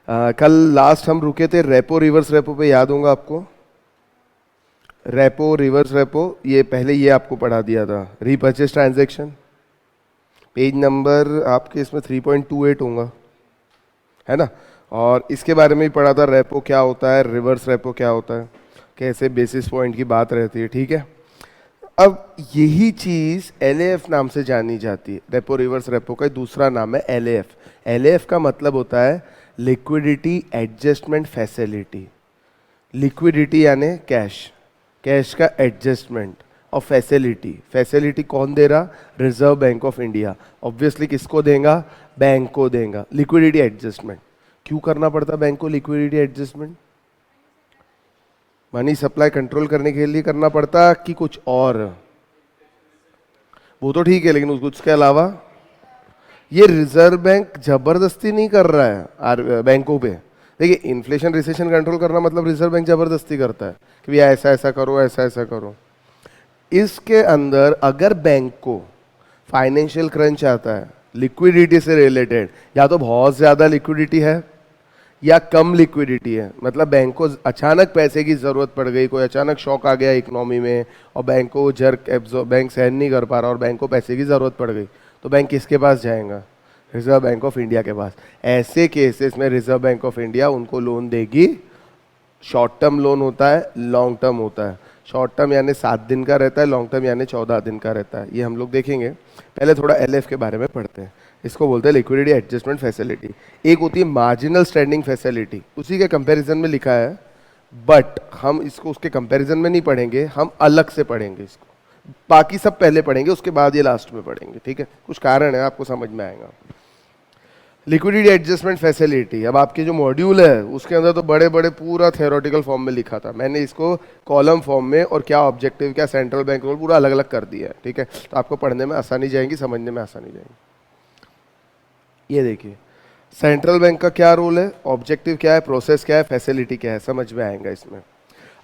कल लास्ट हम रुके थे रेपो रिवर्स रेपो पे, याद होगा आपको? रेपो रिवर्स रेपो, ये पहले ये आपको पढ़ा दिया था। रीपर्चेस ट्रांजैक्शन, पेज नंबर आपके इसमें 3.28 होगा, है ना? और इसके बारे में भी पढ़ा था, रेपो क्या होता है, रिवर्स रेपो क्या होता है, कैसे बेसिस पॉइंट की बात रहती है, ठीक है। अब यही चीज एलएएफ नाम से जानी जाती है। रेपो रिवर्स रेपो का दूसरा नाम है एलएएफ। एलएएफ का मतलब होता है लिक्विडिटी एडजस्टमेंट फैसिलिटी। लिक्विडिटी यानी कैश, कैश का एडजस्टमेंट, और फैसिलिटी, फैसिलिटी कौन दे रहा? Reserve Bank of India. Obviously किसको देगा? बैंक को देगा। लिक्विडिटी एडजस्टमेंट क्यों करना पड़ता बैंक को? Liquidity adjustment money supply control करने के लिए करना पड़ता कि कुछ और? वो तो ठीक है, लेकिन उसके अलावा ये रिजर्व बैंक जबरदस्ती नहीं कर रहा है बैंकों पे। देखिए, इन्फ्लेशन रिसेशन कंट्रोल करना मतलब रिजर्व बैंक जबरदस्ती करता है कि भैया ऐसा ऐसा करो, ऐसा ऐसा करो। इसके अंदर अगर बैंक को फाइनेंशियल क्रंच आता है लिक्विडिटी से रिलेटेड, या तो बहुत ज्यादा लिक्विडिटी है या कम लिक्विडिटी है, मतलब बैंक को अचानक पैसे की जरूरत पड़ गई, कोई अचानक शॉक आ गया इकोनॉमी में और बैंक को जर्क एब्जॉर्ब, बैंक सहन नहीं कर पा रहा और बैंक को पैसे की जरूरत पड़ गई, तो बैंक किसके पास जाएगा? रिजर्व बैंक ऑफ इंडिया के पास। ऐसे केसेस में रिजर्व बैंक ऑफ इंडिया उनको लोन देगी। शॉर्ट टर्म लोन होता है, लॉन्ग टर्म होता है। शॉर्ट टर्म यानी 7 दिन का रहता है, लॉन्ग टर्म यानी 14 दिन का रहता है। ये हम लोग देखेंगे। पहले थोड़ा एलएफ के बारे में पढ़ते हैं। इसको बोलते हैं लिक्विडिटी एडजस्टमेंट फैसिलिटी। एक होती है मार्जिनल स्टैंडिंग फैसिलिटी, उसी के कंपैरिजन में लिखा है, बट हम इसको उसके कंपैरिजन में नहीं पढ़ेंगे, हम अलग से पढ़ेंगे इसको। बाकी सब पहले पढ़ेंगे, उसके बाद ये लास्ट में पढ़ेंगे, ठीक है? कुछ कारण है, आपको समझ में आएगा। लिक्विडिटी एडजस्टमेंट फैसिलिटी, अब आपके जो मॉड्यूल है उसके अंदर तो बड़े बड़े पूरा थ्योरेटिकल फॉर्म में लिखा था, मैंने इसको कॉलम फॉर्म में और क्या ऑब्जेक्टिव, क्या सेंट्रल बैंक रोल, पूरा अलग अलग कर दिया है, ठीक है? तो आपको पढ़ने में आसानी जाएगी, समझने में आसानी जाएगी। ये देखिए, सेंट्रल बैंक का क्या रोल है, ऑब्जेक्टिव क्या है, प्रोसेस क्या है, फैसिलिटी क्या है, समझ में आएगा इसमें।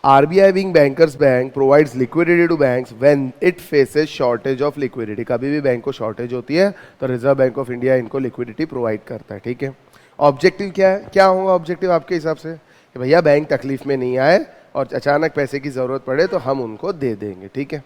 RBI being bankers bank provides liquidity to banks when it faces shortage of liquidity। कभी भी बैंक को शॉर्टेज होती है तो रिजर्व बैंक ऑफ इंडिया इनको लिक्विडिटी प्रोवाइड करता है, ठीक है? ऑब्जेक्टिव क्या है, क्या होगा ऑब्जेक्टिव आपके हिसाब से? कि भैया बैंक तकलीफ में नहीं आए और अचानक पैसे की जरूरत पड़े तो हम उनको दे देंगे, ठीक है?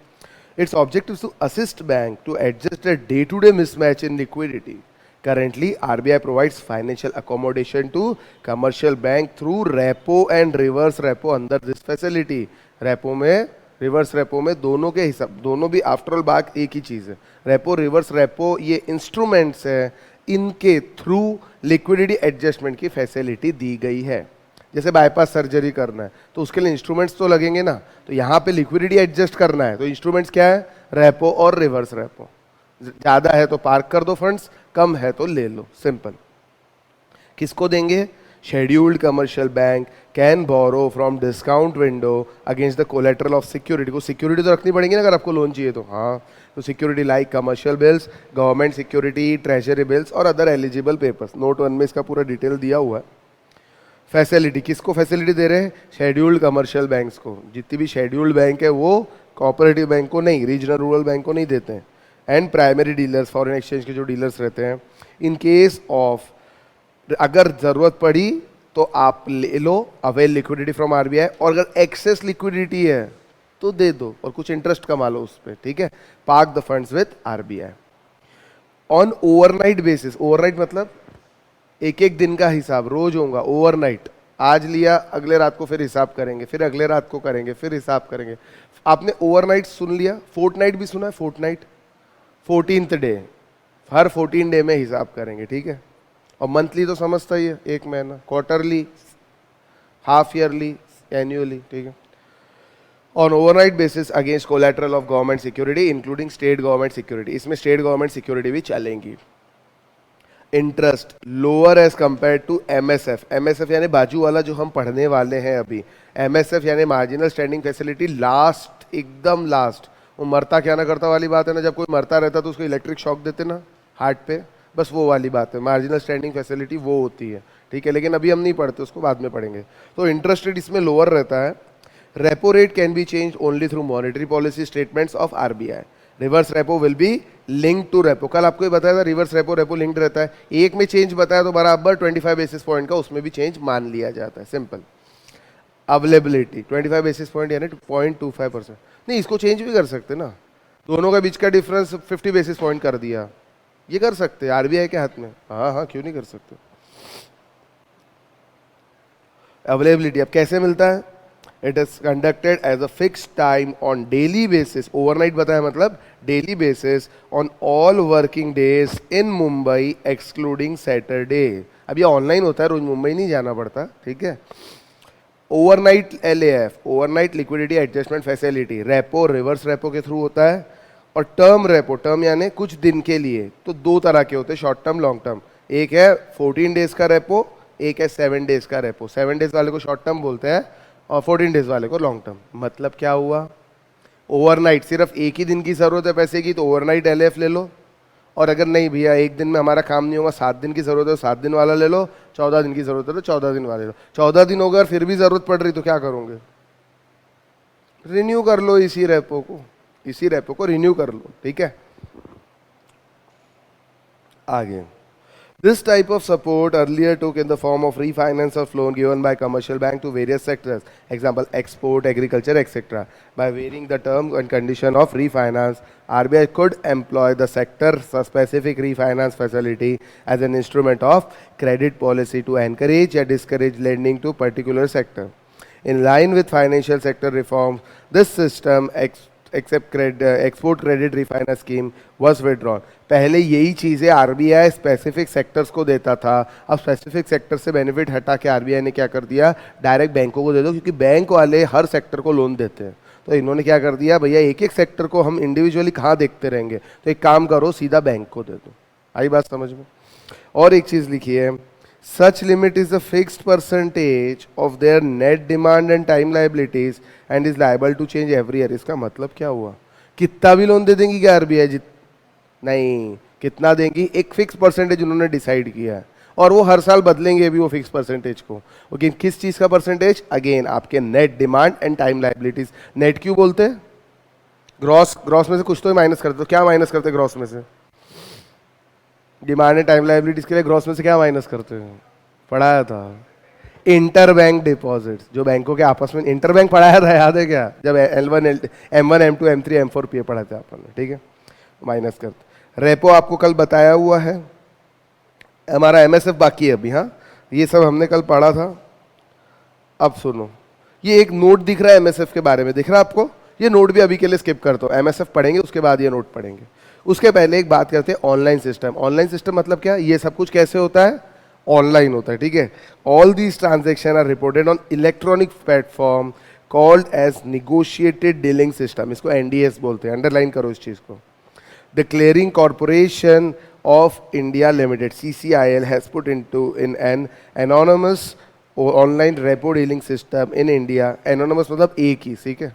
It's objective to assist bank to adjust a day to day mismatch in liquidity. Currently, RBI provides financial accommodation to commercial bank through repo and reverse repo under this facility। repo में, reverse repo में दोनों के हिसाब, दोनों भी after all बात एक ही चीज़ है। repo रिवर्स repo ये इंस्ट्रूमेंट्स है, इनके थ्रू लिक्विडिटी एडजस्टमेंट की फैसिलिटी दी गई है। जैसे बाईपास सर्जरी करना है तो उसके लिए इंस्ट्रूमेंट्स तो लगेंगे ना, तो यहाँ पे लिक्विडिटी एडजस्ट करना है तो इंस्ट्रूमेंट्स क्या है? रेपो और रिवर्स रेपो। ज़्यादा है तो पार्क कर दो फंड्स, कम है तो ले लो, सिंपल। किसको देंगे? Scheduled commercial bank can borrow from discount window against the collateral of security. को सिक्योरिटी तो रखनी पड़ेगी ना अगर आपको लोन चाहिए तो। हाँ, तो security like commercial bills, government security, treasury bills और अदर एलिजिबल पेपर्स। नोट 1 में इसका पूरा डिटेल दिया हुआ है। फैसिलिटी, किसको फैसिलिटी दे रहे हैं? शेड्यूल्ड कमर्शियल बैंक्स को। जितनी भी शेड्यूल्ड बैंक है वो कोऑपरेटिव बैंक को नहीं, रीजनल रूरल बैंक को नहीं देते हैं। And primary dealers, foreign exchange के जो डीलर्स रहते हैं, इन केस ऑफ, अगर जरूरत पड़ी तो आप ले लो, अवेल लिक्विडिटी फ्रॉम आरबीआई, और अगर एक्सेस लिक्विडिटी है तो दे दो और कुछ इंटरेस्ट कमा लो उस पर, ठीक है? Park the funds with RBI on overnight basis. Overnight मतलब एक एक दिन का हिसाब, रोज होगा ओवरनाइट। आज लिया, अगले रात को फिर हिसाब करेंगे, फिर अगले रात को करेंगे, फिर हिसाब करेंगे। आपने ओवरनाइट सुन लिया, फोर्टनाइट भी सुना है? फोर्टनाइट 14th डे, हर 14 डे में हिसाब करेंगे, ठीक है? और मंथली तो समझता ही है, एक महीना, क्वार्टरली, हाफ ईयरली, एनुअली, ठीक है? On overnight basis against collateral of government security including state government security. इसमें स्टेट गवर्नमेंट सिक्योरिटी भी चलेंगी। Interest lower as compare to MSF. MSF यानी बाजू वाला जो हम पढ़ने वाले हैं अभी। एमएसएफ यानी मार्जिनल स्टैंडिंग फैसिलिटी, लास्ट, एकदम लास्ट। वो मरता क्या ना करता वाली बात है ना, जब कोई मरता रहता तो उसको इलेक्ट्रिक शॉक देते ना हार्ट पे, बस वो वाली बात है। मार्जिनल स्टैंडिंग फैसिलिटी वो होती है, ठीक है? लेकिन अभी हम नहीं पढ़ते, उसको बाद में पढ़ेंगे। तो इंटरेस्ट रेट इसमें लोअर रहता है। Repo rate can be change only through monetary policy statements of RBI. Reverse repo will be link to repo. कल आपको ये बताया था रिवर्स रेपो रेपो लिंक्ड रहता है, एक में चेंज बताया तो बराबर 25 बेसिस पॉइंट का उसमें भी चेंज मान लिया जाता है, सिंपल। अवेलेबिलिटी 25 बेसिस पॉइंट यानी 0.25%, नहीं इसको चेंज भी कर सकते ना, दोनों के बीच का डिफरेंस 50 बेसिस पॉइंट कर दिया, ये कर सकते हैं, आरबीआई के हाथ में, हाँ हाँ क्यों नहीं कर सकते। अवेलेबिलिटी अब कैसे मिलता है, it is conducted as a fix time on daily basis, overnight बताया मतलब daily basis on all working days in Mumbai excluding Saturday. अब ये ऑनलाइन होता है, रोज मुंबई नहीं जाना पड़ता, ठीक है। Overnight LAF, overnight liquidity adjustment facility, repo reverse repo के थ्रू होता है, और टर्म रेपो, टर्म यानी कुछ दिन के लिए, तो दो तरह के होते हैं, शॉर्ट टर्म लॉन्ग टर्म। एक है 14 डेज का रेपो, एक है 7 डेज का रेपो। 7 डेज वाले को शॉर्ट टर्म बोलते हैं और 14 डेज वाले को लॉन्ग टर्म। मतलब क्या हुआ, ओवरनाइट सिर्फ एक ही दिन की जरूरत है पैसे की तो ओवरनाइट एलएएफ ले लो, और अगर नहीं भैया एक दिन में हमारा काम नहीं होगा, 7 दिन की जरूरत है तो 7 दिन वाला ले लो, 14 दिन की जरूरत है तो 14 दिन वाला ले लो। 14 दिन होगा फिर भी जरूरत पड़ रही तो क्या करोगे, रिन्यू कर लो इसी रेपो को, इसी रेपो को रिन्यू कर लो, ठीक है। आगे, this type of support earlier took in the form of refinance of loan given by commercial bank to various sectors, example export, agriculture, etc. By varying the terms and condition of refinance, RBI could employ the sector specific refinance facility as an instrument of credit policy to encourage or discourage lending to particular sector. In line with financial sector reforms, this system export credit refinance scheme was withdrawn. पहले यही चीज़ें RBI specific sectors को देता था, अब specific sector से benefit हटा के आरबीआई ने क्या कर दिया, डायरेक्ट बैंकों को दे दो, क्योंकि बैंक वाले हर सेक्टर को लोन देते हैं। तो इन्होंने क्या कर दिया, भैया एक एक सेक्टर को हम इंडिविजुअली कहाँ देखते रहेंगे, तो एक काम करो सीधा बैंक को दे दो। आई बात समझ में। और एक चीज़ लिखी है, such limit is a fixed percentage of their net demand and time liabilities and is liable to change every year। इसका मतलब क्या हुआ, कितना भी लोन दे देंगी क्या आरबीआई, नहीं, कितना देंगी एक फिक्स परसेंटेज उन्होंने डिसाइड किया है, और वो हर साल बदलेंगे भी वो फिक्स परसेंटेज को। ओके, किस चीज़ का परसेंटेज, अगेन आपके net demand and time liabilities. Net क्यों बोलते हैं, ग्रॉस, ग्रॉस में से कुछ तो माइनस करते, तो क्या माइनस करते ग्रॉस में से, डिमांड एंड टाइम लाइबिलिटीज के लिए ग्रॉस में से क्या माइनस करते हैं, पढ़ाया था, इंटर बैंक डिपॉजिट्स, जो बैंकों के आपस में इंटर बैंक पढ़ाया था, याद है क्या, जब L1 M1 M2 M3 M4 P पढ़ाए थे अपन ने, ठीक है, माइनस करते। रेपो आपको कल बताया हुआ है, हमारा एमएसएफ बाकी है अभी, हाँ ये सब हमने कल पढ़ा था। अब सुनो, ये एक नोट दिख रहा है एमएसएफ के बारे में, दिख रहा है आपको, ये नोट भी अभी के लिए स्किप करता हूँ, एमएसएफ पढ़ेंगे उसके बाद ये नोट पढ़ेंगे। उसके पहले एक बात करते हैं ऑनलाइन सिस्टम। ऑनलाइन सिस्टम मतलब क्या, ये सब कुछ कैसे होता है, ऑनलाइन होता है, ठीक है। All these transaction are reported on electronic platform called as negotiated dealing system, इसको एनडीएस बोलते हैं, अंडरलाइन करो इस चीज को। The clearing corporation of India limited CCIL has put into in an anonymous online repo dealing system in India. Anonymous मतलब एक ही, ठीक है,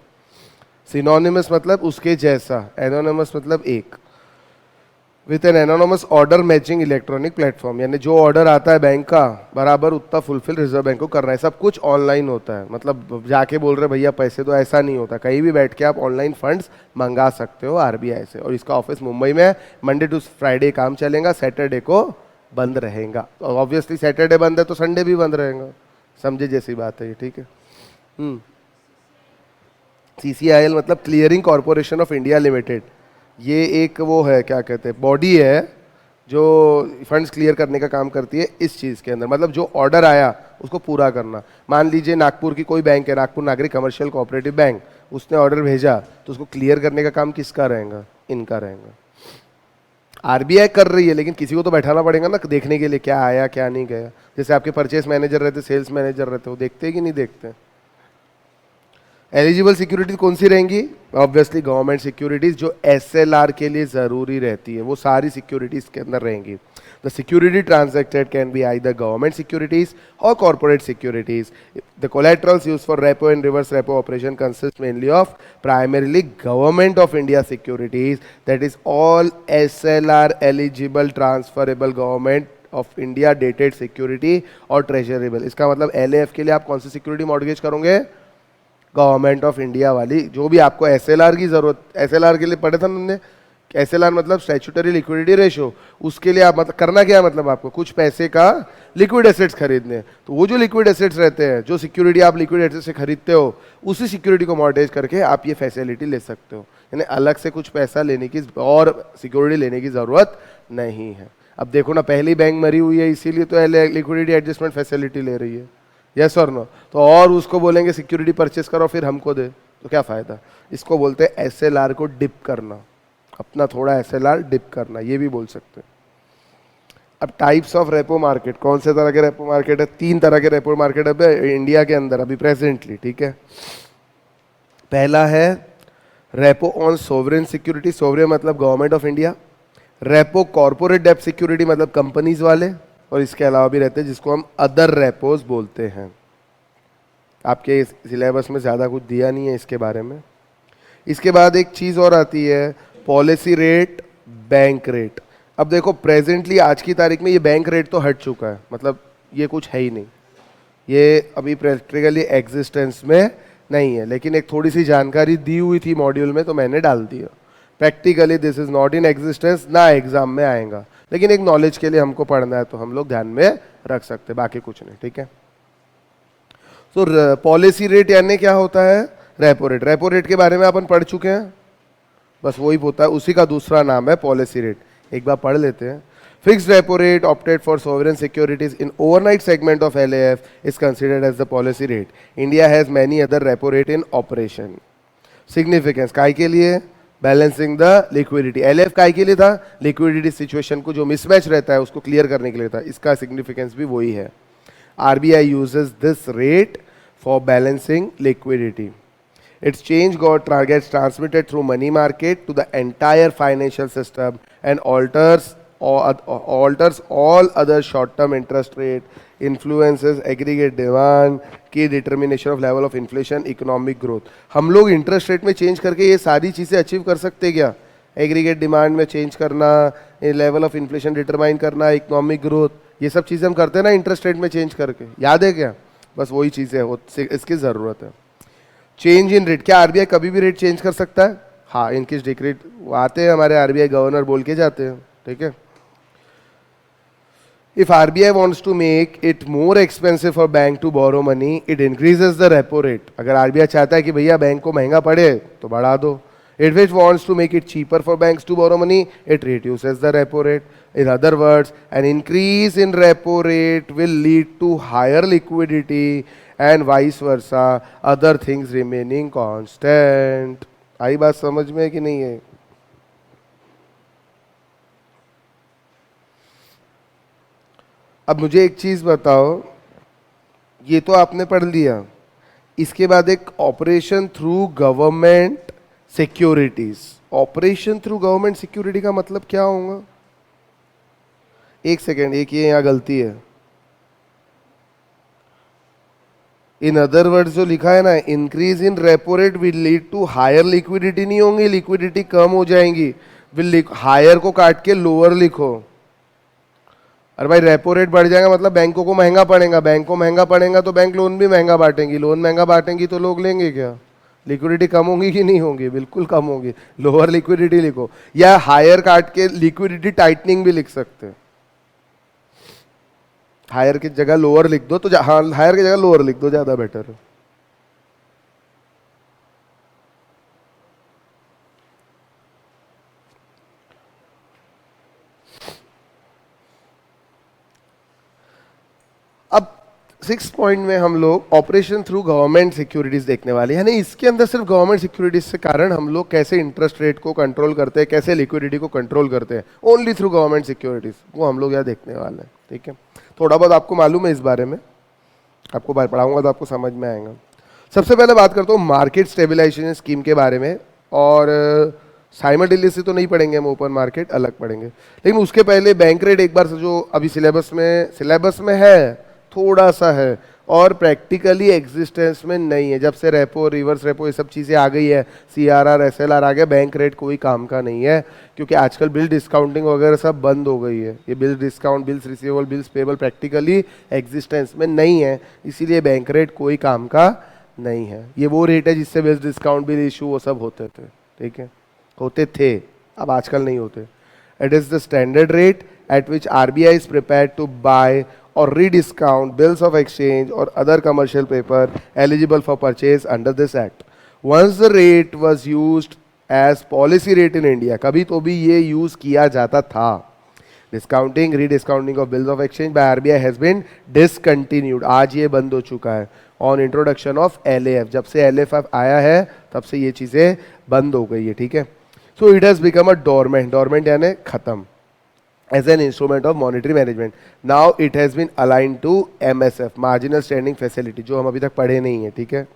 सिनोनिमस मतलब उसके जैसा, एनोनिमस मतलब एक, with an anonymous order matching electronic platform, यानी जो ऑर्डर आता है बैंक का बराबर उतना फुलफिल रिजर्व बैंक को करना है। सब कुछ ऑनलाइन होता है, मतलब जाके बोल रहे भैया पैसे, तो ऐसा नहीं होता, कहीं भी बैठ के आप ऑनलाइन फंड्स मंगा सकते हो आरबीआई से। और इसका ऑफिस मुंबई में है, मंडे टू फ्राइडे काम चलेगा, सैटरडे को बंद रहेगा। ऑब्वियसली सैटरडे बंद है तो संडे भी बंद रहेगा, समझे जैसी बात है ये, ठीक है। CCIL मतलब clearing corporation of India limited, ये एक वो है, क्या कहते हैं, बॉडी है जो फंड्स क्लियर करने का काम करती है इस चीज़ के अंदर। मतलब जो ऑर्डर आया उसको पूरा करना। मान लीजिए नागपुर की कोई बैंक है, नागपुर नागरिक कमर्शियल कोऑपरेटिव बैंक, उसने ऑर्डर भेजा तो उसको क्लियर करने का काम किसका रहेगा, इनका रहेगा। आरबीआई कर रही है, लेकिन किसी को तो बैठाना पड़ेगा ना देखने के लिए क्या आया क्या नहीं गया। जैसे आपके परचेस मैनेजर रहते, सेल्स मैनेजर रहते, वो देखते हैं कि नहीं देखते। एलिजिबल सिक्योरिटीज कौन सी रहेंगी, ऑब्वियसली गवर्नमेंट सिक्योरिटीज जो एसएलआर के लिए जरूरी रहती है, वो सारी सिक्योरिटीज के अंदर रहेंगी। The security transacted can be either government securities और corporate securities. The collaterals used for repo and reverse repo operation consist mainly of primarily government of India securities, that is all SLR eligible transferable government of India dated security और treasurable. इसका मतलब LAF के लिए आप कौन सी security mortgage करोगे, government of India वाली। जो भी आपको एसएलआर की जरूरत, एसएलआर के लिए पढ़े था हमने, एसएलआर मतलब स्टैट्यूटरी लिक्विडिटी रेशो। उसके लिए आप मतलब करना क्या है, मतलब आपको कुछ पैसे का लिक्विड एसेट्स खरीदने हैं, तो वो जो लिक्विड एसेट्स रहते हैं, जो सिक्योरिटी आप लिक्विड एसेट्स से खरीदते हो, उसी सिक्योरिटी को मॉर्गेज करके आप ये फैसिलिटी ले सकते हो। यानी अलग से कुछ पैसा लेने की और सिक्योरिटी लेने की जरूरत नहीं है। अब देखो ना, पहली बैंक मरी हुई है, इसीलिए तो लिक्विडिटी एडजस्टमेंट फैसिलिटी ले रही है, यस और नो। तो और उसको बोलेंगे सिक्योरिटी परचेस करो फिर हमको दे, तो क्या फायदा। इसको बोलते हैं एसएलआर को डिप करना, अपना थोड़ा एसएलआर डिप करना, ये भी बोल सकते हैं। अब टाइप्स ऑफ रेपो मार्केट, कौन से तरह के रेपो मार्केट है? 3 तरह के रेपो मार्केट है इंडिया के अंदर अभी प्रेजेंटली, ठीक है। पहला है repo on sovereign security, sovereign मतलब government of India. Repo corporate डेब्ट सिक्योरिटी मतलब कंपनीज वाले, और इसके अलावा भी रहते हैं जिसको हम अदर रेपोज बोलते हैं। आपके सिलेबस में ज़्यादा कुछ दिया नहीं है इसके बारे में। इसके बाद एक चीज़ और आती है, पॉलिसी रेट, बैंक रेट। अब देखो प्रेजेंटली आज की तारीख में ये बैंक रेट तो हट चुका है, मतलब ये कुछ है ही नहीं, ये अभी प्रैक्टिकली एग्जिस्टेंस में नहीं है, लेकिन एक थोड़ी सी जानकारी दी हुई थी मॉड्यूल में तो मैंने डाल दिया। Practically this is not in existence, ना एग्जाम में आएगा, लेकिन एक नॉलेज के लिए हमको पढ़ना है तो हम लोग ध्यान में रख सकते, बाकी कुछ नहीं, ठीक है। तो पॉलिसी रेट यानी क्या होता है? Repo rate. रेपो रेट के बारे में अपन पढ़ चुके हैं, बस वही होता है, उसी का दूसरा नाम है पॉलिसी रेट। एक बार पढ़ लेते हैं। Fixed repo rate opted for sovereign securities in overnight segment of LAF is considered as the policy rate. India has many other repo rate in operation. Significance काय के लिए? Balancing the liquidity. एलएएफ काय के लिए था? Liquidity situation को जो mismatch रहता है उसको क्लियर करने के लिए था, इसका सिग्निफिकेंस भी वही है। RBI uses this rate for balancing liquidity. Its change gets transmitted through money market to the entire financial system and alters all other short-term interest rate, influences aggregate demand, key determination of level of inflation, economic growth. हम लोग interest rate में change करके ये सारी चीज़ें achieve कर सकते क्या? एग्रीगेट डिमांड में चेंज करना, लेवल ऑफ इन्फ्लेशन डिटरमाइन करना, इकोनॉमिक ग्रोथ, ये सब चीज़ें हम करते हैं ना इंटरेस्ट रेट में चेंज करके, याद है क्या? बस वही चीज़ें है, इसकी ज़रूरत है। चेंज इन रेट, क्या आरबीआई कभी भी रेट चेंज कर सकता है? हाँ, इनकी डिक्रीट आते हैं हमारे आरबीआई गवर्नर बोल के जाते हैं, ठीक है। If RBI wants to make it more expensive for bank to borrow money, it increases the repo rate. अगर आरबीआई चाहता है कि भैया बैंक को महंगा पड़े तो बढ़ा दो। It which wants to make it cheaper for banks to borrow money, it reduces the repo rate. In other words, an increase in repo rate will lead to higher liquidity and vice versa, other things remaining constant. आई बात समझ में है कि नहीं है? अब मुझे एक चीज बताओ, ये तो आपने पढ़ लिया, इसके बाद एक operation through government securities. Operation through government security का मतलब क्या होगा? एक सेकेंड, एक ये यहां गलती है। इन अदर वर्ड्स जो लिखा है ना, increase in repo rate will lead to higher liquidity नहीं होंगी, लिक्विडिटी कम हो जाएंगी। विल हायर को काट के लोअर लिखो। अरे भाई रेपो रेट बढ़ जाएगा मतलब बैंकों को महंगा पड़ेगा, बैंक को महंगा पड़ेगा तो बैंक लोन भी महंगा बांटेंगी, लोन महंगा बांटेंगी तो लोग लेंगे क्या? लिक्विडिटी कम होगी कि नहीं होगी? बिल्कुल कम होगी। लोअर लिक्विडिटी लिखो, या हायर काट के लिक्विडिटी टाइटनिंग भी लिख सकते हैं। हायर की जगह लोअर लिख दो तो हाँ, हायर की जगह लोअर लिख दो, ज्यादा बेटर है। अब 6 पॉइंट में हम लोग ऑपरेशन थ्रू गवर्नमेंट सिक्योरिटीज देखने वाले हैं। यानी इसके अंदर सिर्फ गवर्नमेंट सिक्योरिटीज से कारण हम लोग कैसे इंटरेस्ट रेट को कंट्रोल करते हैं, कैसे लिक्विडिटी को कंट्रोल करते हैं, ओनली थ्रू गवर्नमेंट सिक्योरिटीज, वो हम लोग यहाँ देखने वाले हैं, ठीक है। थोड़ा बहुत आपको मालूम है इस बारे में, आपको पढ़ाऊंगा तो आपको समझ में आएगा। सबसे पहले बात करता हूँ मार्केट स्टेबलाइजेशन स्कीम के बारे में, और साइमल्टेनियसली तो नहीं पढ़ेंगे हम, ओपन मार्केट अलग पढ़ेंगे। लेकिन उसके पहले बैंक रेट एक बार जो अभी सिलेबस में है, थोड़ा सा है, और प्रैक्टिकली एग्जिस्टेंस में नहीं है। जब से रेपो, रिवर्स रेपो, ये सब चीज़ें आ गई है, सीआरआर, एसएलआर आ गया, बैंक रेट कोई काम का नहीं है, क्योंकि आजकल बिल डिस्काउंटिंग वगैरह सब बंद हो गई है। ये bill discount, bills receivable, bills payable practically existence में नहीं है, इसीलिए बैंक रेट कोई काम का नहीं है। ये वो रेट है जिससे बिल्स डिस्काउंट, बिल इशू, वो सब होते थे, ठीक है, होते थे, अब आजकल नहीं होते. It is the standard rate at which RBI is prepared to buy or rediscount bills of exchange or other commercial paper eligible for purchase under this act. Once the rate was used as policy rate in India, कभी तो भी ये use किया जाता था. Discounting, rediscounting of bills of exchange by RBI has been discontinued. आज ये बंद हो चुका है. On introduction of LAF, जब से LAF आया है तब से ये चीजें बंद हो गई है. ठीक है. So it has become a dormant. Dormant यानी खत्म. As an instrument of monetary management. Now it has been aligned to MSF, marginal standing facility, जो हम अभी तक पढ़े नहीं है. ठीक है.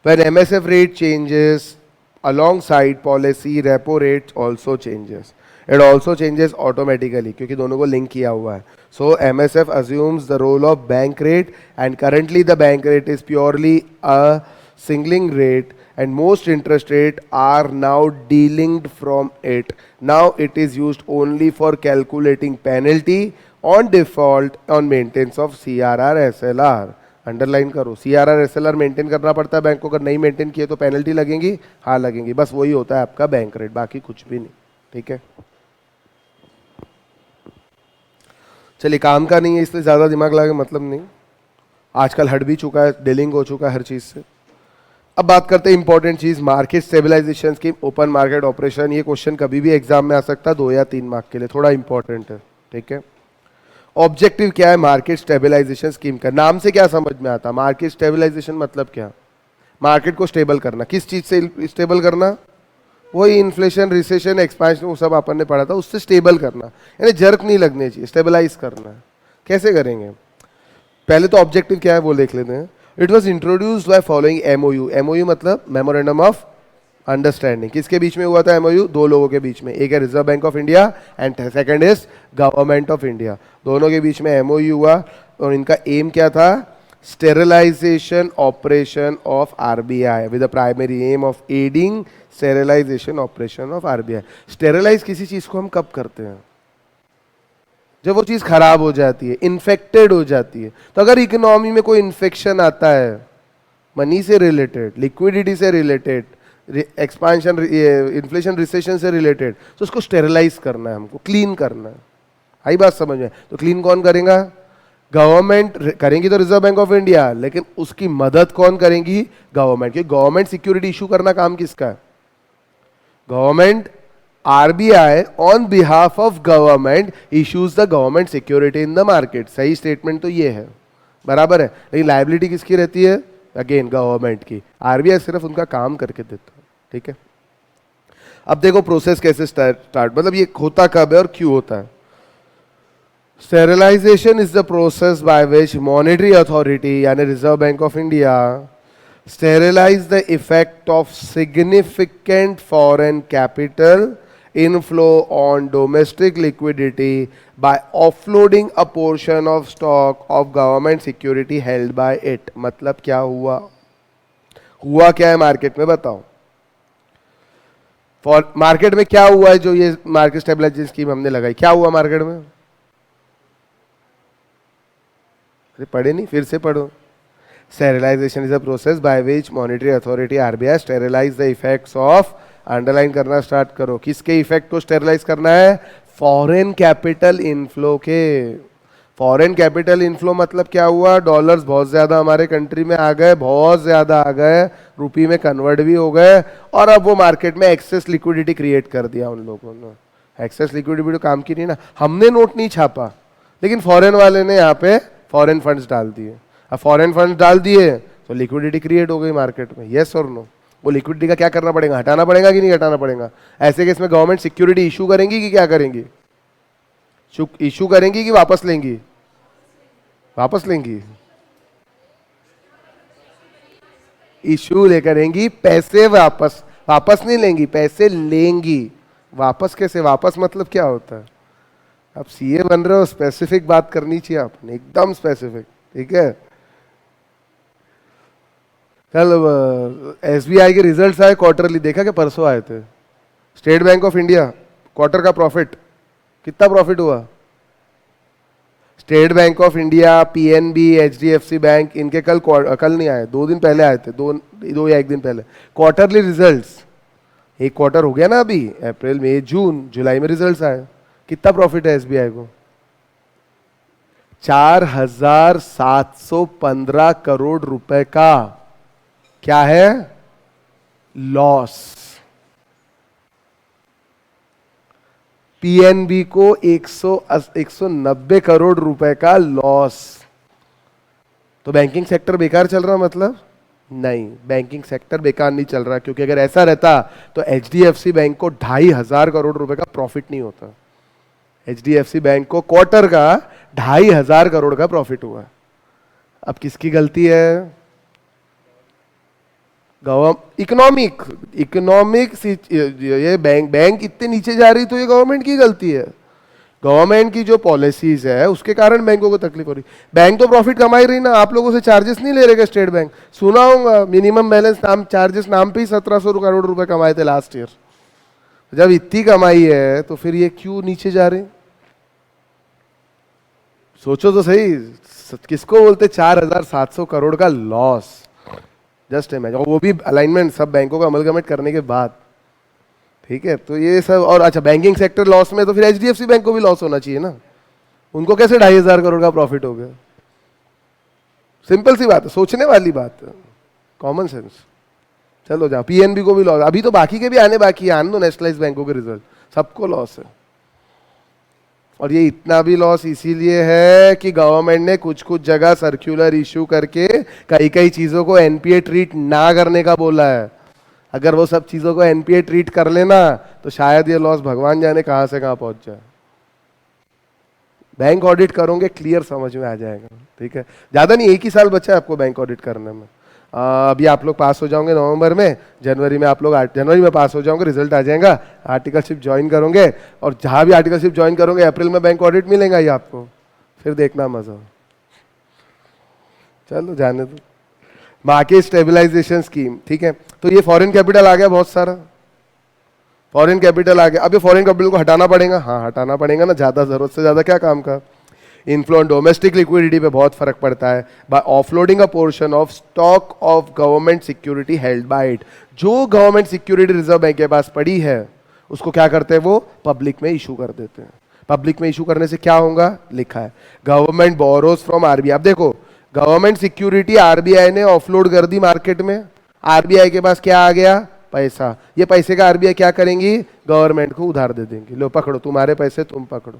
When MSF rate changes alongside policy, repo rate also changes. It also changes automatically क्योंकि दोनों को लिंक किया हुआ है. So MSF assumes the role of bank rate and currently the bank rate is purely a singling rate and most interest rate are now delinked from it. Now it is used only for calculating penalty on default on maintenance of CRR SLR. Underline करो, CRR SLR maintain करना पड़ता है bank को. अगर नहीं maintain किए तो penalty लगेंगी. हाँ लगेंगी. बस वही होता है आपका बैंक रेट, बाकी कुछ भी नहीं. ठीक है. चलिए, काम का नहीं है इसलिए ज़्यादा दिमाग लगा मतलब नहीं. आजकल हट भी चुका है, डीलिंग हो चुका है हर चीज़ से. अब बात करते हैं इंपॉर्टेंट चीज़, market stabilization scheme, open market operation. ये क्वेश्चन कभी भी एग्जाम में आ सकता है 2 या 3 मार्क के लिए, थोड़ा इंपॉर्टेंट है. ठीक है. ऑब्जेक्टिव क्या है मार्केट स्टेबलाइजेशन स्कीम का? नाम से क्या समझ में आता? मार्केट स्टेबलाइजेशन मतलब क्या? मार्केट को स्टेबल करना. किस चीज़ से स्टेबल करना? वही इन्फ्लेशन, रिसेशन, एक्सपांशन, वो सब अपन ने पढ़ा था, उससे स्टेबल करना. यानी जर्क नहीं लगने चाहिए, स्टेबलाइज करना. कैसे करेंगे? पहले तो ऑब्जेक्टिव क्या है वो देख लेते हैं. It was introduced by following MOU. MOU मतलब मेमोरेंडम ऑफ अंडरस्टैंडिंग. किसके बीच में हुआ था MOU? 2 लोगों के बीच में. एक है reserve Bank of India and second is government of India. दोनों के बीच में MOU हुआ और इनका एम क्या था? Sterilization operation of RBI with the primary aim of adding sterilization operation of RBI. Sterilize किसी चीज को हम कब करते हैं? जब वो चीज खराब हो जाती है, इन्फेक्टेड हो जाती है. तो अगर इकोनॉमी में कोई इन्फेक्शन आता है, मनी से रिलेटेड, लिक्विडिटी से रिलेटेड, एक्सपांशन, इन्फ्लेशन, रिसेशन से रिलेटेड, तो उसको स्टेरिलाइज करना है, हमको क्लीन करना है. आई बात समझ में? तो क्लीन कौन करेगा? गवर्नमेंट करेंगी तो रिजर्व बैंक ऑफ इंडिया, लेकिन उसकी मदद कौन करेंगी? गवर्नमेंट. क्योंकि गवर्नमेंट सिक्योरिटी इशू करना काम किसका है? Government. RBI on behalf of government issues the government security in the market. सही स्टेटमेंट तो ये है, बराबर है. लेकिन लाइबिलिटी किसकी रहती है? अगेन गवर्नमेंट की. RBI सिर्फ उनका काम करके देता है. ठीक है. अब देखो प्रोसेस कैसे स्टार्ट, मतलब ये होता कब है और क्यों होता है. Sterilization is the process by which monetary authority यानी Reserve Bank of India sterilize the effect of significant foreign capital inflow on domestic liquidity by offloading a portion of stock of government security held by it. मतलब क्या हुआ? हुआ क्या है market में बताओ? For market में क्या हुआ है जो ये मार्केट स्टेबलाइजेशन स्कीम हमने लगाई? क्या हुआ मार्केट में? अरे पढ़े नहीं, फिर से पढ़ो. Sterilization is a process by which monetary authority RBI sterilize the effects of, underline करना स्टार्ट करो. किसके इफेक्ट को स्टेरिलाइज करना है? फॉरेन कैपिटल इनफ्लो के. फॉरेन कैपिटल इनफ्लो मतलब क्या हुआ? डॉलर्स बहुत ज्यादा हमारे कंट्री में आ गए, बहुत ज्यादा आ गए, रुपी में कन्वर्ट भी हो गए, और अब वो मार्केट में एक्सेस लिक्विडिटी क्रिएट कर दिया उन लोगों ने. एक्सेस लिक्विडिटी तो काम की नहीं ना. हमने नोट नहीं छापा, लेकिन फॉरेन वाले ने यहाँ पे फॉरेन फंड्स डाल दिए. अब फॉरेन फंड डाल दिए तो लिक्विडिटी क्रिएट हो गई मार्केट में. यस और नो? वो लिक्विडिटी का क्या करना पड़ेगा? हटाना पड़ेगा कि नहीं हटाना पड़ेगा? ऐसे केस में गवर्नमेंट सिक्योरिटी इशू करेंगी कि क्या करेंगी? इशू करेंगी कि वापस लेंगी? वापस लेंगी. इशू ले करेंगी, पैसे वापस नहीं लेंगी, पैसे लेंगी. वापस कैसे? वापस मतलब क्या होता है? आप सीए बन रहे हो, स्पेसिफिक बात करनी चाहिए आपने, एकदम स्पेसिफिक. ठीक है. कल SBI के रिजल्ट्स आए क्वार्टरली, देखा क्या? परसों आए थे. State Bank of India quarter का प्रॉफिट, कितना प्रॉफिट हुआ? State Bank of India, PNB, HDFC bank, इनके कल नहीं आए, 2 दिन पहले आए थे, 2 या 1 दिन पहले क्वार्टरली रिजल्ट्स. एक क्वार्टर हो गया ना अभी, अप्रैल मई जून, जुलाई में रिजल्ट्स आए, कितना प्रॉफिट है एसबीआई को? 4,715 करोड़ रुपए का क्या है? लॉस। पीएनबी को 190 करोड़ रुपए का लॉस। तो बैंकिंग सेक्टर बेकार चल रहा मतलब? नहीं, बैंकिंग सेक्टर बेकार नहीं चल रहा, क्योंकि अगर ऐसा रहता तो एचडीएफसी बैंक को 2,500 करोड़ रुपए का प्रॉफिट नहीं होता। एचडीएफसी बैंक को क्वार्टर का 2,500 करोड़ का प्रॉफिट हुआ। अब किसकी गलती है? इकोनॉमिक इकोनॉमिक ये बैंक इतने नीचे जा रही तो ये गवर्नमेंट की गलती है। गवर्नमेंट की जो पॉलिसीज है उसके कारण बैंकों को तकलीफ हो रही। बैंक तो प्रॉफिट कमा ही रही ना, आप लोगों से चार्जेस नहीं ले रहे स्टेट बैंक? सुना होगा मिनिमम बैलेंस नाम चार्जेस नाम पे ही 1,700 करोड़ रुपए कमाए थे लास्ट ईयर। जब इतनी कमाई है तो फिर ये क्यों नीचे जा रही? सोचो तो सही, किसको बोलते 4,700 करोड़ का लॉस? जस्ट इमेजिन, और वो भी अलाइनमेंट सब बैंकों का अमलगमेंट करने के बाद। ठीक है, तो ये सब। और अच्छा, बैंकिंग सेक्टर लॉस में तो फिर एचडीएफसी बैंक को भी लॉस होना चाहिए ना, उनको कैसे 2,500 करोड़ का प्रॉफिट हो गया? सिंपल सी बात है, सोचने वाली बात है, कॉमन सेंस। चलो जाओ, पीएनबी को भी लॉस, अभी तो बाकी के भी आने बाकी है, आने दो नेशनलाइज बैंकों के रिजल्ट, सबको लॉस है। और ये इतना भी लॉस इसीलिए है कि गवर्नमेंट ने कुछ कुछ जगह सर्कुलर इशू करके कई कई चीजों को एनपीए ट्रीट ना करने का बोला है। अगर वो सब चीजों को एनपीए ट्रीट कर लेना तो शायद ये लॉस भगवान जाने कहां से कहां पहुंच जाए। बैंक ऑडिट करोगे क्लियर समझ में आ जाएगा। ठीक है, ज्यादा नहीं, एक ही साल बचा है आपको बैंक ऑडिट करने में। अभी आप लोग पास हो जाओगे नवंबर में, जनवरी में आप लोग जनवरी में पास हो जाओगे, रिजल्ट आ जाएगा, आर्टिकलशिप ज्वाइन करोगे, और जहां भी आर्टिकलशिप ज्वाइन करोगे अप्रैल में बैंक ऑडिट मिलेगा ही आपको, फिर देखना मजा। चलो जाने दो। मार्केट स्टेबलाइजेशन स्कीम, ठीक है, तो ये फॉरेन कैपिटल आ गया, बहुत सारा फॉरेन कैपिटल आ गया। अब ये फॉरेन कैपिटल को हटाना पड़ेगा, हाँ हटाना पड़ेगा ना, ज्यादा जरूरत से ज्यादा क्या काम का। इन्फ्लो डोमेस्टिक लिक्विडिटी पे बहुत फर्क पड़ता है by offloading a portion of stock of government security held by it. जो गवर्नमेंट सिक्योरिटी रिजर्व बैंक के पास पड़ी है उसको क्या करते हैं, वो पब्लिक में इशू कर देते हैं। पब्लिक में इशू करने से क्या होगा, लिखा है गवर्नमेंट बोरोज फ्रॉम आरबीआई। अब देखो, गवर्नमेंट सिक्योरिटी आरबीआई ने ऑफलोड कर दी मार्केट में, आरबीआई के पास क्या आ गया, पैसा। ये पैसे का आरबीआई क्या करेंगी, गवर्नमेंट को उधार दे देंगे, लो पकड़ो तुम्हारे पैसे तुम पकड़ो।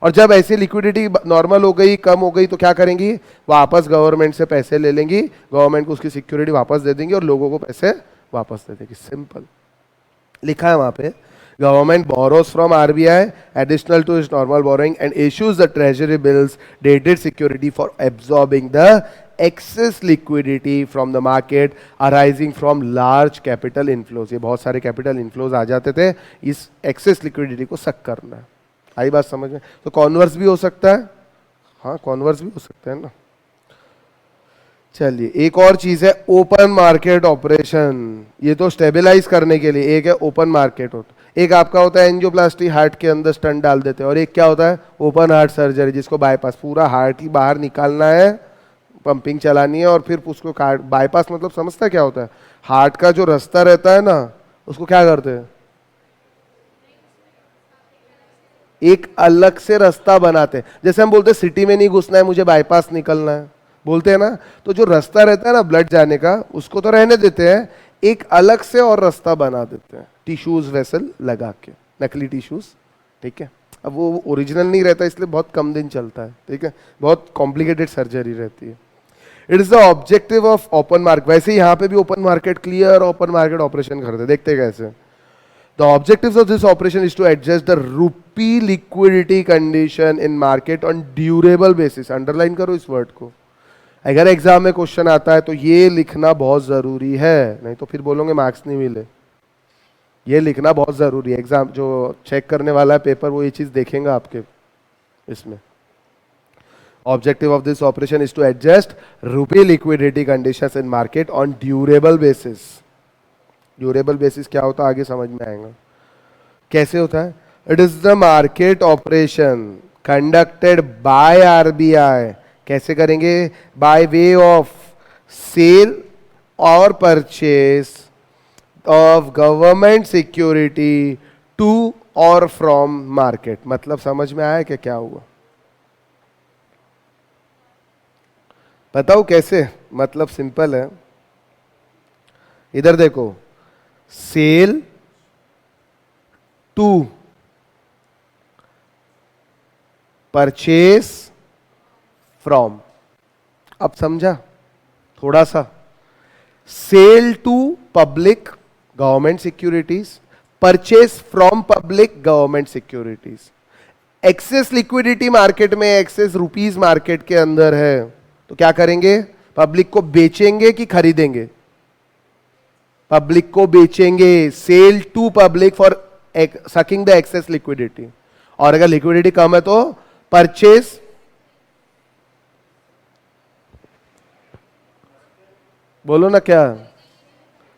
और जब ऐसे लिक्विडिटी नॉर्मल हो गई, कम हो गई, तो क्या करेंगी, वापस गवर्नमेंट से पैसे ले लेंगी, गवर्नमेंट को उसकी सिक्योरिटी वापस दे देंगी और लोगों को पैसे वापस दे देंगी। सिंपल लिखा है वहां पे, government borrows from RBI additional to its normal borrowing and issues the treasury bills dated security for absorbing the excess liquidity from the market arising from large capital inflows। ये बहुत सारे कैपिटल इनफ्लोज आ जाते थे, इस access liquidity को सक करना। आई बात समझ में? तो कॉन्वर्स भी हो सकता है, हाँ कॉन्वर्स भी हो सकता है ना। चलिए, एक और चीज है ओपन मार्केट ऑपरेशन। ये तो स्टेबलाइज करने के लिए, एक है ओपन मार्केट होता, एक आपका होता है एंजियोप्लास्टी, हार्ट के अंदर स्टंट डाल देते हैं, और एक क्या होता है, ओपन हार्ट सर्जरी, जिसको बाईपास, पूरा हार्ट ही बाहर निकालना है, पंपिंग चलानी है और फिर उसको काट। बाईपास मतलब समझता है क्या होता है, हार्ट का जो रास्ता रहता है ना उसको क्या करते हैं, एक अलग से रास्ता बनाते हैं। जैसे हम बोलते हैं सिटी में नहीं घुसना है, मुझे बाईपास निकलना है, बोलते हैं ना, तो जो रास्ता रहता है ना ब्लड जाने का, उसको तो रहने देते हैं, एक अलग से और रास्ता बना देते हैं, टिश्यूज वेसल लगा के, नकली टिश्यूज। ठीक है, अब वो ओरिजिनल नहीं रहता इसलिए बहुत कम दिन चलता है। ठीक है, बहुत कॉम्प्लिकेटेड सर्जरी रहती है। It is the objective of open market. वैसे यहाँ पे भी open market clear open market operation करते, देखते कैसे। The objectives of this operation is to adjust the rupee liquidity condition in market on durable basis। Underline करो इस word को, अगर एग्जाम में क्वेश्चन आता है तो ये लिखना बहुत जरूरी है, नहीं तो फिर बोलोगे मार्क्स नहीं मिले। ये लिखना बहुत जरूरी है, एग्जाम जो चेक करने वाला है पेपर वो ये चीज देखेगा आपके इसमें। Objective of this operation is to adjust rupee liquidity conditions in market on durable basis. Durable basis क्या होता है आगे समझ में आएगा कैसे होता है। It is the market operation conducted by RBI. कैसे करेंगे, बाय वे ऑफ सेल और purchase of government security to और फ्रॉम मार्केट। मतलब समझ में आया कि क्या हुआ? बताओ कैसे? मतलब सिंपल है, इधर देखो, सेल टू परचेस फ्रॉम। अब समझा थोड़ा सा? Sale to public government securities, purchase from public government securities. Excess liquidity market में, एक्सेस रुपीस मार्केट के अंदर है, तो क्या करेंगे? पब्लिक को बेचेंगे कि खरीदेंगे? पब्लिक को बेचेंगे। Sale to public for sucking the excess liquidity. और अगर लिक्विडिटी कम है तो परचेस, बोलो ना क्या?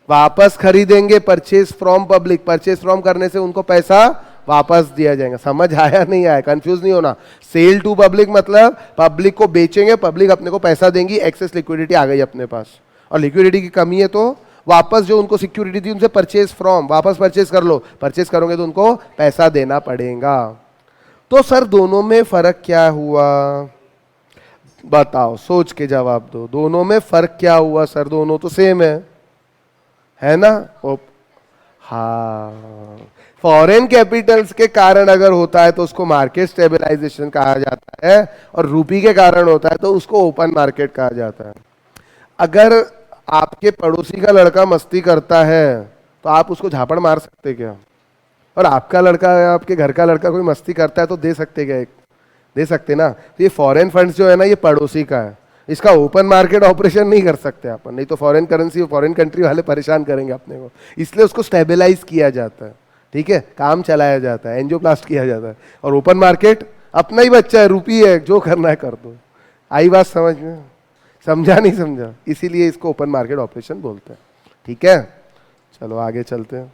वापस खरीदेंगे। Purchase from public, purchase from करने से उनको पैसा वापस दिया जाएगा। समझ आया नहीं आया? कंफ्यूज नहीं होना। सेल टू पब्लिक मतलब पब्लिक को बेचेंगे, पब्लिक अपने को पैसा देंगी, एक्सेस लिक्विडिटी आ गई अपने पास, और लिक्विडिटी की कमी है तो वापस जो उनको सिक्योरिटी थी उनसे परचेस फ्रॉम, वापस परचेस कर लो। परचेस करोगे तो उनको पैसा देना पड़ेगा। तो सर दोनों में फर्क क्या हुआ? बताओ, सोच के जवाब दो। दोनों में फर्क क्या हुआ सर? दोनों तो सेम है ना? हाँ, फॉरेन कैपिटल्स के कारण अगर होता है तो उसको मार्केट स्टेबलाइजेशन कहा जाता है, और रूपी के कारण होता है तो उसको ओपन मार्केट कहा जाता है। अगर आपके पड़ोसी का लड़का मस्ती करता है तो आप उसको झापड़ मार सकते क्या? और आपका लड़का या आपके घर का लड़का कोई मस्ती करता है तो दे सकते क्या? एक दे सकते ना? तो ये फॉरेन फंड्स जो है ना, ये पड़ोसी का है, इसका ओपन मार्केट ऑपरेशन नहीं कर सकते अपन, नहीं तो फॉरेन करेंसी फॉरेन कंट्री वाले परेशान करेंगे अपने को। इसलिए उसको स्टेबलाइज किया जाता है, ठीक है, काम चलाया जाता है, एंजियोप्लास्ट किया जाता है। और ओपन मार्केट अपना ही बच्चा है, रुपी है, जो करना है कर दो। आई बात समझ में? समझा नहीं समझा? इसीलिए इसको ओपन मार्केट ऑपरेशन बोलते हैं। ठीक है, चलो आगे चलते हैं।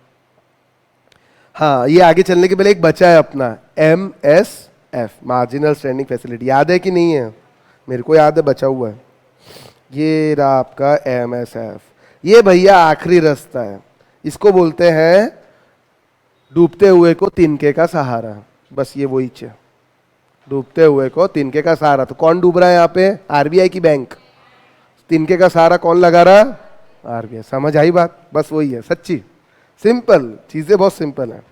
हाँ, ये आगे चलने के पहले एक बचा है अपना MSF, मार्जिनल स्टैंडिंग फैसिलिटी। याद है कि नहीं है? मेरे को याद है, बचा हुआ है। ये रहा आपका MSF। ये भैया आखिरी रास्ता है, इसको बोलते हैं डूबते हुए को तिनके का सहारा। बस ये वही है, डूबते हुए को तिनके का सहारा। तो कौन डूब रहा है यहाँ पे? RBI की बैंक। तिनके का सहारा कौन लगा रहा? RBI। समझ आई बात? बस वही है, सच्ची सिंपल चीजें, बहुत सिंपल है।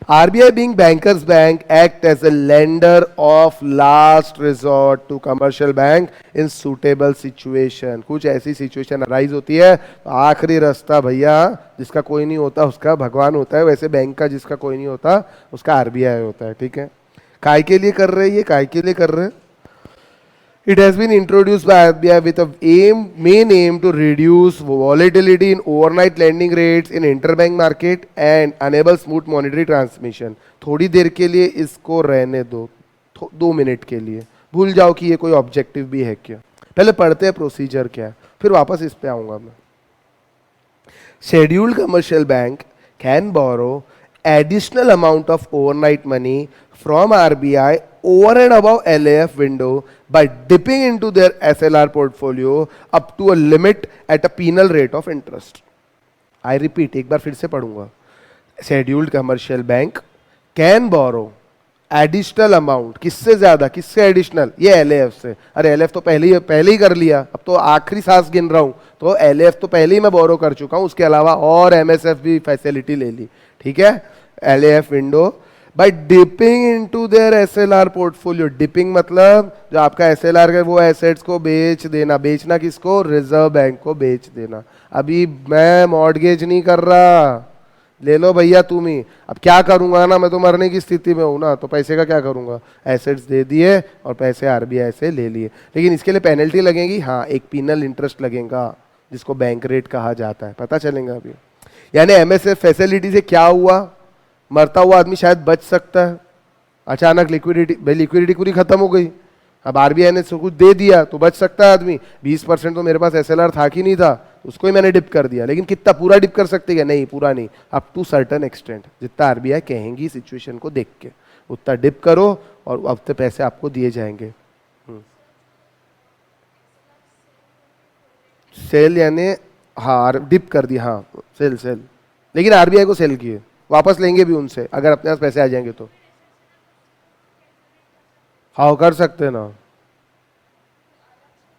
RBI being bankers bank act as a lender of last resort to commercial bank in suitable situation। कुछ ऐसी सिचुएशन अराइज होती है तो आखिरी रास्ता भैया जिसका कोई नहीं होता उसका भगवान होता है, वैसे बैंक का जिसका कोई नहीं होता उसका RBI होता है। ठीक है, काय के लिए कर रहे हैं ये? काय के लिए कर रहे हैं? It has been introduced by RBI with a main aim to reduce volatility in overnight lending rates in interbank market and enable smooth monetary transmission। थोड़ी देर के लिए इसको रहने दो, 2 मिनट के लिए भूल जाओ कि ये कोई ऑब्जेक्टिव भी है क्या। पहले पढ़ते हैं प्रोसीजर क्या है, फिर वापस इस पे आऊंगा मैं। Scheduled commercial bank can borrow additional amount of overnight money from RBI over and above LAF window by dipping into their SLR portfolio up to a limit at a penal rate of interest। I repeat, एक बार फिर से पढ़ूंगा। Scheduled commercial bank can borrow additional amount, किससे ज्यादा? किससे additional? ये LAF से। अरे LAF तो पहले ही कर लिया, अब तो आखिरी सांस गिन रहा हूं, तो LAF तो पहले ही मैं बोरो कर चुका हूं, उसके अलावा और MSF भी फैसिलिटी ले ली। ठीक है, LAF window by dipping into their SLR portfolio. Dipping मतलब जो आपका SLR है वो एसेट्स को बेच देना। बेचना किसको? रिजर्व बैंक को बेच देना। अभी मैं मॉर्गेज नहीं कर रहा, ले लो भैया तुम ही। अब क्या करूंगा ना, मैं तो मरने की स्थिति में हूं ना, तो पैसे का क्या करूंगा? एसेट्स दे दिए और पैसे RBI से ले लिए, लेकिन इसके लिए पेनल्टी लगेगी। हाँ, एक पिनल इंटरेस्ट लगेगा जिसको बैंक रेट कहा जाता है, पता चलेगा अभी। यानी MSF फैसिलिटी से क्या हुआ? मरता हुआ आदमी शायद बच सकता है। अचानक लिक्विडिटी, भाई लिक्विडिटी पूरी खत्म हो गई, अब RBI ने सब कुछ दे दिया तो बच सकता है आदमी। 20% तो मेरे पास SLR था कि नहीं था, उसको ही मैंने डिप कर दिया। लेकिन कितना पूरा डिप कर सकते क्या? नहीं, पूरा नहीं, अप टू सर्टन एक्सटेंट। जितना RBI कहेंगी सिचुएशन को देख के उतना डिप करो और अब तो पैसे आपको दिए जाएंगे। सेल यानी हाँ, डिप कर दिया, हाँ सेल सेल लेकिन आरबीआई को सेल किए, वापस लेंगे भी उनसे अगर अपने पास पैसे आ जाएंगे तो। हाँ कर सकते ना,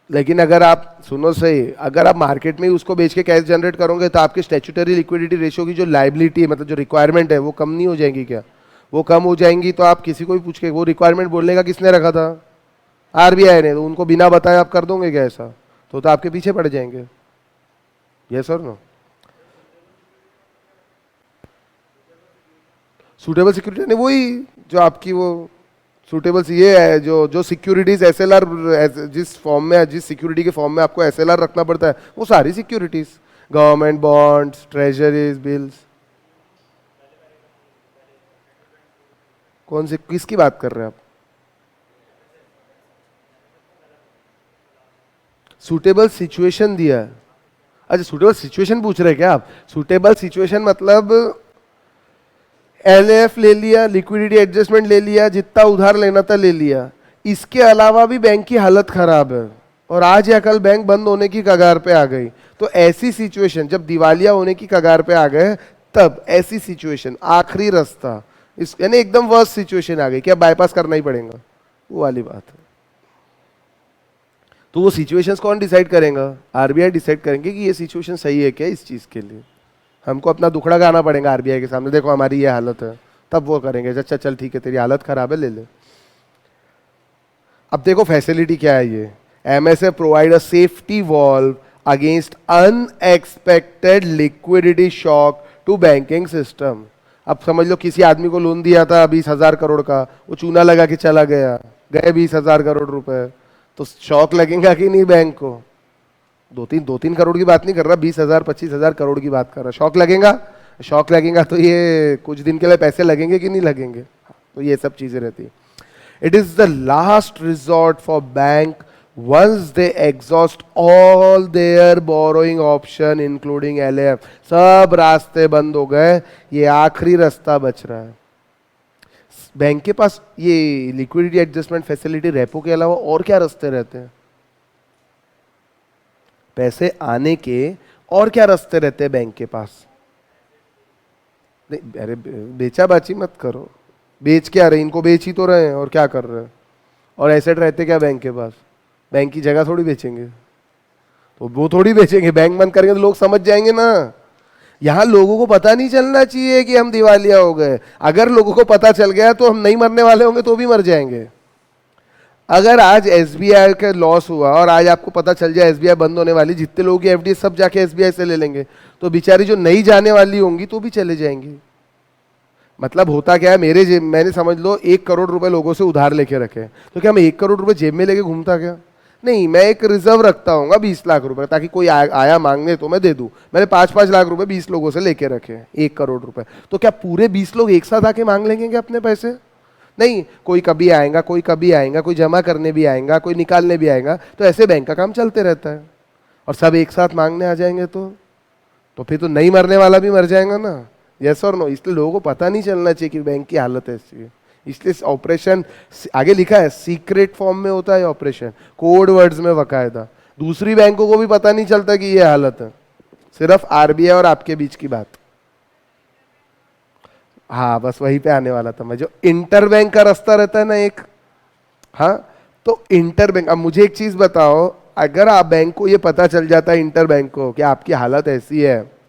लेकिन अगर आप सुनो सही, अगर आप मार्केट में ही उसको बेच के कैश जनरेट करोगे तो आपकी स्टैट्यूटरी लिक्विडिटी रेशियो की जो लाइबिलिटी है, मतलब जो रिक्वायरमेंट है, वो कम नहीं हो जाएंगी क्या? वो कम हो जाएंगी तो आप किसी को भी पूछ के वो रिक्वायरमेंट बोलने का किसने रखा था? आरबीआई ने। तो उनको बिना बताए आप कर दोगे क्या ऐसा? तो आपके पीछे पड़ जाएंगे। यस और नो? सूटेबल सिक्योरिटी नहीं, वही जो आपकी वो सूटेबल ये है, जो जो सिक्योरिटीज एसएलआर, जिस फॉर्म में, जिस सिक्योरिटी के फॉर्म में आपको एसएलआर रखना पड़ता है, वो सारी securities, government bonds, treasuries bills. कौन से, किसकी बात कर रहे हैं आप? सूटेबल सिचुएशन दिया है। अच्छा सूटेबल सिचुएशन पूछ रहे हैं क्या आप? सूटेबल सिचुएशन मतलब एलएफ ले लिया, लिक्विडिटी एडजस्टमेंट ले लिया, जितना उधार लेना था ले लिया, इसके अलावा भी बैंक की हालत खराब है और आज या कल बैंक बंद होने की कगार पे आ गई, तो ऐसी सिचुएशन, जब दिवालिया होने की कगार पे आ गए, तब ऐसी सिचुएशन, आखिरी रास्ता, इस यानी एकदम वर्स्ट सिचुएशन आ गई, क्या बाईपास करना ही पड़ेगा, वो वाली बात है। तो वो सिचुएशंस कौन डिसाइड करेगा? आरबीआई डिसाइड करेंगे कि ये सिचुएशन सही है क्या इस चीज के लिए। हमको अपना दुखड़ा गाना पड़ेगा आरबीआई के सामने, देखो हमारी ये हालत है, तब वो करेंगे अच्छा चल ठीक है तेरी हालत खराब है ले ले। अब देखो फैसिलिटी क्या है ये, MSF provide a safety valve against unexpected liquidity shock to banking system. अब समझ लो किसी आदमी को लोन दिया था 20,000 करोड़ का, वो चूना लगा के चला गया, गए 20,000 करोड़ रुपए, तो शॉक लगेगा कि नहीं बैंक को? दो तीन करोड़ की बात नहीं कर रहा, 20,000 25,000 करोड़ की बात कर रहा, शॉक लगेगा। शॉक लगेगा तो ये कुछ दिन के लिए पैसे लगेंगे कि नहीं लगेंगे? तो ये सब चीजें रहती है। It is the last resort for bank once they exhaust all their borrowing option including LF. सब रास्ते बंद हो गए, ये आखिरी रास्ता बच रहा है। बैंक के पास ये लिक्विडिटी एडजस्टमेंट फैसिलिटी रेपो के अलावा और क्या रास्ते रहते हैं? पैसे आने के और क्या रास्ते रहते हैं बैंक के पास? नहीं अरे बेचा बाची मत करो, बेच क्या रहे, इनको बेच ही तो रहे हैं और क्या कर रहे हैं? और एसेट रहते क्या बैंक के पास? बैंक की जगह थोड़ी बेचेंगे, तो वो थोड़ी बेचेंगे, बैंक बंद करेंगे तो लोग समझ जाएंगे ना। यहां लोगों को पता नहीं चलना चाहिए कि हम दिवालिया हो गए। अगर लोगों को पता चल गया तो हम नहीं मरने वाले होंगे, तो भी मर जाएंगे। अगर आज एसबीआई का लॉस हुआ और आज आपको पता चल जाए एसबीआई बंद होने वाली, जितने लोगों की एफडी सब जाके एसबीआई से ले लेंगे, तो बेचारी जो नहीं जाने वाली होंगी तो भी चले जाएंगी। मतलब होता क्या है, मेरे जेब, मैंने समझ लो 1 करोड़ रुपए लोगों से उधार लेके रखे, तो क्या मैं 1 करोड़ रुपए जेब में लेके घूमता क्या? नहीं, मैं एक रिजर्व रखता हूँ 20 लाख रुपए, ताकि कोई आया मांगने तो मैं दे दूं। मैंने 5-5 लाख रुपए 20 लोगों से लेके रखे हैं, 1 करोड़ रुपए। तो क्या पूरे 20 लोग एक साथ आके मांग लेंगे क्या अपने पैसे? नहीं, कोई कभी आएगा, कोई कभी आएगा, कोई जमा करने भी आएगा, कोई निकालने भी आएगा। तो ऐसे बैंक का काम चलते रहता है, और सब एक साथ मांगने आ जाएंगे तो फिर तो नहीं मरने वाला भी मर जाएगा ना। यस और नो? इसलिए लोगों को पता नहीं चलना चाहिए कि बैंक की हालत ऐसी है। इसलिए ऑपरेशन आगे लिखा है, सीक्रेट फॉर्म में होता है ऑपरेशन, कोड वर्ड्स में बकायदा। दूसरी बैंकों को भी पता नहीं चलता कि ये हालत है, सिर्फ आरबीआई और आपके बीच की बात। हाँ बस वहीं पे आने वाला था मैं, जो इंटर बैंक का रास्ता रहता है ना एक, हाँ तो इंटर बैंक। अब मुझे एक चीज बताओ, अगर आप बैंक को ये पता चल जाता है, इंटर बैंक को, कि आपकी हालत ऐसी है,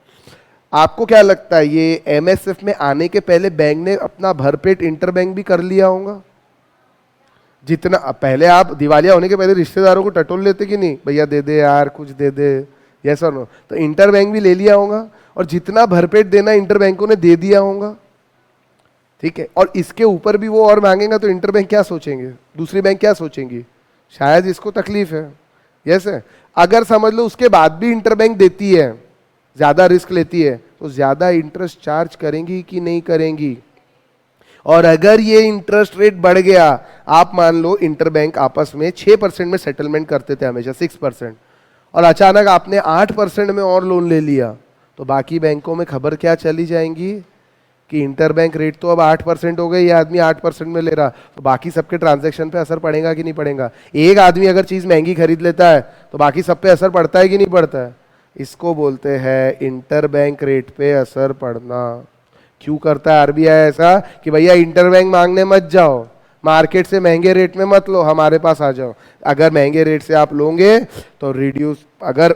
आपको क्या लगता है ये एमएसएफ में आने के पहले बैंक ने अपना भरपेट इंटर बैंक भी कर लिया होगा? जितना पहले आप दिवालिया होने के पहले रिश्तेदारों को टटोल लेते कि नहीं, भैया दे दे यार कुछ दे दे, यस और नो? तो इंटर बैंक भी ले लिया होगा, और जितना भरपेट देना इंटर बैंकों ने दे दिया होगा। ठीक है, और इसके ऊपर भी वो और मांगेगा तो इंटर बैंक क्या सोचेंगे, दूसरी बैंक क्या सोचेंगी? शायद इसको तकलीफ है। यस है, अगर समझ लो उसके बाद भी इंटर बैंक देती है, ज्यादा रिस्क लेती है, तो ज्यादा इंटरेस्ट चार्ज करेंगी कि नहीं करेंगी? और अगर ये इंटरेस्ट रेट बढ़ गया, आप मान लो इंटर बैंक आपस में 6% में सेटलमेंट करते थे हमेशा, 6%, और अचानक आपने 8% में और लोन ले लिया, तो बाकी बैंकों में खबर क्या चली जाएंगी कि इंटर बैंक रेट तो अब 8% हो गई, ये आदमी 8% में ले रहा, तो बाकी सबके ट्रांजैक्शन पे असर पड़ेगा कि नहीं पड़ेगा? एक आदमी अगर चीज महंगी खरीद लेता है तो बाकी सब पे असर पड़ता है कि नहीं पड़ता है? इसको बोलते हैं इंटर बैंक रेट पे असर पड़ना। क्यों करता है आरबीआई ऐसा कि भैया इंटर बैंक मांगने मत जाओ, मार्केट से महंगे रेट में मत लो, हमारे पास आ जाओ। अगर महंगे रेट से आप लोगे तो रिड्यूस, अगर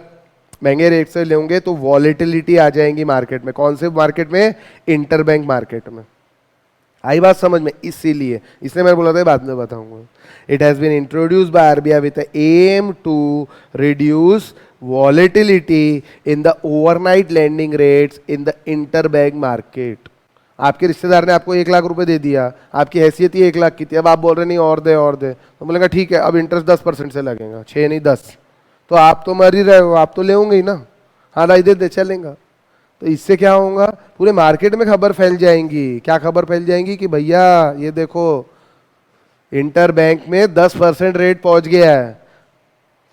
महंगे रेट से लोगे तो वॉलेटिलिटी आ जाएंगी मार्केट में। कौन से मार्केट में? इंटर बैंक मार्केट में। आई बात समझ में? इसीलिए इसलिए मैं बोला था बाद में बताऊंगा। It has been introduced by RBI with aim to reduce volatility in the overnight lending rates in the interbank market. आपके रिश्तेदार ने आपको 1 लाख रुपए दे दिया, आपकी हैसियत ही 1 लाख की थी, अब आप बोल रहे नहीं और दे और दे, तो बोलेगा ठीक है अब इंटरेस्ट 10% से लगेगा, 6 नहीं 10, तो आप तो मर ही रहे हो, आप तो ले होंगे ही ना, हाँ भाई दे दे चलेगा। तो इससे क्या होगा, पूरे मार्केट में खबर फैल जाएंगी। क्या खबर फैल जाएंगी कि भैया ये देखो इंटर बैंक में 10% रेट पहुंच गया है।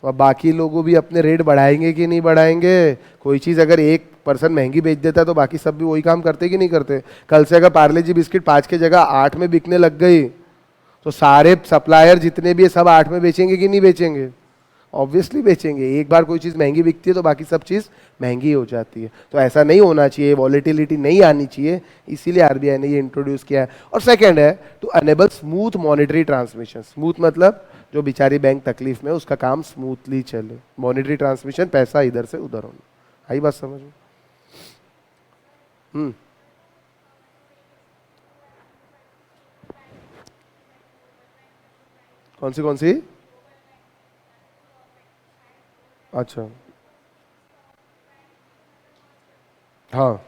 तो अब बाकी लोगों भी अपने रेट बढ़ाएंगे कि नहीं बढ़ाएंगे? कोई चीज़ अगर 1% महंगी बेच देता है तो बाकी सब भी वही काम करते कि नहीं करते? कल से अगर पार्ले जी बिस्किट 5 की जगह 8 में बिकने लग गई तो सारे सप्लायर जितने भी है सब 8 में बेचेंगे कि नहीं बेचेंगे? ऑब्वियसली बेचेंगे। एक बार कोई चीज़ महंगी बिकती है तो बाकी सब चीज़ महंगी हो जाती है। तो ऐसा नहीं होना चाहिए, वॉलेटिलिटी नहीं आनी चाहिए, इसीलिए आरबीआई ने ये इंट्रोड्यूस किया है। और सेकंड है to enable smooth monetary transmission. Smooth मतलब जो बेचारी बैंक तकलीफ में उसका काम स्मूथली चले। मॉनेटरी ट्रांसमिशन पैसा इधर से उधर होना। आई बात समझ में? कौन सी? अच्छा हाँ,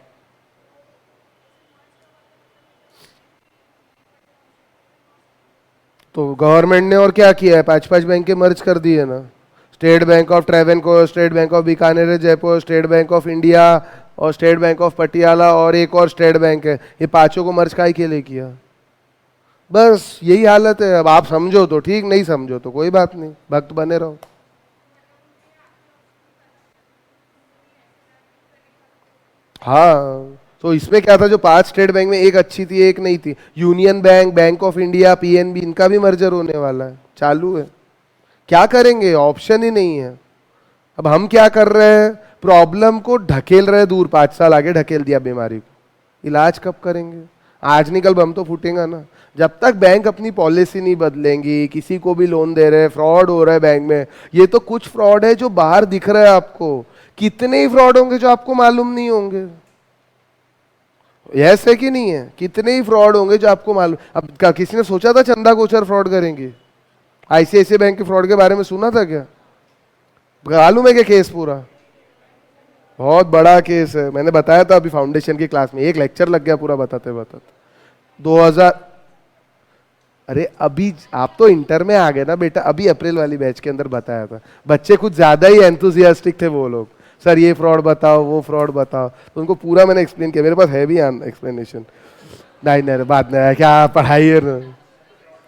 तो गवर्नमेंट ने और क्या किया है, 5 5 बैंकें मर्ज कर दी है ना। State Bank of Travancore, State Bank of Bikaner Jaipur, State Bank of India और स्टेट बैंक ऑफ पटियाला और एक और स्टेट बैंक है, ये पांचों को मर्ज काहे के लिए किया? बस यही हालत है। अब आप समझो तो ठीक, नहीं समझो तो कोई बात नहीं, भक्त बने रहो। हाँ, तो इसमें क्या था, जो 5 स्टेट बैंक में एक अच्छी थी एक नहीं थी। Union bank, bank of India, PNB, इनका भी मर्जर होने वाला है, चालू है। क्या करेंगे, ऑप्शन ही नहीं है। अब हम क्या कर रहे हैं, प्रॉब्लम को ढकेल रहे हैं दूर, 5 साल आगे ढकेल दिया बीमारी को। इलाज कब करेंगे? आज नहीं कल बम तो फूटेगा ना। जब तक बैंक अपनी पॉलिसी नहीं बदलेंगी, किसी को भी लोन दे रहे हैं, फ्रॉड हो रहा है बैंक में। ये तो कुछ फ्रॉड है जो बाहर दिख रहा है आपको, कितने ही फ्रॉड होंगे जो आपको मालूम नहीं होंगे। ऐसे कि नहीं है, कितने ही फ्रॉड होंगे जो आपको मालूम। अब किसी ने सोचा था चंदा कोचर फ्रॉड करेंगे? आईसीआईसीआई बैंक के फ्रॉड के बारे में सुना था क्या? मालूम है क्या केस पूरा? बहुत बड़ा केस है, मैंने बताया था अभी फाउंडेशन की क्लास में, एक लेक्चर लग गया पूरा बताते बताते। 2000, अरे अभी आप तो इंटर में आ गए ना बेटा, अभी अप्रैल वाली बैच के अंदर बताया था। बच्चे कुछ ज्यादा ही एंथुजियास्टिक थे वो लोग, सर ये फ्रॉड बताओ वो फ्रॉड बताओ, तो उनको पूरा मैंने एक्सप्लेन किया। मेरे पास है भी एक्सप्लेनेशन। नहीं नहीं बाद में, क्या पढ़ाई है ना,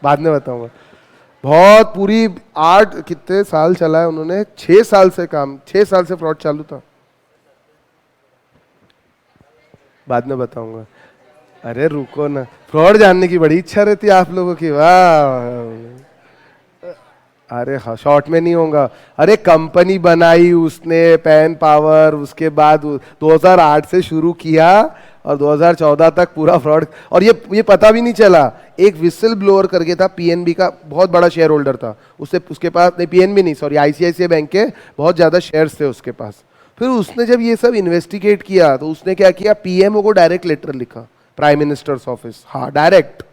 बाद में बताऊंगा। बहुत पूरी 8 कितने साल चला है उन्होंने, 6 साल से काम, 6 साल से फ्रॉड चालू था। बाद में बताऊंगा। अरे रुको ना, फ्रॉड जानने की बड़ी इच्छा रहती है आप लोगों की, वाह। अरे हाँ, शॉर्ट में नहीं होगा। अरे कंपनी बनाई उसने, पैन पावर, उसके बाद 2008 से शुरू किया और 2014 तक पूरा फ्रॉड। और ये पता भी नहीं चला। एक विसल ब्लोअर करके था, पीएनबी का बहुत बड़ा शेयर होल्डर था, उससे उसके पास नहीं, पीएनबी नहीं सॉरी, आईसीआईसीआई बैंक के बहुत ज्यादा शेयर्स थे उसके पास। फिर उसने जब ये सब इन्वेस्टिगेट किया तो उसने क्या किया, पीएमओ को डायरेक्ट लेटर लिखा, प्राइम मिनिस्टर्स ऑफिस, हाँ डायरेक्ट।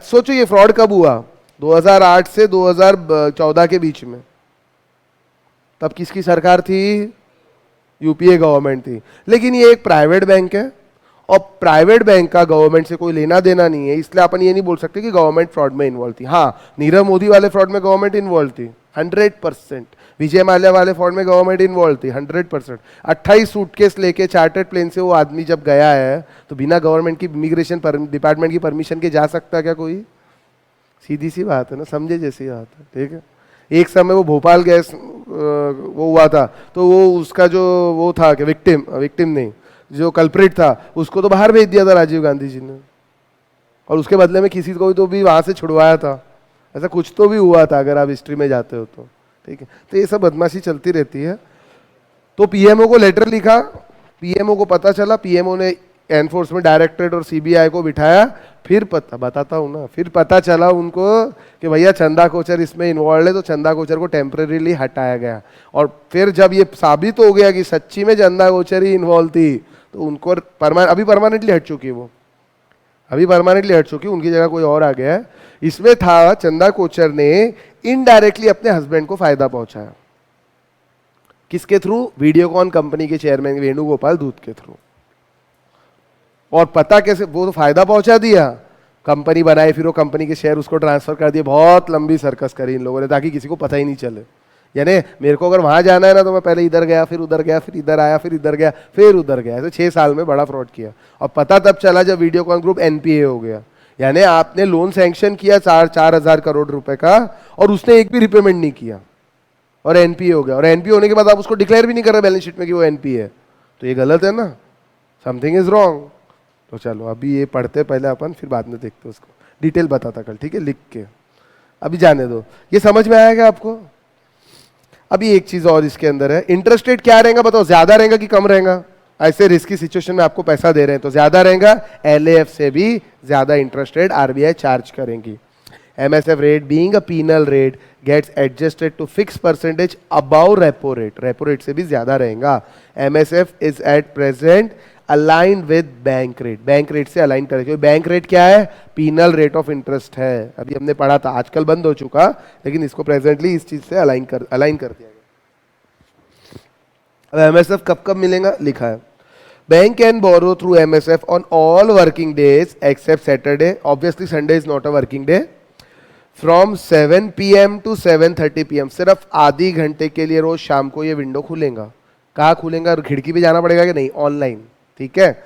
सोचो ये फ्रॉड कब हुआ, 2008 से 2014 के बीच में। तब किसकी सरकार थी? यूपीए गवर्नमेंट थी। लेकिन ये एक प्राइवेट बैंक है और प्राइवेट बैंक का गवर्नमेंट से कोई लेना देना नहीं है, इसलिए अपन ये नहीं बोल सकते कि गवर्नमेंट फ्रॉड में इन्वॉल्व थी। हाँ, नीरव मोदी वाले फ्रॉड में गवर्नमेंट इन्वॉल्व थी 100%। विजय माल्या वाले फ्रॉड में गवर्नमेंट इन्वॉल्व थी 100%। 28 सूटकेस लेके चार्टर्ड प्लेन से वो आदमी जब गया है तो बिना गवर्नमेंट की इमिग्रेशन डिपार्टमेंट की परमिशन के जा सकता क्या कोई? सीधी सी बात है ना, समझे जैसी बात है, ठीक है। एक समय वो भोपाल गैस वो हुआ था, तो वो उसका जो वो था कि विक्टिम नहीं, जो कल्प्रिट था, उसको तो बाहर भेज दिया था राजीव गांधी जी ने, और उसके बदले में किसी को तो भी वहां से छुड़वाया था। ऐसा कुछ तो भी हुआ था अगर आप हिस्ट्री में जाते हो तो, ठीक है। तो ये सब बदमाशी चलती रहती है। तो पीएमओ को लेटर लिखा, पीएमओ को पता चला, पीएमओ ने एनफोर्समेंट डायरेक्टरेट और सीबीआई को बिठाया, फिर बताता हूं ना, फिर पता चला उनको कि भैया चंदा कोचर इसमें इन्वॉल्व है, तो चंदा कोचर को टेम्परेरीली हटाया गया। और फिर जब ये साबित हो गया कि सच्ची में चंदा कोचर ही इन्वॉल्व थी, तो उनको अभी परमानेंटली हट चुकी है, वो अभी परमानेंटली हट चुकी, उनकी जगह कोई और आ गया है। इसमें था चंदा कोचर ने इनडायरेक्टली अपने हस्बैंड को फायदा पहुंचाया, किसके थ्रू? वीडियोकॉन कंपनी के चेयरमैन वेणुगोपाल धूत के थ्रू। और पता कैसे? वो तो फायदा पहुंचा दिया, कंपनी बनाई, फिर वो कंपनी के शेयर उसको ट्रांसफर कर दिए, बहुत लंबी सर्कस करी इन लोगों ने ताकि किसी को पता ही नहीं चले। यानी मेरे को अगर वहां जाना है ना, तो मैं पहले इधर गया, फिर उधर गया, फिर इधर आया, फिर इधर गया, फिर उधर गया। तो 6 साल में बड़ा फ्रॉड किया। और पता तब चला जब वीडियोकॉन ग्रुप एनपीए हो गया। यानी आपने लोन सैंक्शन किया 4,000 करोड़ रुपए का, और उसने एक भी रिपेमेंट नहीं किया, और एनपीए हो गया। और एनपीए होने के बाद आप उसको डिक्लेयर भी नहीं कर रहे बैलेंस शीट में कि वो एनपीए है, तो ये गलत है ना, समथिंग इज रॉन्ग। तो चलो अभी ये पढ़ते पहले अपन, फिर बाद में देखते उसको, डिटेल बताता कल, ठीक है, लिख के। अभी जाने दो, ये समझ में आएगा आपको। अभी एक चीज और इसके अंदर है, इंटरेस्ट रेट क्या रहेगा बताओ, ज्यादा रहेगा कि कम रहेगा? ऐसे रिस्की सिचुएशन में आपको पैसा दे रहे हैं तो ज्यादा रहेगा, एलएएफ से भी ज्यादा इंटरेस्ट रेट आरबीआई चार्ज करेंगी। MSF rate being a penal rate gets adjusted to fixed percentage above repo rate, repo rate से भी ज्यादा रहेगा। MSF is at present aligned with bank rate, bank rate से align करेंगे। Bank rate क्या है? Penal rate of interest है, अभी हमने पढ़ा था, आजकल बंद हो चुका, लेकिन इसको प्रेजेंटली इस चीज से अलाइन कर दिया गया। अब MSF कब कब मिलेगा लिखा है, bank can borrow through MSF on all working days except Saturday, obviously Sunday is not a working day, from 7 PM to 7:30 PM, सिर्फ आधी घंटे के लिए रोज शाम को ये विंडो खुलेगा। कहाँ खुलेगा? खिड़की पे जाना पड़ेगा कि नहीं? ऑनलाइन, ठीक है।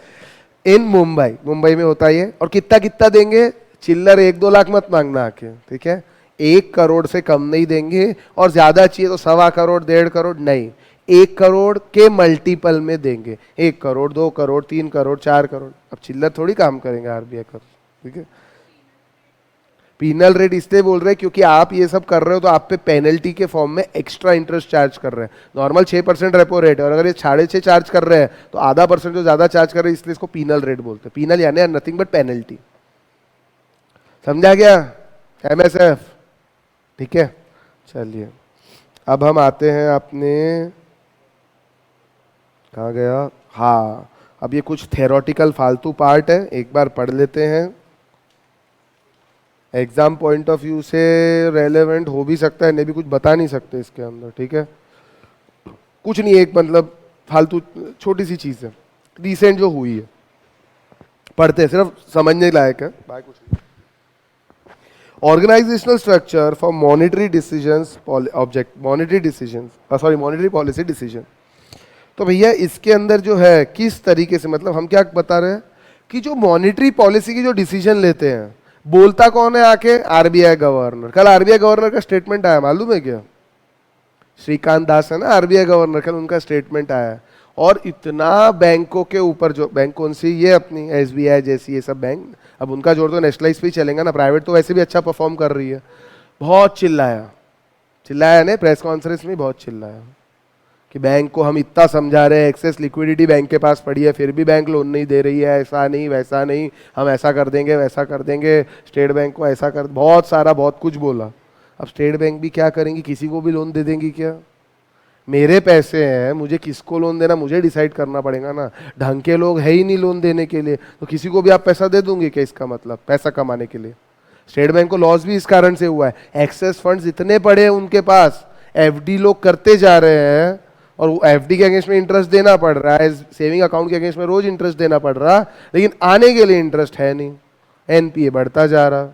इन मुंबई में होता है ये। और कितना कितना देंगे? चिल्लर 1-2 लाख मत मांगना आके, ठीक है, 1 करोड़ से कम नहीं देंगे, और ज्यादा चाहिए तो 1.25 करोड़ 1.5 करोड़ नहीं, 1 करोड़ के मल्टीपल में देंगे, 1 करोड़ 2 करोड़ 3 करोड़ 4 करोड़। अब चिल्लर थोड़ी काम करेंगे आरबीआई कर, ठीक है। पीनल रेट इसलिए बोल रहे हैं क्योंकि आप ये सब कर रहे हो तो आप पे पेनल्टी के फॉर्म में एक्स्ट्रा इंटरेस्ट चार्ज कर रहे हैं। नॉर्मल 6% रेपो रेट है, और अगर ये 6.5 चार्ज कर रहे हैं तो आधा % जो ज्यादा चार्ज कर रहे हैं, इसलिए इसको पीनल रेट बोलते हैं। पीनल यानी नथिंग बट पेनल्टी, समझा गया? MSF, ठीक है। चलिए अब हम आते हैं अपने, कहाँ गया, हाँ, अब ये कुछ थेरोटिकल फालतू पार्ट है, एक बार पढ़ लेते हैं। एग्जाम पॉइंट ऑफ व्यू से रेलेवेंट हो भी सकता है, नहीं भी, कुछ बता नहीं सकते इसके अंदर, ठीक है। कुछ नहीं, एक मतलब फालतू छोटी सी चीज है रिसेंट जो हुई है, पढ़ते हैं, सिर्फ समझने लायक है, बाय कुछ नहीं। Organizational structure for monetary decisions object, monetary policy decision. तो भैया इसके अंदर जो है किस तरीके से, मतलब हम क्या बता रहे हैं कि जो मॉनिटरी पॉलिसी की जो डिसीजन लेते हैं, बोलता कौन है आके? RBI governor. कल आरबीआई गवर्नर का स्टेटमेंट आया, मालूम है क्या? श्रीकांत दास है ना आरबीआई गवर्नर, कल उनका स्टेटमेंट आया। और इतना बैंकों के ऊपर, जो बैंक कौन सी, ये अपनी एसबीआई जैसी ये सब बैंक, अब उनका जोर तो नेशनलाइज पे ही चलेगा ना, प्राइवेट तो वैसे भी अच्छा परफॉर्म कर रही है। बहुत चिल्लाया ने प्रेस कॉन्फ्रेंस में, बहुत चिल्लाया कि बैंक को हम इतना समझा रहे हैं, एक्सेस लिक्विडिटी बैंक के पास पड़ी है, फिर भी बैंक लोन नहीं दे रही है, ऐसा नहीं वैसा नहीं, हम ऐसा कर देंगे वैसा कर देंगे, स्टेट बैंक को ऐसा कर, बहुत कुछ बोला। अब स्टेट बैंक भी क्या करेंगी, किसी को भी लोन दे देंगी क्या? मेरे पैसे हैं, मुझे किसको लोन देना मुझे डिसाइड करना पड़ेगा ना। ढंग के लोग है ही नहीं लोन देने के लिए, तो किसी को भी आप पैसा दे दूंगे क्या? इसका मतलब पैसा कमाने के लिए। स्टेट बैंक को लॉस भी इस कारण से हुआ है, एक्सेस फंड्स इतने पड़े हैं उनके पास, एफडी लोग करते जा रहे हैं, और एफडी के अगेंस्ट में इंटरेस्ट देना पड़ रहा है, सेविंग अकाउंट के अगेंस्ट में रोज इंटरेस्ट देना पड़ रहा, लेकिन आने के लिए इंटरेस्ट है नहीं, एनपीए बढ़ता जा रहा।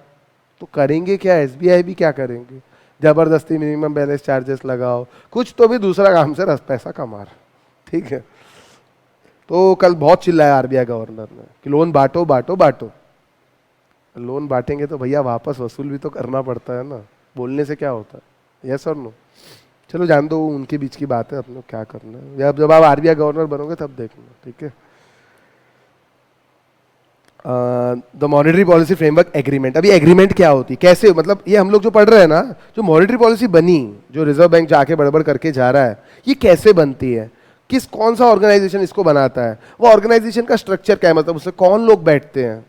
तो करेंगे क्या? एसबीआई भी क्या करेंगे? जबरदस्ती मिनिमम बैलेंस चार्जेस लगाओ, कुछ तो भी दूसरा काम से पैसा कमा रहा, ठीक है। तो कल बहुत चिल्लाया आरबीआई गवर्नर ने कि लोन बांटो बांटो बांटो। लोन बांटेंगे तो भैया वापस वसूल भी तो करना पड़ता है ना, बोलने से क्या होता है? यस और नो? चलो जान दो, उनके बीच की बात है, अपने क्या करना है, जब आप आरबीआई गवर्नर बनोगे तब देखना, ठीक है। The monetary policy framework agreement. अभी एग्रीमेंट क्या होती है, कैसे, मतलब ये हम लोग जो पढ़ रहे हैं ना, जो मॉनेटरी पॉलिसी बनी, जो रिजर्व बैंक जाके बड़बड़ करके जा रहा है, ये कैसे बनती है? किस कौन सा ऑर्गेनाइजेशन इसको बनाता है, वो ऑर्गेनाइजेशन का स्ट्रक्चर क्या है, मतलब उसमें कौन लोग बैठते हैं,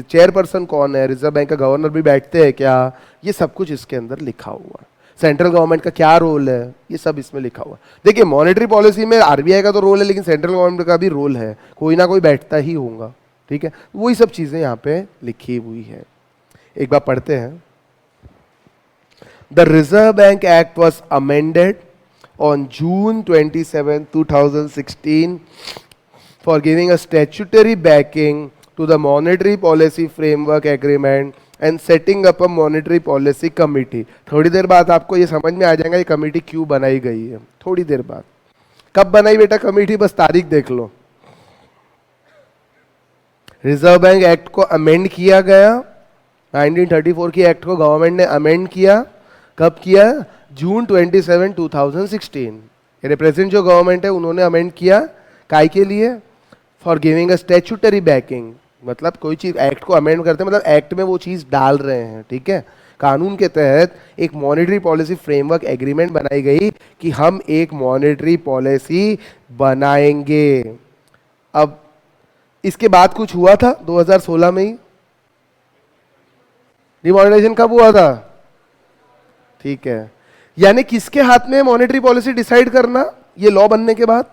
चेयरपर्सन कौन है, रिजर्व बैंक का गवर्नर भी बैठते हैं क्या, ये सब कुछ इसके अंदर लिखा हुआ है। सेंट्रल गवर्नमेंट का क्या रोल है, ये सब इसमें लिखा हुआ है। देखिए मॉनेटरी पॉलिसी में आरबीआई का तो रोल है, लेकिन सेंट्रल गवर्नमेंट का भी रोल है, कोई ना कोई बैठता ही होगा, ठीक है। वही सब चीजें यहाँ पे लिखी हुई है। एक बार पढ़ते हैं। The reserve bank act was amended on June 27, 2016 for giving a statutory backing to the monetary policy framework agreement and setting up a monetary policy committee। थोड़ी देर बाद आपको ये समझ में आ जाएगा ये कमेटी क्यों बनाई गई है, थोड़ी देर बाद। कब बनाई बेटा कमेटी, बस तारीख देख लो। रिजर्व बैंक एक्ट को अमेंड किया गया, 1934 की एक्ट को गवर्नमेंट ने अमेंड किया। कब किया, जून 27, 2016। ये प्रेजेंट जो गवर्नमेंट है उन्होंने अमेंड किया, काय के लिए, for giving a statutory banking, मतलब कोई चीज एक्ट को अमेंड करते हैं मतलब एक्ट में वो चीज डाल रहे हैं, ठीक है। कानून के तहत एक मॉनेटरी पॉलिसी फ्रेमवर्क एग्रीमेंट बनाई गई कि हम एक मॉनेटरी पॉलिसी बनाएंगे। अब इसके बाद कुछ हुआ था 2016 में ही, डिमोनेटाइजेशन कब हुआ था, ठीक है। यानी किसके हाथ में मॉनेटरी पॉलिसी डिसाइड करना, ये लॉ बनने के बाद,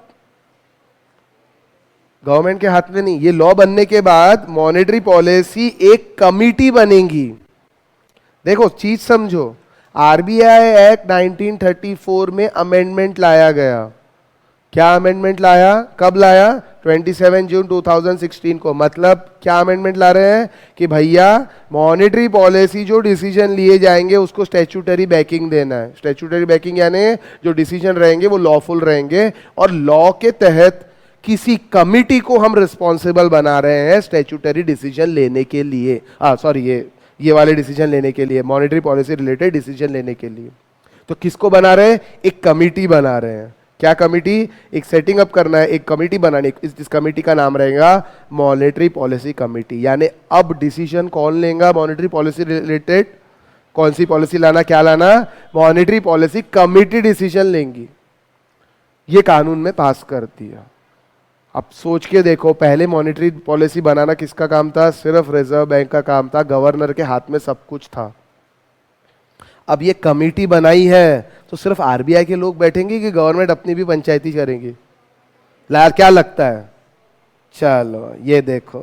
गवर्नमेंट के हाथ में नहीं। ये लॉ बनने के बाद मॉनेटरी पॉलिसी एक कमिटी बनेगी। देखो चीज समझो, आरबीआई एक्ट 1934 में अमेंडमेंट लाया गया। क्या अमेंडमेंट लाया, कब लाया, 27 जून 2016 को। मतलब क्या अमेंडमेंट ला रहे हैं कि भैया मॉनेटरी पॉलिसी जो डिसीजन लिए जाएंगे उसको स्टैट्यूटरी बैकिंग देना है। स्टैट्यूटरी बैकिंग यानी जो डिसीजन रहेंगे वो लॉफुल रहेंगे, और लॉ के तहत किसी कमिटी को हम रिस्पॉन्सिबल बना रहे हैं स्टैट्यूटरी डिसीजन लेने के लिए, सॉरी ये वाले डिसीजन लेने के लिए, मॉनेटरी पॉलिसी रिलेटेड डिसीजन लेने के लिए। तो किसको बना रहे हैं, एक कमिटी बना रहे हैं। क्या कमिटी, एक सेटिंग अप करना है, एक कमिटी बनानी। इस कमिटी का नाम रहेगा मॉनेटरी पॉलिसी कमिटी। यानी अब डिसीजन कौन लेगा मॉनेटरी पॉलिसी रिलेटेड, कौन सी पॉलिसी लाना, क्या लाना, मॉनेटरी पॉलिसी कमिटी डिसीजन लेंगी। ये कानून में पास कर दिया। अब सोच के देखो, पहले मॉनेटरी पॉलिसी बनाना किसका काम था, सिर्फ रिजर्व बैंक का काम था, गवर्नर के हाथ में सब कुछ था। अब ये कमिटी बनाई है तो सिर्फ आरबीआई के लोग बैठेंगे कि गवर्नमेंट अपनी भी पंचायती करेंगी, क्या लगता है, चलो ये देखो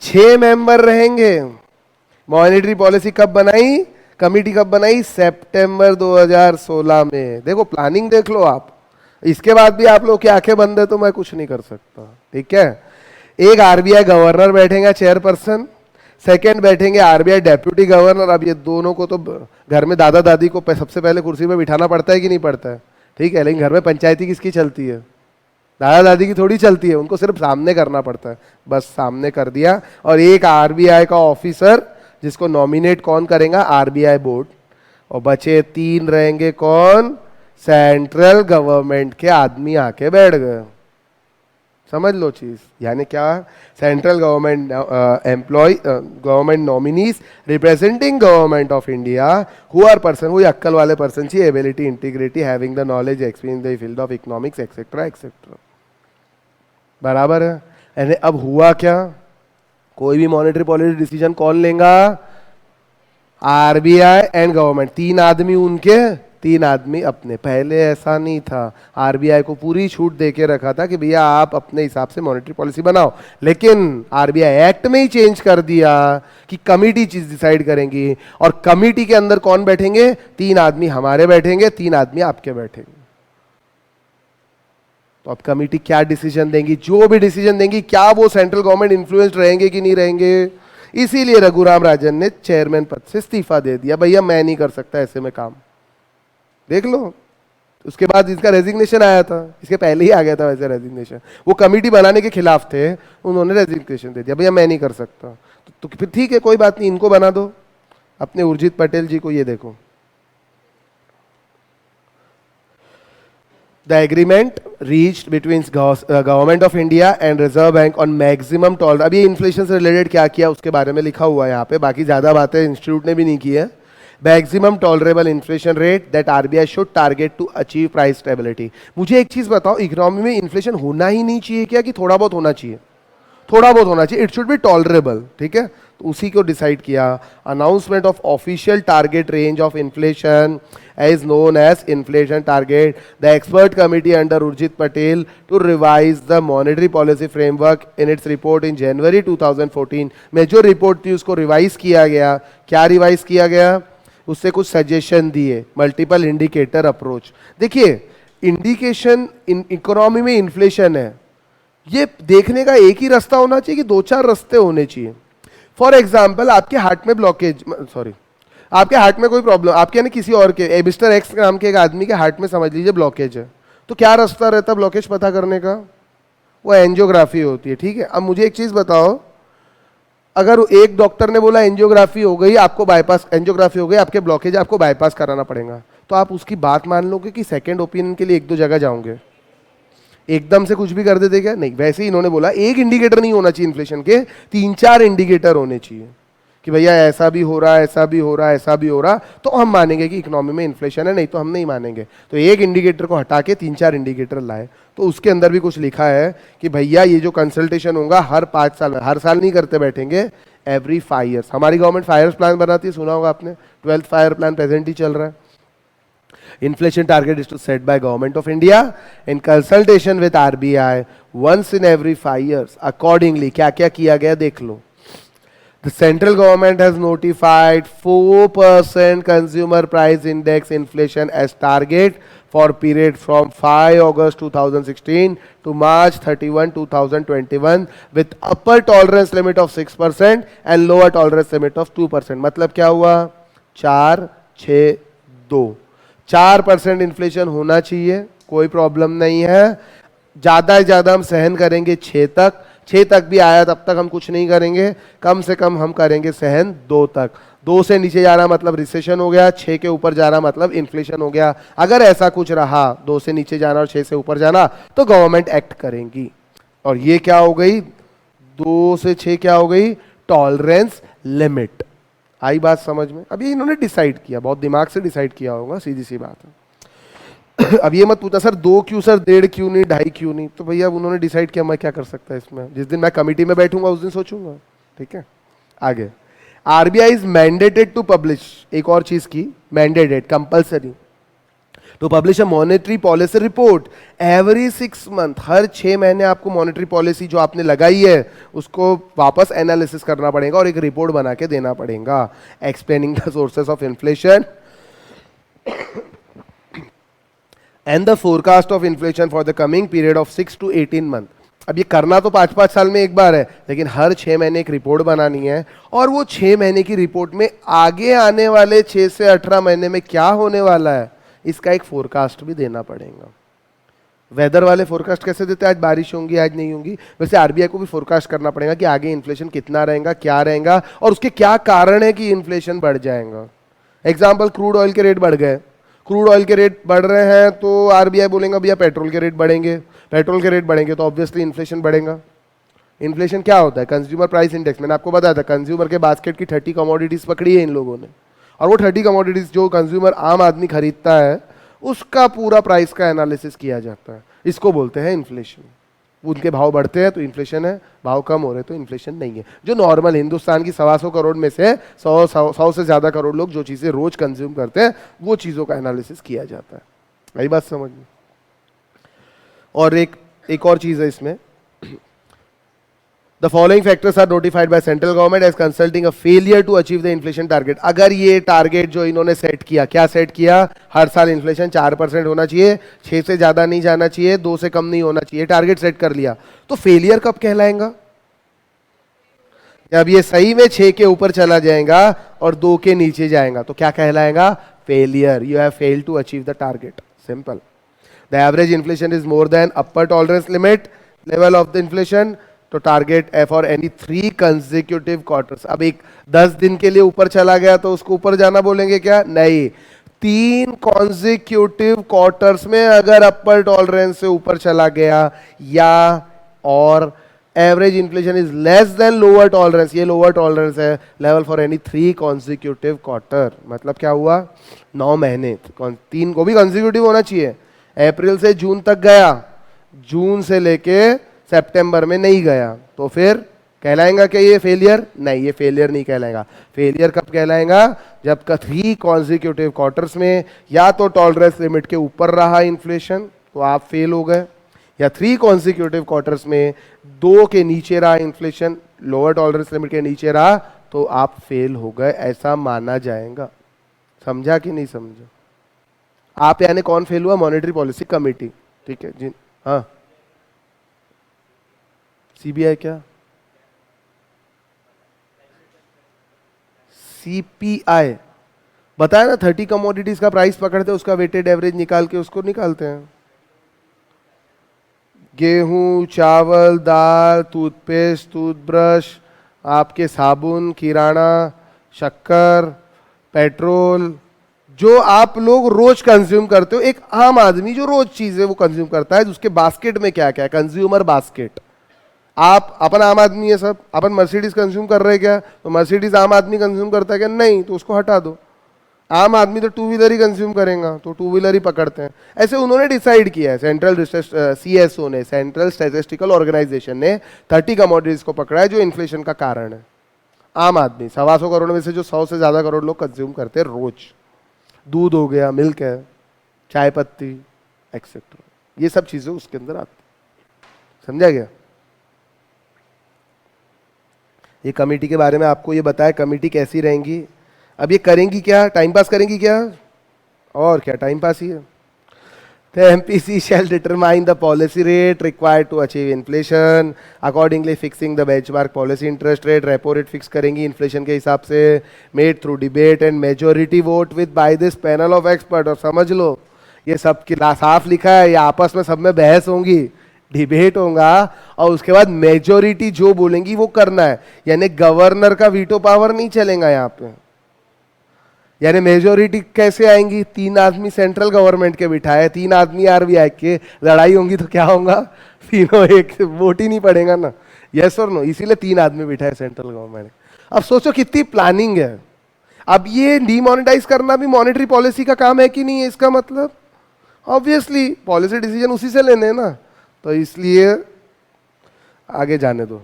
6 मेंबर रहेंगे। मॉनेटरी पॉलिसी कब बनाई, कमिटी कब बनाई, सितंबर 2016 में। देखो प्लानिंग देख लो आप। इसके बाद भी आप लोग की आंखें बंद है तो मैं कुछ नहीं कर सकता, ठीक है। एक आरबीआई गवर्नर बैठेगा चेयरपर्सन, सेकंड बैठेंगे आरबीआई डेप्यूटी गवर्नर। अब ये दोनों को तो घर में दादा दादी को सबसे पहले कुर्सी पे बिठाना पड़ता है कि नहीं पड़ता है, ठीक है। लेकिन घर में पंचायती किसकी चलती है, दादा दादी की थोड़ी चलती है, उनको सिर्फ सामने करना पड़ता है, बस सामने कर दिया। और एक आरबीआई का ऑफिसर जिसको नॉमिनेट कौन करेगा, आरबीआई बोर्ड। और बचे 3 रहेंगे कौन, सेंट्रल गवर्नमेंट के आदमी आके बैठ गए। समझ लो चीज, यानी क्या, central government employ, government nominees representing government of India who are person, हुई अक्कल वाले पर्सन चाहिए, ability, integrity, having the knowledge, experience in the field of economics etcetera etcetera. बराबर है। यानी अब हुआ क्या, कोई भी मॉनेटरी पॉलिसी डिसीजन कौन लेगा, आरबीआई एंड गवर्नमेंट। 3 आदमी उनके, 3 आदमी अपने। पहले ऐसा नहीं था, आरबीआई को पूरी छूट देके रखा था कि भैया आप अपने हिसाब से मॉनेटरी पॉलिसी बनाओ। लेकिन आरबीआई एक्ट में ही चेंज कर दिया कि कमिटी चीज डिसाइड करेंगी। और कमिटी के अंदर कौन बैठेंगे, 3 आदमी हमारे बैठेंगे, 3 आदमी आपके बैठेंगे। तो अब कमिटी क्या डिसीजन देंगी, जो भी डिसीजन देंगी, क्या वो सेंट्रल गवर्नमेंट इन्फ्लुएंस्ड रहेंगे कि नहीं रहेंगे। इसीलिए रघुराम राजन ने चेयरमैन पद से इस्तीफा दे दिया, भैया मैं नहीं कर सकता ऐसे में काम। देख लो, उसके बाद इसका रेजिग्नेशन आया था, इसके पहले ही आ गया था वैसे रेजिग्नेशन। वो कमेटी बनाने के खिलाफ थे, उन्होंने रेजिग्नेशन दे दिया, भैया मैं नहीं कर सकता। तो फिर ठीक है, कोई बात नहीं, इनको बना दो, अपने उर्जित पटेल जी को। ये देखो, the agreement reached between government of India and reserve bank on maximum tolerance. अभी इन्फ्लेशन से रिलेटेड क्या किया उसके बारे में लिखा हुआ है यहाँ पे, बाकी ज्यादा बातें इंस्टीट्यूट ने भी नहीं की है। Maximum tolerable inflation rate that RBI should target to achieve price stability. मुझे एक चीज बताओ, इकोनॉमी में इन्फ्लेशन होना ही नहीं चाहिए क्या, कि थोड़ा बहुत होना चाहिए? थोड़ा बहुत होना चाहिए, इट शुड बी टॉलरेबल, ठीक है। तो उसी को डिसाइड किया। Announcement of official target range of inflation as known as inflation target, the expert committee under Urjit Patel to revise the monetary policy framework in its report in January 2014 में जो report थी उसको रिवाइज किया गया। क्या रिवाइज किया गया? उससे कुछ सजेशन दिए, मल्टीपल इंडिकेटर अप्रोच। देखिए, इंडिकेशन इकोनॉमी में इन्फ्लेशन है, ये देखने का एक ही रास्ता होना चाहिए कि दो चार रास्ते होने चाहिए? फॉर एग्जाम्पल, आपके हार्ट में ब्लॉकेज, सॉरी, आपके हार्ट में कोई प्रॉब्लम, आपके यानी किसी और के, मिस्टर एक्स नाम के एक आदमी के हार्ट में समझ लीजिए ब्लॉकेज है, तो क्या रास्ता रहता है ब्लॉकेज पता करने का? वो एंजियोग्राफी होती है, ठीक है। अब मुझे एक चीज बताओ, अगर एक डॉक्टर ने बोला एंजियोग्राफी हो गई, आपको बाईपास, एंजियोग्राफी हो गई, आपके ब्लॉकेज, आपको बाईपास कराना पड़ेगा, तो आप उसकी बात मान लोगे कि सेकंड ओपिनियन के लिए एक दो जगह जाओगे? एकदम से कुछ भी कर देते क्या? नहीं। वैसे ही इन्होंने बोला एक इंडिकेटर नहीं होना चाहिए इन्फ्लेशन के, तीन चार इंडिकेटर होने चाहिए कि भैया ऐसा भी हो रहा है, ऐसा भी हो रहा है, ऐसा भी हो रहा, तो हम मानेंगे कि इकोनॉमी में इन्फ्लेशन है, नहीं तो हम नहीं मानेंगे। तो एक इंडिकेटर को हटा के तीन चार इंडिकेटर लाए। तो उसके अंदर भी कुछ लिखा है कि भैया ये जो कंसल्टेशन होगा हर 5 साल में, हर साल नहीं करते बैठेंगे, एवरी 5 ईयर्स। हमारी गवर्नमेंट 5 ईयर्स प्लान बनाती है, सुना होगा आपने, 12th 5 ईयर प्लान प्रेजेंट ही चल रहा है। Inflation target is to set by Government of India in consultation with RBI once in every 5 years. Accordingly, क्या क्या किया गया देख लो। The central government has notified 4% consumer price index inflation as target for period from 5 August 2016 to March 31, 2021 with upper tolerance limit of 6% and lower tolerance limit of 2%। मतलब क्या हुआ? 4, 6, 2, 4% inflation होना चाहिए, कोई प्रॉब्लम नहीं है। ज्यादा से ज्यादा हम सहन करेंगे 6 तक, 6 तक भी आया तब तक हम कुछ नहीं करेंगे, कम से कम हम करेंगे सहन 2 तक। 2 से नीचे जा रहा मतलब रिसेशन हो गया, 6 के ऊपर जा रहा मतलब इन्फ्लेशन हो गया। अगर ऐसा कुछ रहा, 2 से नीचे जाना और 6 से ऊपर जाना, तो गवर्नमेंट एक्ट करेंगी। और ये क्या हो गई? 2 से 6 क्या हो गई? Tolerance limit. आई बात समझ में? अभी इन्होंने डिसाइड किया, बहुत दिमाग से डिसाइड किया होगा, सीधी सी बात है। अब ये मत पूछना सर 2 क्यों, सर 1.5 क्यों नहीं, 2.5 क्यों नहीं, तो भैया उन्होंने डिसाइड किया, मैं क्या कर सकता है इसमें? जिस दिन मैं कमिटी में बैठूंगा उस दिन सोचूंगा, ठीक है। आगे, RBI is mandated to publish, एक और चीज की, mandated, compulsory to publish a monetary policy report every 6 month. हर 6 महीने आपको मॉनेटरी पॉलिसी जो आपने लगाई है उसको वापस एनालिसिस करना पड़ेगा और एक रिपोर्ट बना के देना पड़ेगा, explaining the sources of inflation and the forecast of inflation for the coming period of 6 to 18 month. अब ये करना तो 5-5 साल में एक बार है, लेकिन हर 6 महीने एक रिपोर्ट बनानी है, और वो 6 महीने की रिपोर्ट में आगे आने वाले 6 से 18 महीने में क्या होने वाला है इसका एक फोरकास्ट भी देना पड़ेगा। वेदर वाले फोरकास्ट कैसे देते हैं? आज बारिश होंगी, आज नहीं होंगी, वैसे आरबीआई को भी फोरकास्ट करना पड़ेगा कि आगे इन्फ्लेशन कितना रहेगा, क्या रहेगा, और उसके क्या कारण है कि इन्फ्लेशन बढ़ जाएगा। एग्जाम्पल, क्रूड ऑयल के रेट बढ़ गए, क्रूड ऑयल के रेट बढ़ रहे हैं तो आरबीआई बोलेगा भैया पेट्रोल के रेट बढ़ेंगे, पेट्रोल के रेट बढ़ेंगे तो ऑब्वियसली इन्फ्लेशन बढ़ेगा। इन्फ्लेशन क्या होता है? Consumer price index. मैंने आपको बताया था, कंज्यूमर के बास्केट की 30 कमोडिटीज पकड़ी है इन लोगों ने, और वो 30 कमोडिटीज जो कंज्यूमर आम आदमी खरीदता है उसका पूरा प्राइस का एनालिसिस किया जाता है। इसको बोलते हैं इन्फ्लेशन। उनके भाव बढ़ते हैं तो इन्फ्लेशन है, भाव कम हो रहे तो इन्फ्लेशन नहीं है। जो नॉर्मल हिंदुस्तान की 125 करोड़ में से 100 से ज्यादा करोड़ लोग जो चीजें रोज कंज्यूम करते हैं वो चीजों का एनालिसिस किया जाता है। यही बात समझ में? और एक और चीज है इसमें, The following factors are notified by central government as consulting a failure to achieve the inflation target। अगर ये टारगेट जो इन्होंने सेट किया, क्या सेट किया? हर साल इन्फ्लेशन 4% होना चाहिए, 6 से ज्यादा नहीं जाना चाहिए, 2 से कम नहीं होना चाहिए, टारगेट सेट कर लिया, तो फेलियर कब कहलाएगा? जब ये सही में 6 के ऊपर चला जाएगा और 2 के नीचे जाएगा तो क्या कहलाएगा? Failure. You have failed to achieve the target, simple. The average inflation is more than upper tolerance limit level of the inflation, तो target for any 3 consecutive quarters. अब एक 10 दिन के लिए ऊपर चला गया तो उसको ऊपर जाना बोलेंगे क्या? नहीं, 3 कॉन्जिक्यूटिव क्वार्टर्स में अगर अपर टॉलरेंस से ऊपर चला गया या और average inflation is less than lower tolerance, ये लोअर टॉलरेंस है level for any 3 consecutive quarter. मतलब क्या हुआ, 9 महीने, 3 को भी कॉन्सिक्यूटिव होना चाहिए। अप्रैल से जून तक गया, जून से लेके सितंबर में नहीं गया, तो फिर कहलाएगा क्या ये फेलियर? नहीं, ये फेलियर नहीं कहलाएगा। फेलियर कब कहलाएगा? जब का 3 कॉन्सिक्यूटिव क्वार्टर्स में या तो टॉलरेंस लिमिट के ऊपर रहा इन्फ्लेशन तो आप फेल हो गए, या 3 कॉन्सिक्यूटिव क्वार्टर्स में 2 के नीचे रहा इन्फ्लेशन, लोअर टॉलरेंस लिमिट के नीचे रहा, तो आप फेल हो गए, ऐसा माना जाएगा। समझा कि नहीं समझा? आप यानी कौन फेल हुआ? मॉनेटरी पॉलिसी कमेटी, ठीक है जी। हाँ, सीबीआई क्या? सीपीआई बताया ना, 30 कमोडिटीज का प्राइस पकड़ते हैं, उसका वेटेड एवरेज निकाल के उसको निकालते हैं। गेहूं, चावल, दाल, टूथपेस्ट, टूथब्रश, आपके साबुन, किराना, शक्कर, पेट्रोल, जो आप लोग रोज कंज्यूम करते हो, एक आम आदमी जो रोज चीजें वो कंज्यूम करता है, उसके बास्केट में क्या क्या है, कंज्यूमर बास्केट। आप अपन आम आदमी है सब, अपन मर्सिडीज कंज्यूम कर रहे हैं क्या? तो मर्सिडीज आम आदमी कंज्यूम करता है क्या? नहीं, तो उसको हटा दो। आम आदमी तो टू व्हीलर ही कंज्यूम करेगा, तो टू व्हीलर ही पकड़ते हैं। ऐसे उन्होंने डिसाइड किया है, सेंट्रल सीएसओ ने, सेंट्रल स्टैटिस्टिकल ऑर्गेनाइजेशन ने 30 कमोडिटीज को पकड़ा है जो इन्फ्लेशन का कारण है। आम आदमी 125 करोड़ में से जो 100 से ज्यादा करोड़ लोग कंज्यूम करते हैं रोज, दूध हो गया, मिल्क है, चाय पत्ती एक्सेट्रा, ये सब चीजें उसके अंदर आती। समझा गया? ये कमेटी के बारे में आपको ये बताया, कमेटी कैसी रहेंगी। अब ये करेंगी क्या? टाइम पास करेंगी क्या? और क्या, टाइम पास ही है। The MPC shall determine the policy rate required to achieve inflation, accordingly fixing the benchmark policy interest rate, repo rate fix करेंगी इन्फ्लेशन के हिसाब से, made through debate and majority vote with by this panel of expert। और समझ लो ये सब की साफ लिखा है, ये आपस में सब में बहस होंगी, डिबेट होगा, और उसके बाद मेजोरिटी जो बोलेंगी वो करना है। यानी गवर्नर का वीटो पावर नहीं चलेगा यहाँ पे। यानी मेजोरिटी कैसे आएंगी? 3 आदमी सेंट्रल गवर्नमेंट के बिठाए, 3 आदमी आरबीआई के, लड़ाई होंगी तो क्या होगा? तीनों एक वोट ही नहीं पड़ेगा ना, यस और नो। इसीलिए 3 आदमी बिठाए सेंट्रल गवर्नमेंट। अब सोचो कितनी प्लानिंग है। अब ये डीमोनेटाइज करना भी मॉनेटरी पॉलिसी का काम है कि नहीं है? इसका मतलब ऑब्वियसली पॉलिसी डिसीजन उसी से लेने हैं ना, तो इसलिए आगे जाने दो।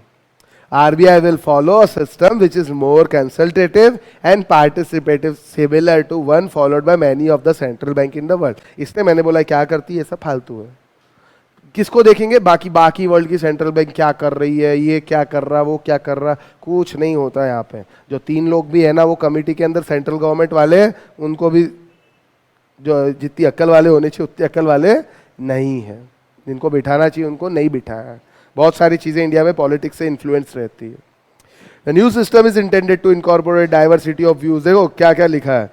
RBI will follow a system which is more consultative and participative, similar to one followed by many of the central bank in the world। इसने मैंने बोला क्या करती है, सब फालतू है। किसको देखेंगे? बाकी वर्ल्ड की सेंट्रल बैंक क्या कर रही है, ये क्या कर रहा, वो क्या कर रहा, कुछ नहीं होता है यहाँ पे। जो 3 लोग भी है ना वो कमिटी के अंदर सेंट्रल गवर्नमेंट वाले, उनको भी जो जितनी अक्ल वाले होने चाहिए उतनी अक्ल वाले नहीं है। जिनको बिठाना चाहिए उनको नहीं बिठाया है। बहुत सारी चीजें इंडिया में पॉलिटिक्स से इन्फ्लुएंस रहती है। The new system is intended to incorporate diversity of views. देखो क्या क्या लिखा है,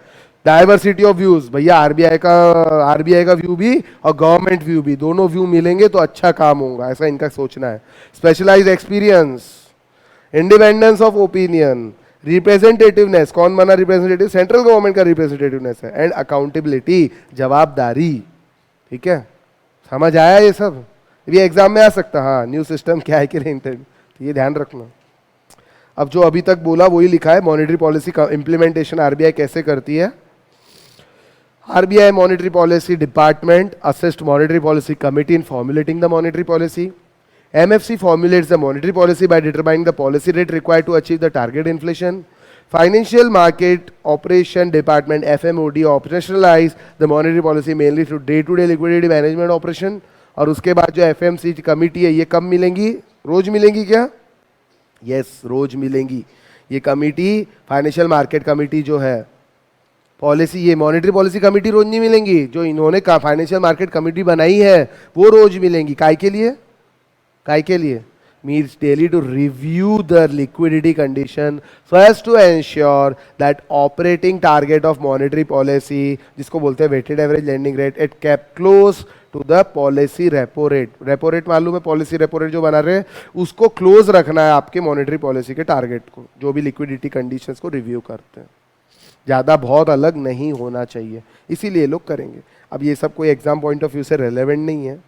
डाइवर्सिटी ऑफ व्यूज। भैया आरबीआई का व्यू भी और गवर्नमेंट व्यू भी, दोनों व्यू मिलेंगे तो अच्छा काम होगा, ऐसा इनका सोचना है। Specialized experience, independence of opinion, representativeness, कौन बना रिप्रेजेंटेटिव? सेंट्रल गवर्नमेंट का रिप्रेजेंटेटिवनेस है, एंड अकाउंटेबिलिटी, जवाबदारी। ठीक है, समझ आया ये सब? ये एग्जाम में आ सकता। हाँ, न्यू सिस्टम क्या है कि नहीं, तो ये ध्यान रखना। अब जो अभी तक बोला वही लिखा है, मॉनेटरी पॉलिसी का इंप्लीमेंटेशन आरबीआई कैसे करती है। RBI monetary policy department assist monetary policy committee in formulating the monetary policy. MFC formulates the monetary policy by determining the policy rate required to achieve the target inflation. Financial Market Operation Department FMOD operationalize the monetary policy mainly through day-to-day liquidity management operation। और उसके बाद जो FMC committee है ये कब मिलेंगी? रोज मिलेंगी क्या? यस, रोज मिलेंगी। ये कमिटी फाइनेंशियल मार्केट कमिटी जो है पॉलिसी, ये मॉनेटरी पॉलिसी कमिटी रोज नहीं मिलेंगी। जो इन्होंने फाइनेंशियल मार्केट कमिटी बनाई है वो रोज मिलेंगी। काय के लिए? काय के लिए? means daily to review the liquidity condition so as to ensure that operating target of monetary policy, जिसको बोलते हैं weighted average lending rate, it kept close to the policy repo rate। repo rate मालूम है, policy repo rate जो बना रहे हैं उसको close रखना है आपके monetary policy के target को, जो भी liquidity conditions को review करते हैं। ज़्यादा बहुत अलग नहीं होना चाहिए, इसीलिए लोग करेंगे। अब ये सब कोई एग्जाम पॉइंट ऑफ व्यू से रेलेवेंट नहीं है,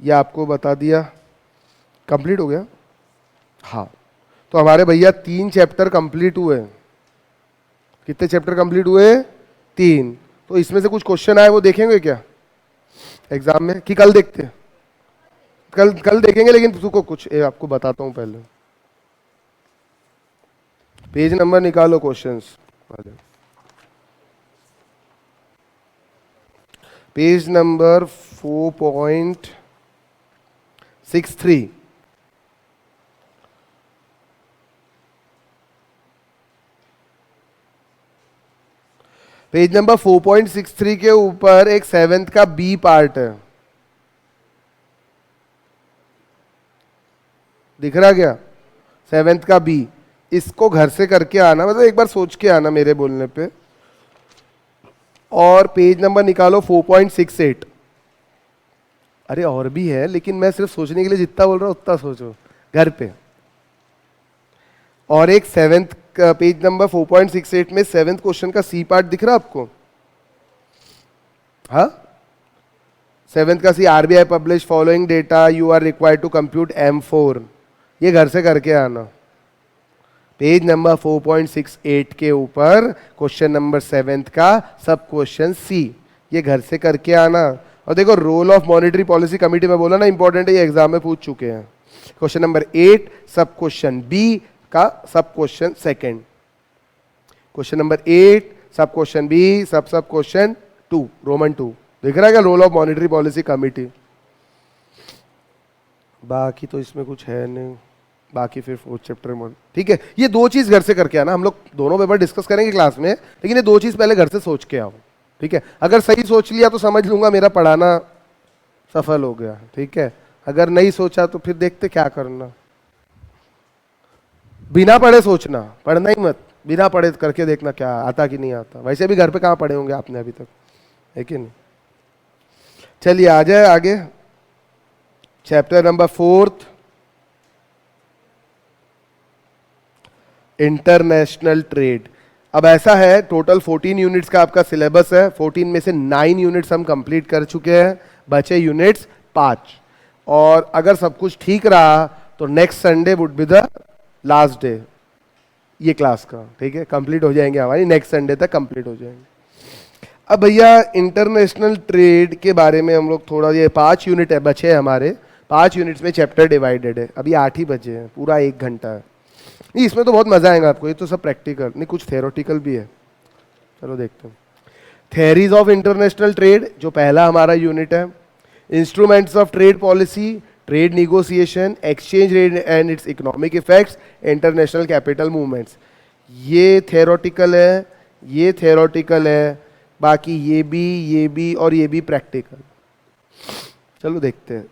ये आपको बता दिया। कंप्लीट हो गया? हाँ, तो हमारे भैया 3 चैप्टर कंप्लीट हुए। कितने चैप्टर कंप्लीट हुए? 3। तो इसमें से कुछ क्वेश्चन आए वो देखेंगे क्या एग्जाम में, कि कल देखते हैं? कल कल देखेंगे, लेकिन तुमको कुछ आपको बताता हूं पहले। पेज नंबर निकालो क्वेश्चंस वाले। Page number 4.63। पेज नंबर 4.63 के ऊपर एक 7th का बी पार्ट है, दिख रहा क्या? 7th का बी। इसको घर से करके आना, मतलब एक बार सोच के आना मेरे बोलने पे। और पेज नंबर निकालो 4.68। अरे और भी है, लेकिन मैं सिर्फ सोचने के लिए जितना बोल रहा हूं उतना सोचो घर पे। और एक 7th का पेज नंबर 4.68 में 7th क्वेश्चन का सी पार्ट दिख रहा आपको? हाँ, 7th का सी, RBI publish following data, you are required to compute M4। ये घर से करके आना। पेज नंबर 4.68 के ऊपर क्वेश्चन नंबर 7th का सब क्वेश्चन सी, ये घर से करके आना। और देखो, role of monetary policy committee में बोला ना इंपॉर्टेंट है, ये एग्जाम में पूछ चुके हैं। Question number 8 sub question B का सब question second. Question number 8 sub question B, sub question 2, Roman 2। दिख रहा है क्या? Role of monetary policy committee. बाकी तो इसमें कुछ है नहीं, बाकी फिर 4th चैप्टर में। ठीक है, ये 2 चीज घर से करके आना। हम लोग दोनों पेपर डिस्कस करेंगे क्लास में, लेकिन ये 2 चीज पहले घर से सोच के आओ। ठीक है, अगर सही सोच लिया तो समझ लूंगा मेरा पढ़ाना सफल हो गया। ठीक है, अगर नहीं सोचा तो फिर देखते क्या करना। बिना पढ़े सोचना, पढ़ना ही मत। बिना पढ़े करके देखना क्या आता कि नहीं आता। वैसे भी घर पे कहाँ पढ़े होंगे आपने अभी तक, है कि नहीं? चलिए आ जाए आगे। Chapter number 4, international trade. अब ऐसा है, टोटल 14 यूनिट्स का आपका सिलेबस है। 14 में से 9 यूनिट्स हम कंप्लीट कर चुके हैं, बचे यूनिट्स 5। और अगर सब कुछ ठीक रहा तो next Sunday would be the last day ये क्लास का। ठीक है, कंप्लीट हो जाएंगे हमारी, नेक्स्ट संडे तक कंप्लीट हो जाएंगे। अब भैया इंटरनेशनल ट्रेड के बारे में हम लोग थोड़ा, ये 5 यूनिट है बचे हमारे, 5 यूनिट्स में चैप्टर डिवाइडेड है। अभी 8 ही बचे हैं, पूरा 1 घंटा है। नहीं, इसमें तो बहुत मजा आएगा आपको, ये तो सब प्रैक्टिकल नहीं, कुछ थेरोटिकल भी है। चलो देखते हैं। थेरीज ऑफ इंटरनेशनल ट्रेड जो पहला हमारा यूनिट है। Instruments of trade policy, trade negotiation, exchange rate and it's economic effects, international capital movements. ये थेरोटिकल है, ये थेरोटिकल है, बाकी ये भी और ये भी प्रैक्टिकल। चलो देखते हैं।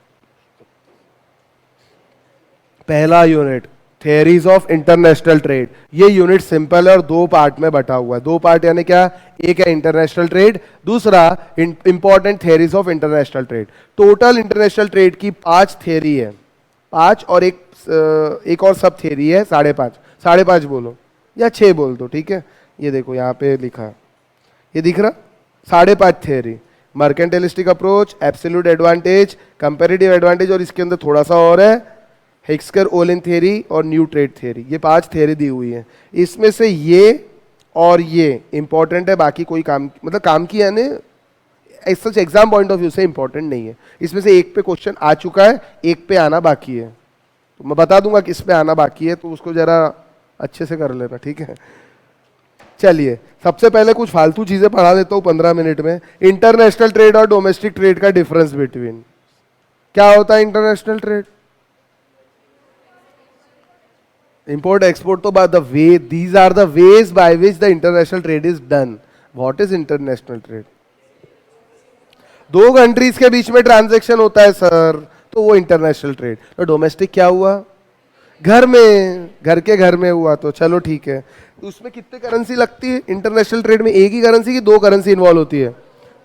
पहला unit theories of international trade. ये यूनिट सिंपल है और 2 पार्ट में बटा हुआ है। 2 पार्ट यानी क्या? एक है इंटरनेशनल ट्रेड, दूसरा important theories of international trade. Total international trade की 5 थेरी है, 5 और एक और सब थेरी है 5.5। 5.5 बोलो या 6 बोल दो, ठीक है। ये देखो यहाँ पे लिखा है, ये दिख रहा? 5.5 theory. Mercantilistic approach, absolute advantage, comparative advantage, और इसके अंदर थोड़ा सा और है हेक्सकर ओलिन थ्योरी और न्यू ट्रेड थ्योरी। ये 5 थ्योरी दी हुई है। इसमें से ये और ये इंपॉर्टेंट है, बाकी कोई काम मतलब काम की यानी सच एग्जाम पॉइंट ऑफ व्यू से इंपॉर्टेंट नहीं है। इसमें से एक पे क्वेश्चन आ चुका है, एक पे आना बाकी है। तो मैं बता दूंगा किस पे आना बाकी है, तो उसको जरा अच्छे से कर लेना, ठीक है। चलिए सबसे पहले कुछ फालतू चीजें पढ़ा देता हूँ 15 मिनट में। इंटरनेशनल ट्रेड और डोमेस्टिक ट्रेड का डिफरेंस बिटवीन, क्या होता है इंटरनेशनल ट्रेड? Import export तो by the way, these are the ways by which the international trade is done. What is international trade? 2 countries के बीच में ट्रांजैक्शन होता है सर, तो वो इंटरनेशनल ट्रेड। तो डोमेस्टिक क्या हुआ? घर में, घर में हुआ, तो चलो ठीक है। तो उसमें कितने करेंसी लगती है इंटरनेशनल ट्रेड में? एक ही करेंसी की 2 करेंसी इन्वॉल्व होती है?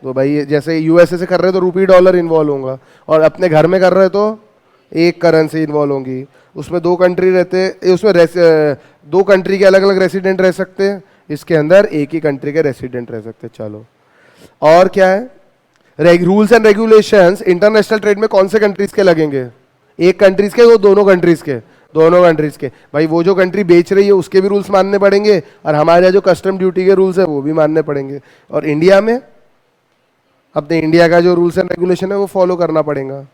तो भाई जैसे यूएसए से कर रहे हैं तो रूपी डॉलर इन्वॉल्व होगा, और अपने घर में कर रहे हैं तो एक करेंसी इन्वॉल्व होंगी। उसमें 2 कंट्री रहते हैं, उसमें 2 कंट्री के अलग अलग रेसिडेंट रह सकते हैं, इसके अंदर एक ही कंट्री के रेसिडेंट रह सकते हैं। चलो और क्या है? Rules and regulations international trade में कौन से कंट्रीज के लगेंगे? एक कंट्रीज के, वो दोनों कंट्रीज के, दोनों कंट्रीज के। भाई वो जो कंट्री बेच रही है उसके भी रूल्स मानने पड़ेंगे, और हमारे जो कस्टम ड्यूटी के रूल्स है वो भी मानने पड़ेंगे। और इंडिया में अपने इंडिया का जो रूल्स एंड रेगुलेशन है वो फॉलो करना पड़ेगा।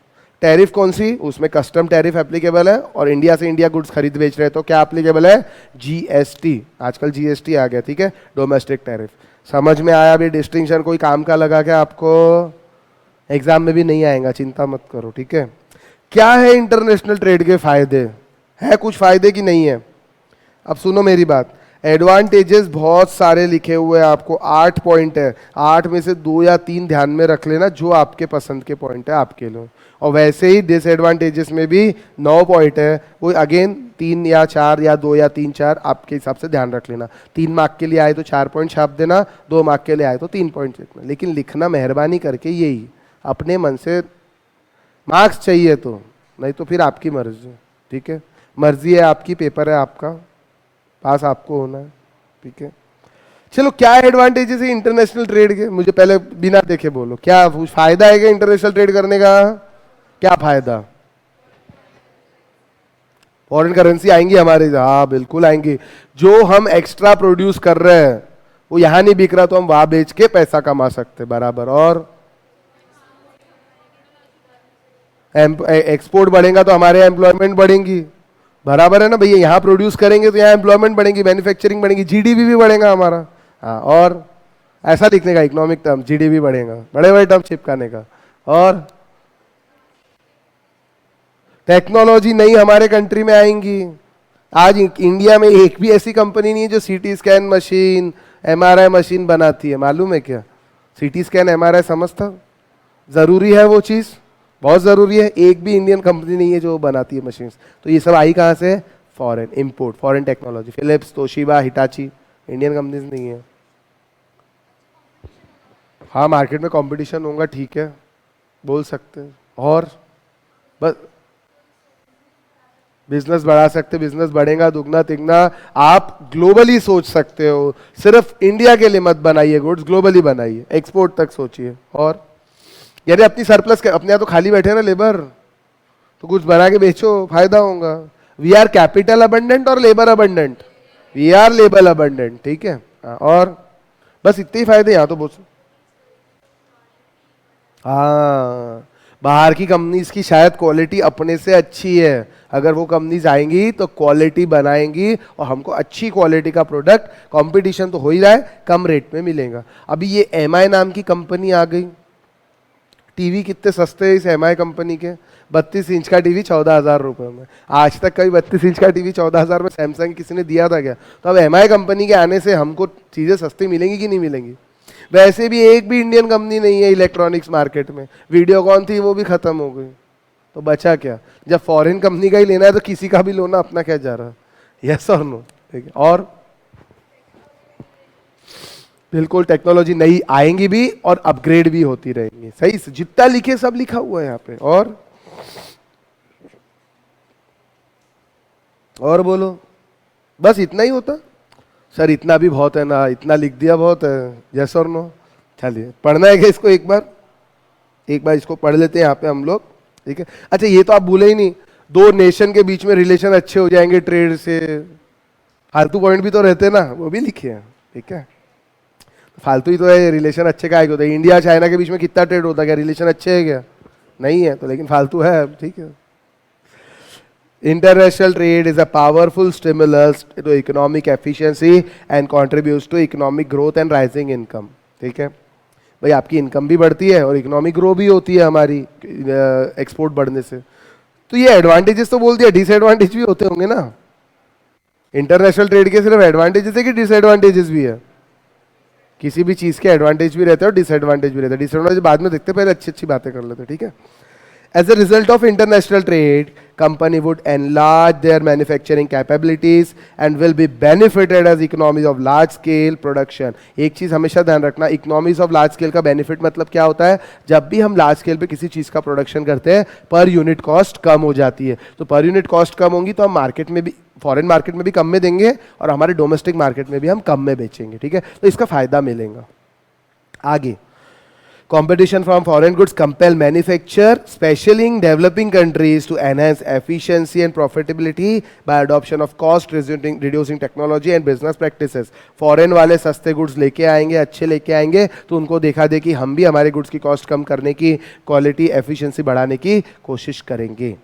टैरिफ कौन सी, उसमें कस्टम टैरिफ एप्लीकेबल है, और इंडिया से इंडिया गुड्स खरीद बेच रहे हैं तो क्या एप्लीकेबल है, जीएसटी। आजकल जीएसटी आ गया, ठीक है, डोमेस्टिक टैरिफ। समझ में आया भी डिस्टिंक्शन, कोई काम का लगा क्या आपको? एग्जाम में भी नहीं आएगा, चिंता मत करो, ठीक है। क्या है इंटरनेशनल ट्रेड के फायदे, है कुछ फायदे की नहीं है? अब सुनो मेरी बात, एडवांटेजेस बहुत सारे लिखे हुए हैं, आपको 8 पॉइंट है, 8 में से 2 या 3 ध्यान में रख लेना जो आपके पसंद के पॉइंट है आपके लिए। और वैसे ही डिसएडवांटेजेस में भी 9 पॉइंट है, वो अगेन 3 या 4 या 2 या 3 4 आपके हिसाब से ध्यान रख लेना। 3 मार्क के लिए आए तो 4 पॉइंट छाप देना, 2 मार्क के लिए आए तो 3 पॉइंट लिखना, लेकिन लिखना मेहरबानी करके यही अपने मन से, मार्क्स चाहिए तो, नहीं तो फिर आपकी मर्जी, ठीक है, मर्जी है आपकी, पेपर है आपका, पास आपको होना है, ठीक है। चलो क्या एडवांटेजेस है इंटरनेशनल ट्रेड के, मुझे पहले बिना देखे बोलो, क्या फायदा है क्या इंटरनेशनल ट्रेड करने का? क्या फायदा? फॉरेन करेंसी आएंगी हमारे, हाँ बिल्कुल आएंगी। जो हम एक्स्ट्रा प्रोड्यूस कर रहे हैं वो यहां नहीं बिक रहा तो हम वहां बेच के पैसा कमा सकते बराबर। और एक्सपोर्ट बढ़ेगा तो हमारे एम्प्लॉयमेंट बढ़ेंगी, बराबर है ना भैया। यहाँ प्रोड्यूस करेंगे तो यहाँ एम्प्लॉयमेंट बढ़ेगी, मैन्युफैक्चरिंग बढ़ेगी, जीडीपी भी बढ़ेगा हमारा। हाँ, और ऐसा लिखने का इकोनॉमिक टर्म, जीडीपी बढ़ेगा, बड़े बड़े टर्म चिपकाने का। और टेक्नोलॉजी नई हमारे कंट्री में आएंगी। आज इंडिया में एक भी ऐसी कंपनी नहीं है जो CT scan machine, MRI machine बनाती है, मालूम है क्या? सीटी स्कैन एमआरआई समझता, जरूरी है वो चीज, बहुत जरूरी है। एक भी इंडियन कंपनी नहीं है जो बनाती है मशीन। तो ये सब आई कहाँ से? Foreign, import, foreign technology. Philips, Toshiba, Hitachi, Indian companies नहीं है। हाँ मार्केट में कंपटीशन होगा, ठीक है, बोल सकते हैं। और बस बिजनेस बढ़ा सकते, बिजनेस बढ़ेगा दुगना तिगना। आप ग्लोबली सोच सकते हो, सिर्फ इंडिया के लिए मत बनाइए गुड्स, ग्लोबली बनाइए, एक्सपोर्ट तक सोचिए। और यानी अपनी सरप्लस, अपने यहाँ तो खाली बैठे ना लेबर, तो कुछ बना के बेचो, फायदा होगा। वी आर कैपिटल अबंडेंट और labour abundant, we are labour abundant, ठीक है। और बस इतने ही फायदे यहाँ तो बोल। हाँ, बाहर की कंपनीज की शायद क्वालिटी अपने से अच्छी है, अगर वो कंपनीज आएंगी तो क्वालिटी बनाएंगी और हमको अच्छी क्वालिटी का प्रोडक्ट, कंपटीशन तो हो ही रहा है, कम रेट में मिलेगा। अभी ये एमआई नाम की कंपनी आ गई, टीवी कितने सस्ते हैं इस एमआई कंपनी के, 32 इंच का टीवी 14,000 रुपये में। आज तक कभी 32 इंच का टीवी 14,000 में सैमसंग किसी ने दिया था क्या? तो अब एमआई कंपनी के आने से हमको चीज़ें सस्ती मिलेंगी कि नहीं मिलेंगी? वैसे भी एक भी इंडियन कंपनी नहीं है इलेक्ट्रॉनिक्स मार्केट में, वीडियोकॉन थी वो भी खत्म हो गई, तो बचा क्या? जब फॉरेन कंपनी का ही लेना है तो किसी का भी लोना अपना क्या जा रहा है? यस और नो, ठीक है। और बिल्कुल टेक्नोलॉजी नई आएंगी भी और अपग्रेड भी होती रहेंगी, सही से जितना लिखे सब लिखा हुआ है यहाँ पे। और बोलो, बस इतना ही होता? सर इतना भी बहुत है ना, इतना लिख दिया बहुत है, यस और नो। चलिए पढ़ना है क्या इसको? एक बार इसको पढ़ लेते हैं यहाँ पे हम लोग, ठीक है। अच्छा ये तो आप भूले ही नहीं, 2 नेशन के बीच में रिलेशन अच्छे हो जाएंगे ट्रेड से, फालतू पॉइंट भी तो रहते ना, वो भी लिखे हैं, ठीक है। फालतू ही तो है, रिलेशन अच्छे का होता है। इंडिया चाइना के बीच में कितना ट्रेड होता है, क्या रिलेशन अच्छे है क्या? नहीं है, तो लेकिन फालतू है, ठीक है। International trade is a powerful stimulus to economic efficiency and contributes to economic growth and rising income, ठीक है भाई। आपकी इनकम भी बढ़ती है और इकोनॉमिक ग्रो भी होती है हमारी एक्सपोर्ट बढ़ने से। तो ये एडवांटेजेस तो बोल दिया, डिसएडवांटेज भी होते होंगे ना। इंटरनेशनल ट्रेड के सिर्फ एडवांटेजेस है कि डिसएडवांटेजेस भी है? किसी भी चीज के एडवांटेज भी रहते हैं और डिसएडवांटेज भी रहता है। डिसएडवांटेज बाद में देखते हैं, पहले अच्छी अच्छी बातें कर लेते हैं, ठीक है। As a result of international trade, company would enlarge their manufacturing capabilities and will be benefited as economies of large scale production. एक चीज हमेशा ध्यान रखना, economies of large scale का benefit मतलब क्या होता है? जब भी हम large scale पे किसी चीज का प्रोडक्शन करते हैं, पर यूनिट कॉस्ट कम हो जाती है। तो पर यूनिट कॉस्ट कम होंगी तो हम मार्केट में भी, फॉरेन मार्केट में भी कम में देंगे और हमारे डोमेस्टिक मार्केट में भी हम कम में बेचेंगे, ठीक है। तो इसका फायदा मिलेगा। आगे Competition from foreign goods compel manufacture, especially in developing countries, to enhance efficiency and profitability by adoption of cost reducing technology and business practices. Foreign वाले सस्ते goods लेके आएंगे, अच्छे लेके आएंगे, तो उनको देखा दे कि हम भी हमारे goods की cost कम करने की, quality efficiency बढ़ाने की कोशिश करेंगे.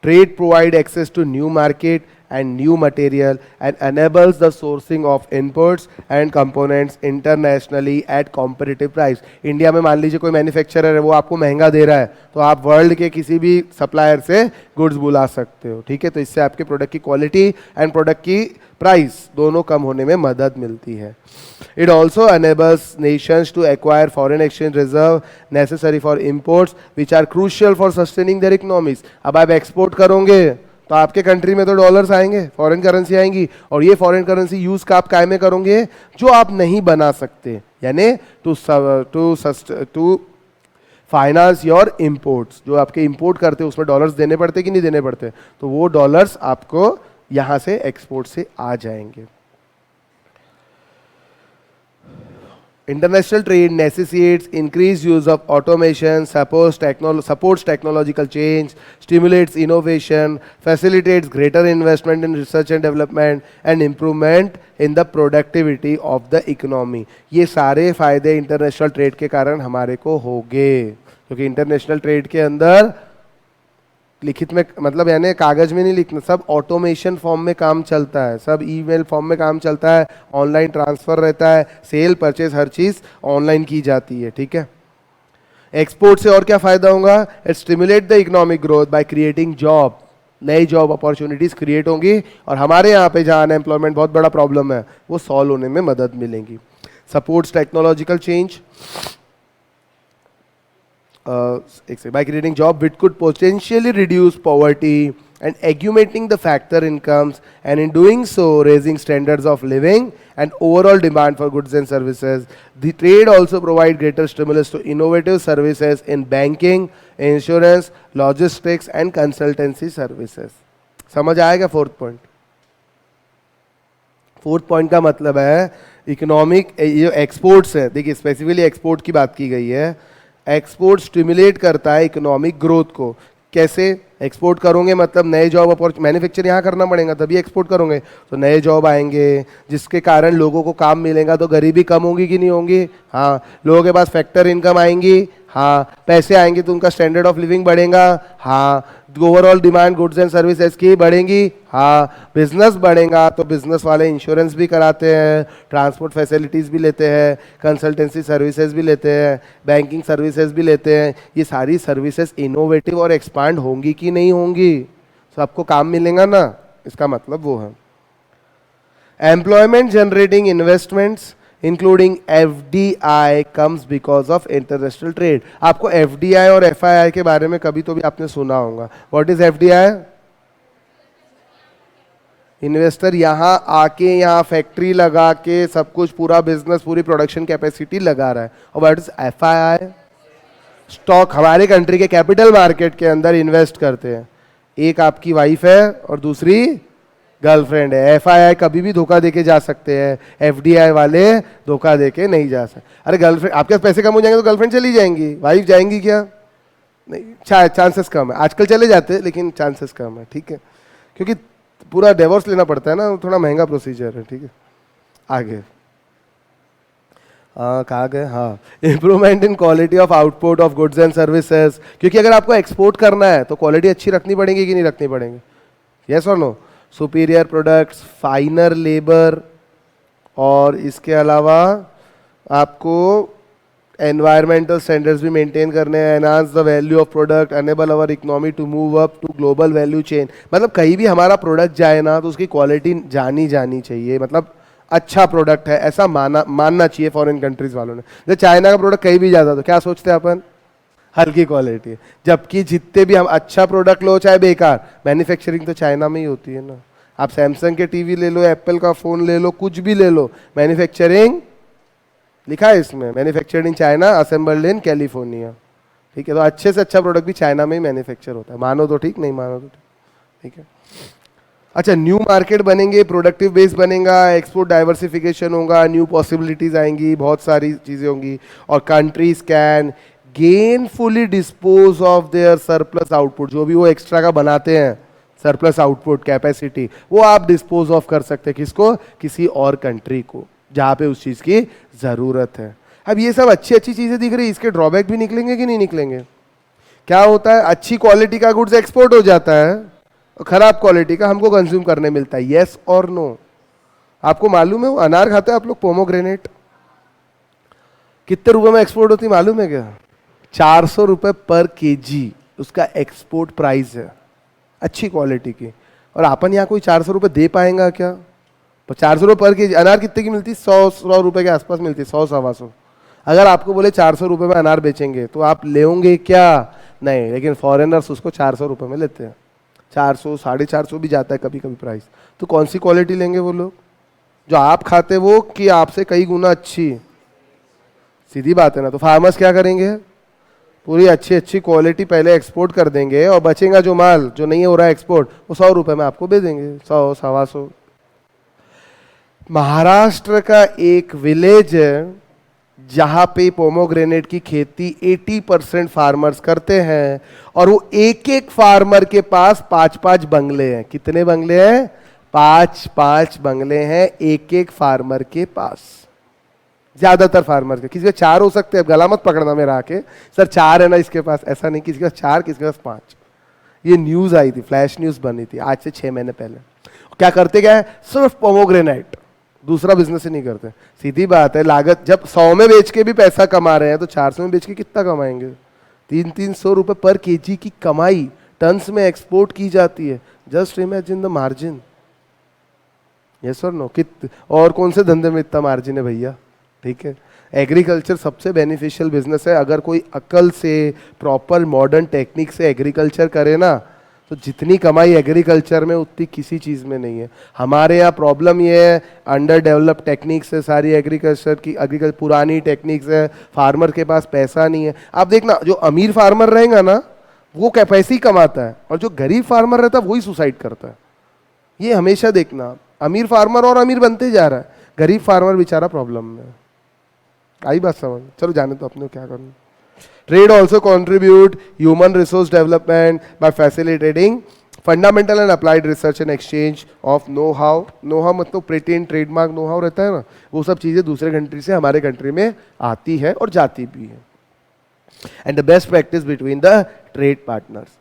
Trade provide access to new market and new material and enables the sourcing of inputs and components internationally at competitive price. India में मान लीजिए कोई मैन्युफैक्चरर है, वो आपको महंगा दे रहा है, तो आप वर्ल्ड के किसी भी सप्लायर से गुड्स बुला सकते हो. ठीक है, तो इससे आपके प्रोडक्ट की क्वालिटी एंड प्रोडक्ट की प्राइस दोनों कम होने में मदद मिलती है. It also enables nations to acquire foreign exchange reserve necessary for imports which are crucial for sustaining their economies. अब आप एक्सपोर्ट करोगे तो आपके कंट्री में तो डॉलर्स आएंगे, फॉरेन करेंसी आएंगी, और ये फॉरेन करेंसी यूज का आप काय में करोगे जो आप नहीं बना सकते, यानी टू फाइनेंस योर इंपोर्ट्स. जो आपके इंपोर्ट करते हो उसमें डॉलर्स देने पड़ते कि नहीं देने पड़ते, तो वो डॉलर्स आपको यहां से एक्सपोर्ट से आ जाएंगे. International trade necessitates increased use of automation, supports technological change, stimulates innovation, facilitates greater investment in research and development, and improvement in the productivity of the economy. ये सारे फायदे इंटरनेशनल ट्रेड के कारण हमारे को होंगे, क्योंकि इंटरनेशनल ट्रेड के अंदर लिखित में मतलब यानी कागज में नहीं लिखना, सब ऑटोमेशन फॉर्म में काम चलता है, सब ईमेल फॉर्म में काम चलता है, ऑनलाइन ट्रांसफर रहता है, सेल परचेज हर चीज ऑनलाइन की जाती है. ठीक है, एक्सपोर्ट से और क्या फायदा होगा? It stimulate the economic growth by creating job. नई जॉब अपॉर्चुनिटीज क्रिएट होंगी और हमारे यहाँ पे जहाँ अनएम्प्लॉयमेंट बहुत बड़ा प्रॉब्लम है वो सॉल्व होने में मदद मिलेगी. Supports technological change by creating job which could potentially reduce poverty and augmenting the factor incomes, and in doing so raising standards of living and overall demand for goods and services. The trade also provide greater stimulus to innovative services in banking, insurance, logistics and consultancy services. समझ आएगा fourth point? Fourth point का मतलब है economic, ये exports है, देखिए specifically export की बात की गई है. एक्सपोर्ट स्टिमुलेट करता है इकोनॉमिक ग्रोथ को. कैसे? एक्सपोर्ट करोगे मतलब नए जॉब अपॉर्चुनिटी, मैन्युफैक्चर यहाँ करना पड़ेगा तभी एक्सपोर्ट करोगे, तो नए जॉब आएंगे जिसके कारण लोगों को काम मिलेगा, तो गरीबी कम होगी कि नहीं होगी? हाँ. लोगों के पास फैक्टर इनकम आएंगी, हाँ. पैसे आएंगे तो उनका स्टैंडर्ड ऑफ लिविंग बढ़ेगा, हाँ. Overall demand goods and services की बढ़ेंगी, हाँ. बिजनेस बढ़ेगा तो बिजनेस वाले इंश्योरेंस भी कराते हैं, ट्रांसपोर्ट फैसिलिटीज भी लेते हैं, कंसल्टेंसी सर्विसेज भी लेते हैं, बैंकिंग सर्विसेज भी लेते हैं. ये सारी सर्विसेज इनोवेटिव और एक्सपांड होंगी कि नहीं होंगी? सबको काम मिलेगा ना, इसका मतलब वो है. Employment generating investments including FDI comes because of international trade. आपको FDI और FII के बारे में कभी तो भी आपने सुना होगा. What is FDI? इन्वेस्टर यहाँ आके यहाँ फैक्ट्री लगा के सब कुछ पूरा बिजनेस पूरी प्रोडक्शन कैपेसिटी लगा रहा है. और व्हाट इज FII? स्टॉक हमारे कंट्री के कैपिटल मार्केट के अंदर इन्वेस्ट करते हैं. एक आपकी वाइफ है और दूसरी गर्लफ्रेंड है. FII कभी भी धोखा देके जा सकते हैं, FDI वाले धोखा देके नहीं जा सकते. अरे गर्लफ्रेंड, आपके पास पैसे कम हो जाएंगे तो गर्लफ्रेंड चली जाएंगी, वाइफ जाएंगी क्या? नहीं, चांसेस कम है. आजकल चले जाते हैं लेकिन चांसेस कम है. ठीक है, क्योंकि पूरा डिवोर्स लेना पड़ता है ना, थोड़ा महंगा प्रोसीजर है. ठीक है, आगे कहा गए, हाँ. Improvement in quality of output of goods and services, क्योंकि अगर आपको एक्सपोर्ट करना है तो क्वालिटी अच्छी रखनी पड़ेगी कि नहीं रखनी पड़ेगी? यस और no? Superior products, finer labour, और इसके अलावा आपको एनवायरमेंटल स्टैंडर्ड्स भी मेंटेन करने हैं. Enhance the value of product, enable our economy to move up to global value chain. मतलब कहीं भी हमारा प्रोडक्ट जाए ना तो उसकी क्वालिटी जानी चाहिए, मतलब अच्छा प्रोडक्ट है ऐसा मानना चाहिए फॉरेन कंट्रीज वालों ने. जब चाइना का प्रोडक्ट कहीं भी जाता तो क्या सोचते हैं अपन? हल्की क्वालिटी है. जबकि जितने भी हम अच्छा प्रोडक्ट लो चाहे बेकार, मैन्युफैक्चरिंग तो चाइना में ही होती है ना. आप सैमसंग के टीवी ले लो, एप्पल का फोन ले लो, कुछ भी ले लो, मैन्युफैक्चरिंग लिखा है इसमें, manufactured in China, assembled in California. ठीक है, तो अच्छे से अच्छा प्रोडक्ट भी चाइना में ही मैन्युफैक्चर होता है. मानो तो ठीक, नहीं मानो तो ठीक. ठीक है, अच्छा, न्यू मार्केट बनेंगे, प्रोडक्टिव बेस बनेगा, एक्सपोर्ट डाइवर्सिफिकेशन होगा, न्यू पॉसिबिलिटीज आएंगी, बहुत सारी चीजें होंगी, और countries can gainfully dispose of their surplus output, जो भी वो एक्स्ट्रा का बनाते हैं सरप्लस आउटपुट कैपेसिटी, वो आप डिस्पोज ऑफ कर सकते हैं किसको, किसी और कंट्री को जहां पे उस चीज की जरूरत है। अब ये सब अच्छी अच्छी चीजें दिख रही है, इसके ड्रॉबैक भी निकलेंगे कि नहीं निकलेंगे? क्या होता है, अच्छी क्वालिटी का गुड्स एक्सपोर्ट हो जाता है और खराब क्वालिटी का हमको कंज्यूम करने मिलता है, यस और नो? आपको मालूम है वो अनार खाते हैं आप लोग, पोमोग्रेनेट, कितने रुपए में एक्सपोर्ट होती मालूम है क्या? 400 रुपए पर केजी उसका एक्सपोर्ट प्राइस है, अच्छी क्वालिटी की। और अपन यहाँ कोई 400 रुपए दे पाएगा क्या? 400 रुपए पर केजी अनार कितने की मिलती? 100 रुपए के आसपास मिलती, 100 सवा 100। अगर आपको बोले 400 रुपए में अनार बेचेंगे तो आप लेंगे क्या? नहीं। लेकिन फॉरेनर्स उसको 400 रुपए में लेते हैं, 400 450 भी जाता है कभी कभी प्राइस। तो कौन सी क्वालिटी लेंगे वो लोग? जो आप खाते वो कि आपसे कई गुना अच्छी? सीधी बात है ना। तो फार्मर्स क्या करेंगे, पूरी अच्छी अच्छी क्वालिटी पहले एक्सपोर्ट कर देंगे और बचेगा जो माल जो नहीं हो रहा है एक्सपोर्ट, वो 100 रुपए में आपको दे देंगे, 100 सवा 100। महाराष्ट्र का एक विलेज है जहां पे पोमोग्रेनेट की खेती 80% फार्मर्स करते हैं, और वो एक एक फार्मर के पास 5-5 बंगले हैं। कितने बंगले हैं? 5-5 बंगले हैं एक एक फार्मर के पास, ज्यादातर फार्मर के। किसी के 4 हो सकते हैं, गला मत पकड़ना मेरा आके, सर 4 है ना इसके पास, ऐसा नहीं, किसी के पास 4 किसी के पास 5। ये न्यूज आई थी, फ्लैश न्यूज बनी थी आज से 6 महीने पहले। क्या करते क्या है, सिर्फ पोमोग्रेनेट, दूसरा बिजनेस ही नहीं करते। सीधी बात है, लागत जब 100 में बेच के भी पैसा कमा रहे हैं तो 400 में बेच के कितना कमाएंगे? 300 रुपए पर केजी की कमाई टन्स में एक्सपोर्ट की जाती है। Just imagine the margin, yes और नो? और कौन से धंधे में इतना मार्जिन है भैया? ठीक है, एग्रीकल्चर सबसे बेनिफिशियल बिजनेस है। अगर कोई अकल से प्रॉपर मॉडर्न टेक्निक से एग्रीकल्चर करे ना, तो जितनी कमाई एग्रीकल्चर में उतनी किसी चीज़ में नहीं है। हमारे यहाँ प्रॉब्लम ये है, अंडर डेवलप टेक्निक्स है सारी एग्रीकल्चर की, एग्रीकल्चर पुरानी टेक्निक्स है, फार्मर के पास पैसा नहीं है। आप देखना, जो अमीर फार्मर रहेगा ना वो क्या पैसे ही कमाता है, और जो गरीब फार्मर रहता है वही सुसाइड करता है। ये हमेशा देखना, अमीर फार्मर और अमीर बनते जा रहा है, गरीब फार्मर बेचारा प्रॉब्लम में है। आई बात समझ? चलो जाने तो अपने क्या करना। Trade also contribute human resource development by facilitating fundamental and applied research and exchange of know-how। know-how मतलब patent, trademark, know-how रहता है ना, वो सब चीजें दूसरे कंट्री से हमारे कंट्री में आती है और जाती भी है। And the best practice between the trade partners।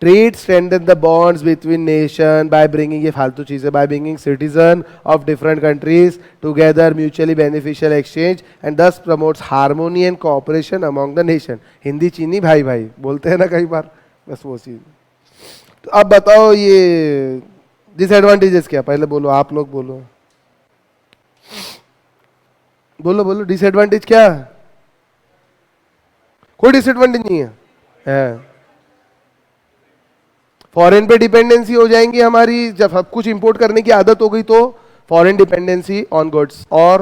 Trade strengthen the bonds between nation by bringing, ये फालतू चीजें, by bringing citizen of different countries together, mutually beneficial exchange, and thus promotes harmony and cooperation among the nation। Hindi चीनी भाई भाई बोलते हैं ना कई बार, बस वो चीज। तो अब बताओ ये डिसएडवांटेजेस क्या? पहले बोलो, आप लोग बोलो, बोलो बोलो, डिसएडवांटेज क्या? कोई डिसएडवांटेज नहीं है। फॉरेन पे डिपेंडेंसी हो जाएंगी हमारी, जब सब कुछ इंपोर्ट करने की आदत हो गई तो फॉरेन डिपेंडेंसी ऑन गुड्स। और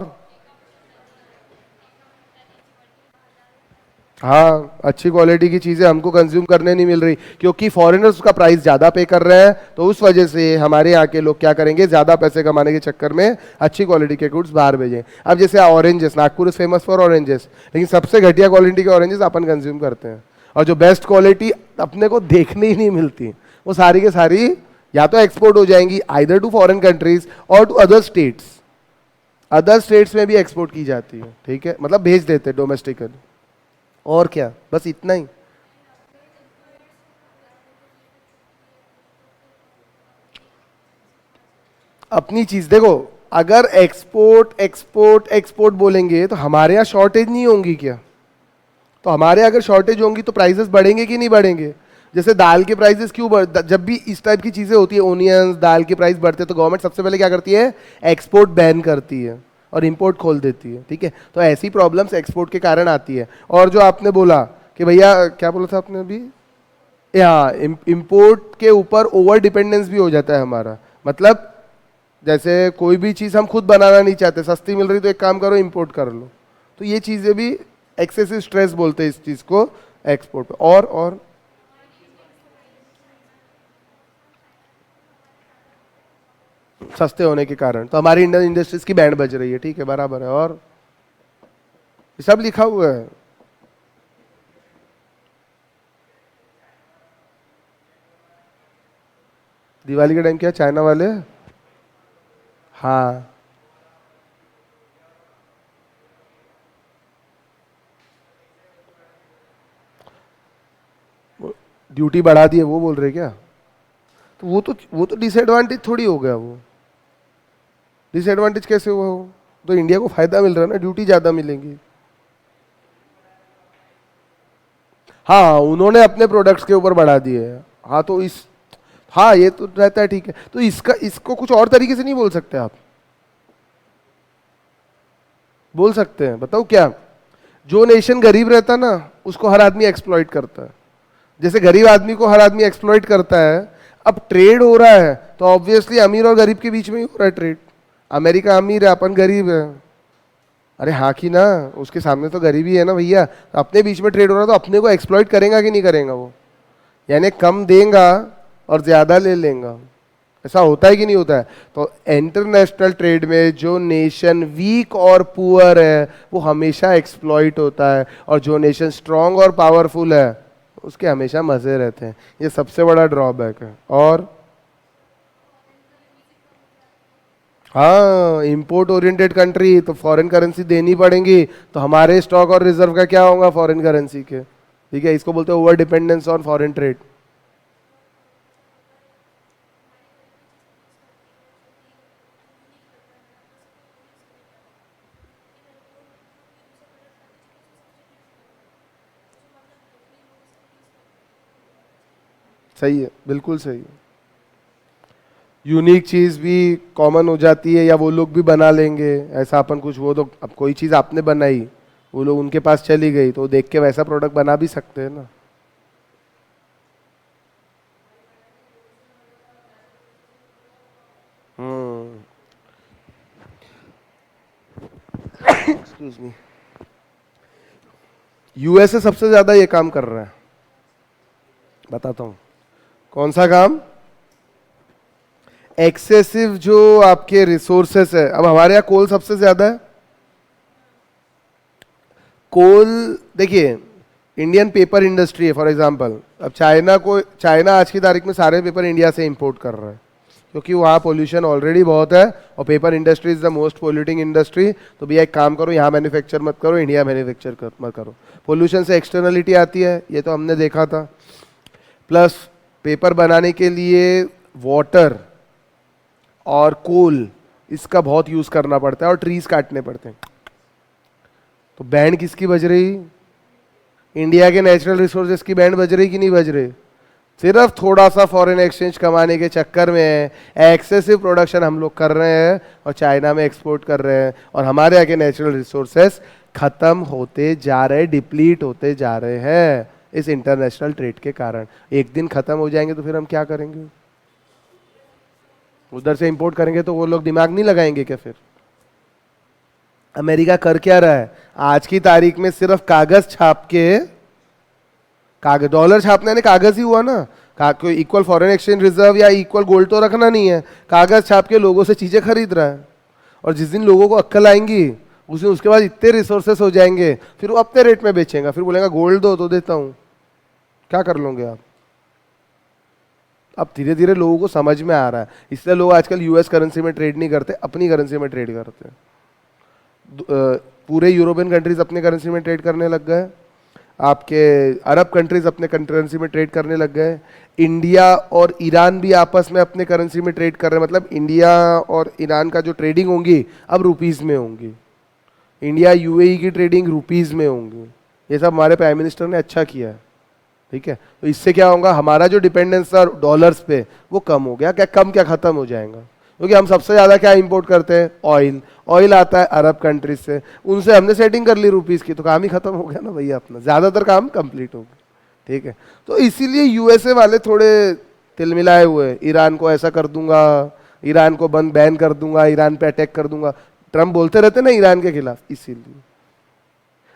हाँ, अच्छी क्वालिटी की चीजें हमको कंज्यूम करने नहीं मिल रही क्योंकि फॉरेनर्स का प्राइस ज्यादा पे कर रहे हैं, तो उस वजह से हमारे यहाँ के लोग क्या करेंगे, ज्यादा पैसे कमाने के चक्कर में अच्छी क्वालिटी के गुड्स बाहर भेजें। अब जैसे oranges, Nagpur is famous for oranges, लेकिन सबसे घटिया क्वालिटी के ऑरेंजेस अपन कंज्यूम करते हैं, और जो बेस्ट क्वालिटी अपने को देखने ही नहीं मिलती, वो सारी के सारी या तो एक्सपोर्ट हो जाएंगी आइदर टू फॉरेन कंट्रीज और to other states. Other states में भी एक्सपोर्ट की जाती है, ठीक है, मतलब भेज देते डोमेस्टिकली। और क्या, बस इतना ही। अपनी चीज देखो, अगर एक्सपोर्ट एक्सपोर्ट एक्सपोर्ट बोलेंगे तो हमारे यहाँ शॉर्टेज नहीं होंगी क्या? तो हमारे अगर शॉर्टेज होंगी तो प्राइसेस बढ़ेंगे कि नहीं बढ़ेंगे? जैसे दाल के प्राइसेस क्यों जब भी इस टाइप की चीजें होती है, ओनियंस, दाल के प्राइस बढ़ते हैं, तो गवर्नमेंट सबसे पहले क्या करती है, एक्सपोर्ट बैन करती है और इंपोर्ट खोल देती है, ठीक है। तो ऐसी प्रॉब्लम्स एक्सपोर्ट के कारण आती है। और जो आपने बोला कि भैया, क्या बोला था आपने अभी, यहाँ इंपोर्ट के ऊपर ओवर डिपेंडेंस भी हो जाता है हमारा। मतलब जैसे कोई भी चीज़ हम खुद बनाना नहीं चाहते, सस्ती मिल रही तो एक काम करो इंपोर्ट कर लो, तो ये चीज़ें भी एक्सेसिव स्ट्रेस बोलते हैं इस चीज़ को एक्सपोर्ट पे। और सस्ते होने के कारण, तो हमारी इंडियन इंडस्ट्रीज की बैंड बज रही है, ठीक है, बराबर है। और ये सब लिखा हुआ है। दिवाली के टाइम क्या चाइना वाले, हाँ ड्यूटी बढ़ा दी है वो बोल रहे क्या? तो वो तो डिसएडवांटेज थोड़ी हो गया। वो डिसएडवांटेज कैसे हुआ? वो तो इंडिया को फायदा मिल रहा है ना, ड्यूटी ज्यादा मिलेंगी। हाँ उन्होंने अपने प्रोडक्ट्स के ऊपर बढ़ा दिए है। हाँ तो इस, हाँ ये तो रहता है, ठीक है। तो इसको कुछ और तरीके से नहीं बोल सकते आप? बोल सकते हैं, बताओ क्या? जो नेशन गरीब रहता है ना उसको हर आदमी एक्सप्लॉइट करता है। जैसे गरीब आदमी को हर आदमी एक्सप्लॉइट करता है, अब ट्रेड हो रहा है तो ऑब्वियसली अमीर और गरीब के बीच में ही हो रहा है ट्रेड। अमेरिका अमीर है, अपन गरीब है। अरे हाँ कि ना, उसके सामने तो गरीबी है ना भैया। तो अपने बीच में ट्रेड हो रहा है तो अपने को एक्सप्लॉइट करेगा कि नहीं करेगा वो? यानी कम देगा और ज्यादा ले लेगा। ऐसा होता है कि नहीं होता है? तो इंटरनेशनल ट्रेड में जो नेशन वीक और पुअर है वो हमेशा एक्सप्लॉइट होता है, और जो नेशन स्ट्रांग और पावरफुल है उसके हमेशा मजे रहते हैं। ये सबसे बड़ा ड्रॉबैक है। और हाँ, इंपोर्ट ओरिएंटेड कंट्री तो फॉरेन करेंसी देनी पड़ेगी, तो हमारे स्टॉक और रिजर्व का क्या होगा फॉरेन करेंसी के, ठीक है। इसको बोलते हैं over dependence on foreign trade. सही है, बिल्कुल सही है। यूनिक चीज भी कॉमन हो जाती है, या वो लोग भी बना लेंगे ऐसा अपन कुछ। वो तो अब कोई चीज आपने बनाई, वो लोग उनके पास चली गई तो देख के वैसा प्रोडक्ट बना भी सकते हैं ना। हम्म, एक्सक्यूज मी। यूएसए सबसे ज्यादा ये काम कर रहा है, बताता हूँ। कौन सा काम? एक्सेसिव जो आपके रिसोर्सेस है। अब हमारे यहाँ कोल सबसे ज्यादा है। कोल देखिए, इंडियन पेपर इंडस्ट्री है फॉर एग्जांपल। अब चाइना आज की तारीख में सारे पेपर इंडिया से इंपोर्ट कर रहा है, क्योंकि वहाँ पोल्यूशन ऑलरेडी बहुत है, और paper industry is the most polluting industry. तो भैया एक काम करो, यहाँ मैन्युफैक्चर मत करो, इंडिया मैन्युफैक्चर मत करो। पोल्यूशन से एक्सटर्नलिटी आती है, ये तो हमने देखा था। प्लस पेपर बनाने के लिए वाटर और कोल इसका बहुत यूज करना पड़ता है, और ट्रीज काटने पड़ते हैं। तो बैंड किसकी बज रही? इंडिया के नेचुरल रिसोर्सेज की बैंड बज रही कि नहीं बज रही? सिर्फ थोड़ा सा फॉरेन एक्सचेंज कमाने के चक्कर में एक्सेसिव प्रोडक्शन हम लोग कर रहे हैं और चाइना में एक्सपोर्ट कर रहे हैं, और हमारे यहाँ के नेचुरल रिसोर्सेस खत्म होते जा रहे, डिप्लीट होते जा रहे हैं इस इंटरनेशनल ट्रेड के कारण। एक दिन खत्म हो जाएंगे तो फिर हम क्या करेंगे? उधर से इंपोर्ट करेंगे तो वो लोग दिमाग नहीं लगाएंगे क्या फिर? अमेरिका कर क्या रहा है आज की तारीख में? सिर्फ कागज छाप के, कागज डॉलर छापने ने कागज ही हुआ ना। कोई इक्वल फॉरेन एक्सचेंज रिजर्व या इक्वल गोल्ड तो रखना नहीं है, कागज छाप के लोगों से चीजें खरीद रहा है। और जिस दिन लोगों को अक्ल आएंगी उस दिन उसके बाद इतने रिसोर्सेस हो जाएंगे, फिर वो अपने रेट में बेचेगा, फिर बोलेगा गोल्ड दो तो देता हूं। क्या कर लोगे आप? अब धीरे धीरे लोगों को समझ में आ रहा है, इसलिए लोग आजकल यूएस करेंसी में ट्रेड नहीं करते, अपनी करेंसी में ट्रेड करते हैं। पूरे यूरोपियन कंट्रीज अपने करेंसी में ट्रेड करने लग गए, आपके अरब कंट्रीज अपने करेंसी में ट्रेड करने लग गए, इंडिया और ईरान भी आपस में अपने करेंसी में ट्रेड कर रहे हैं। मतलब इंडिया और ईरान का जो ट्रेडिंग होंगी अब रुपीस में होंगी, इंडिया यूएई की ट्रेडिंग रुपीस में होंगी। ये सब हमारे प्राइम मिनिस्टर ने अच्छा किया है, ठीक है। तो इससे क्या होगा, हमारा जो डिपेंडेंस था डॉलर्स पे वो कम हो गया। क्या कम, क्या खत्म हो जाएगा? क्योंकि हम सबसे ज्यादा क्या इंपोर्ट करते हैं? ऑयल। ऑयल आता है अरब कंट्रीज से, उनसे हमने सेटिंग कर ली रुपीस की, तो काम ही खत्म हो गया ना भैया अपना, ज्यादातर काम कंप्लीट हो गया, ठीक है। तो इसीलिए यूएसए वाले थोड़े तिलमिलाए हुए, ईरान को ऐसा कर दूंगा, ईरान को बंद बैन कर दूंगा, ईरान पे अटैक कर दूंगा। ट्रम्प बोलते रहते ना ईरान के खिलाफ, इसीलिए।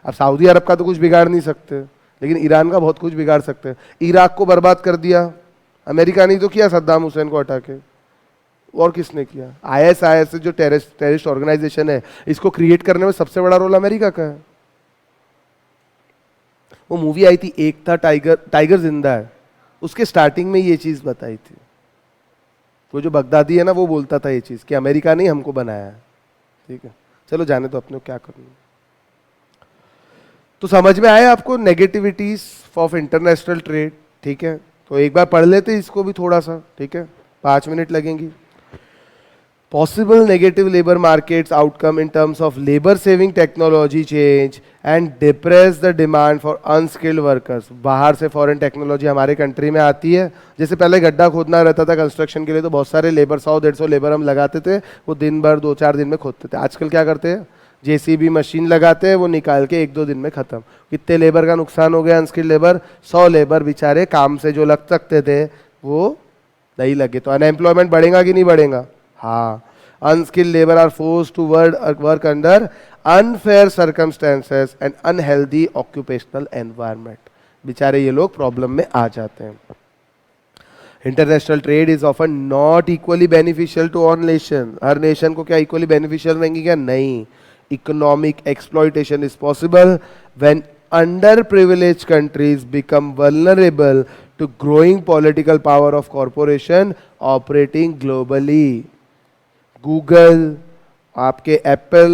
अब सऊदी अरब का तो कुछ बिगाड़ नहीं सकते, लेकिन ईरान का बहुत कुछ बिगाड़ सकते हैं। इराक को बर्बाद कर दिया अमेरिका ने तो किया, सद्दाम हुसैन को हटा के। और किसने किया? ISIS जो टेररिस्ट ऑर्गेनाइजेशन है, इसको क्रिएट करने में सबसे बड़ा रोल अमेरिका का है। वो मूवी आई थी एक था टाइगर, टाइगर जिंदा है, उसके स्टार्टिंग में ये चीज बताई थी। वो जो बगदादी है ना, वो बोलता था ये चीज कि अमेरिका ने हमको बनाया है। ठीक है, चलो जाने तो अपने को क्या करना। तो समझ में आया आपको नेगेटिविटीज ऑफ इंटरनेशनल ट्रेड? ठीक है, तो एक बार पढ़ लेते इसको भी थोड़ा सा। ठीक है, 5 मिनट लगेंगी। Possible negative labor markets outcome in terms of labor saving technology change and depress the demand for unskilled workers। बाहर से फॉरेन टेक्नोलॉजी हमारे कंट्री में आती है। जैसे पहले गड्ढा खोदना रहता था कंस्ट्रक्शन के लिए, तो बहुत सारे लेबर 100-150 लेबर हम लगाते थे, वो दिन भर 2-4 दिन में खोदते थे। आजकल क्या करते हैं, JCB मशीन लगाते हैं, वो निकाल के 1-2 दिन में खत्म। कितने लेबर का नुकसान हो गया? अनस्किल्ड लेबर 100 लेबर बेचारे काम से जो लग सकते थे वो नहीं लगे। तो अनएम्प्लॉयमेंट बढ़ेगा कि नहीं बढ़ेगा? हाँ, unskilled labour are force to work under unfair circumstances and unhealthy occupational environment. बेचारे ये लोग प्रॉब्लम में आ जाते हैं। International trade is often not equally beneficial to all nation. हर नेशन को क्या इक्वली बेनिफिशियल रहेंगी क्या? नहीं। Economic exploitation is possible when under privilege countries become vulnerable to growing political power of corporation operating globally. Google, आपके Apple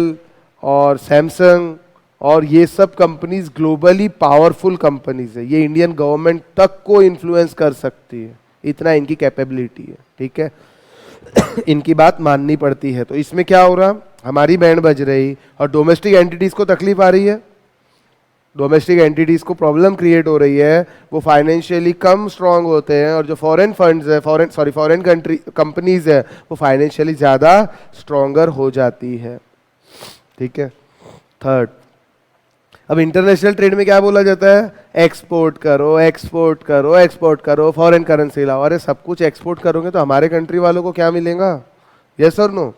और Samsung और ये सब कंपनीज ग्लोबली पावरफुल कंपनीज है। ये इंडियन गवर्नमेंट तक को इन्फ्लुएंस कर सकती है, इतना इनकी कैपेबिलिटी है। ठीक है, इनकी बात माननी पड़ती है। तो इसमें क्या हो रहा, हमारी बैंड बज रही और डोमेस्टिक एंटिटीज को तकलीफ आ रही है। डोमेस्टिक एंटिटीज को प्रॉब्लम क्रिएट हो रही है, वो फाइनेंशियली कम स्ट्रांग होते हैं, और जो फॉरेन फंड्स है, फॉरेन कंट्री कंपनीज है, वो फाइनेंशियली ज़्यादा स्ट्रॉन्गर हो जाती है। ठीक है, थर्ड, अब इंटरनेशनल ट्रेड में क्या बोला जाता है? एक्सपोर्ट करो, एक्सपोर्ट करो, एक्सपोर्ट करो, फॉरेन करेंसी लाओ। अरे सब कुछ एक्सपोर्ट करोगे तो हमारे कंट्री वालों को क्या मिलेगा? यस और no?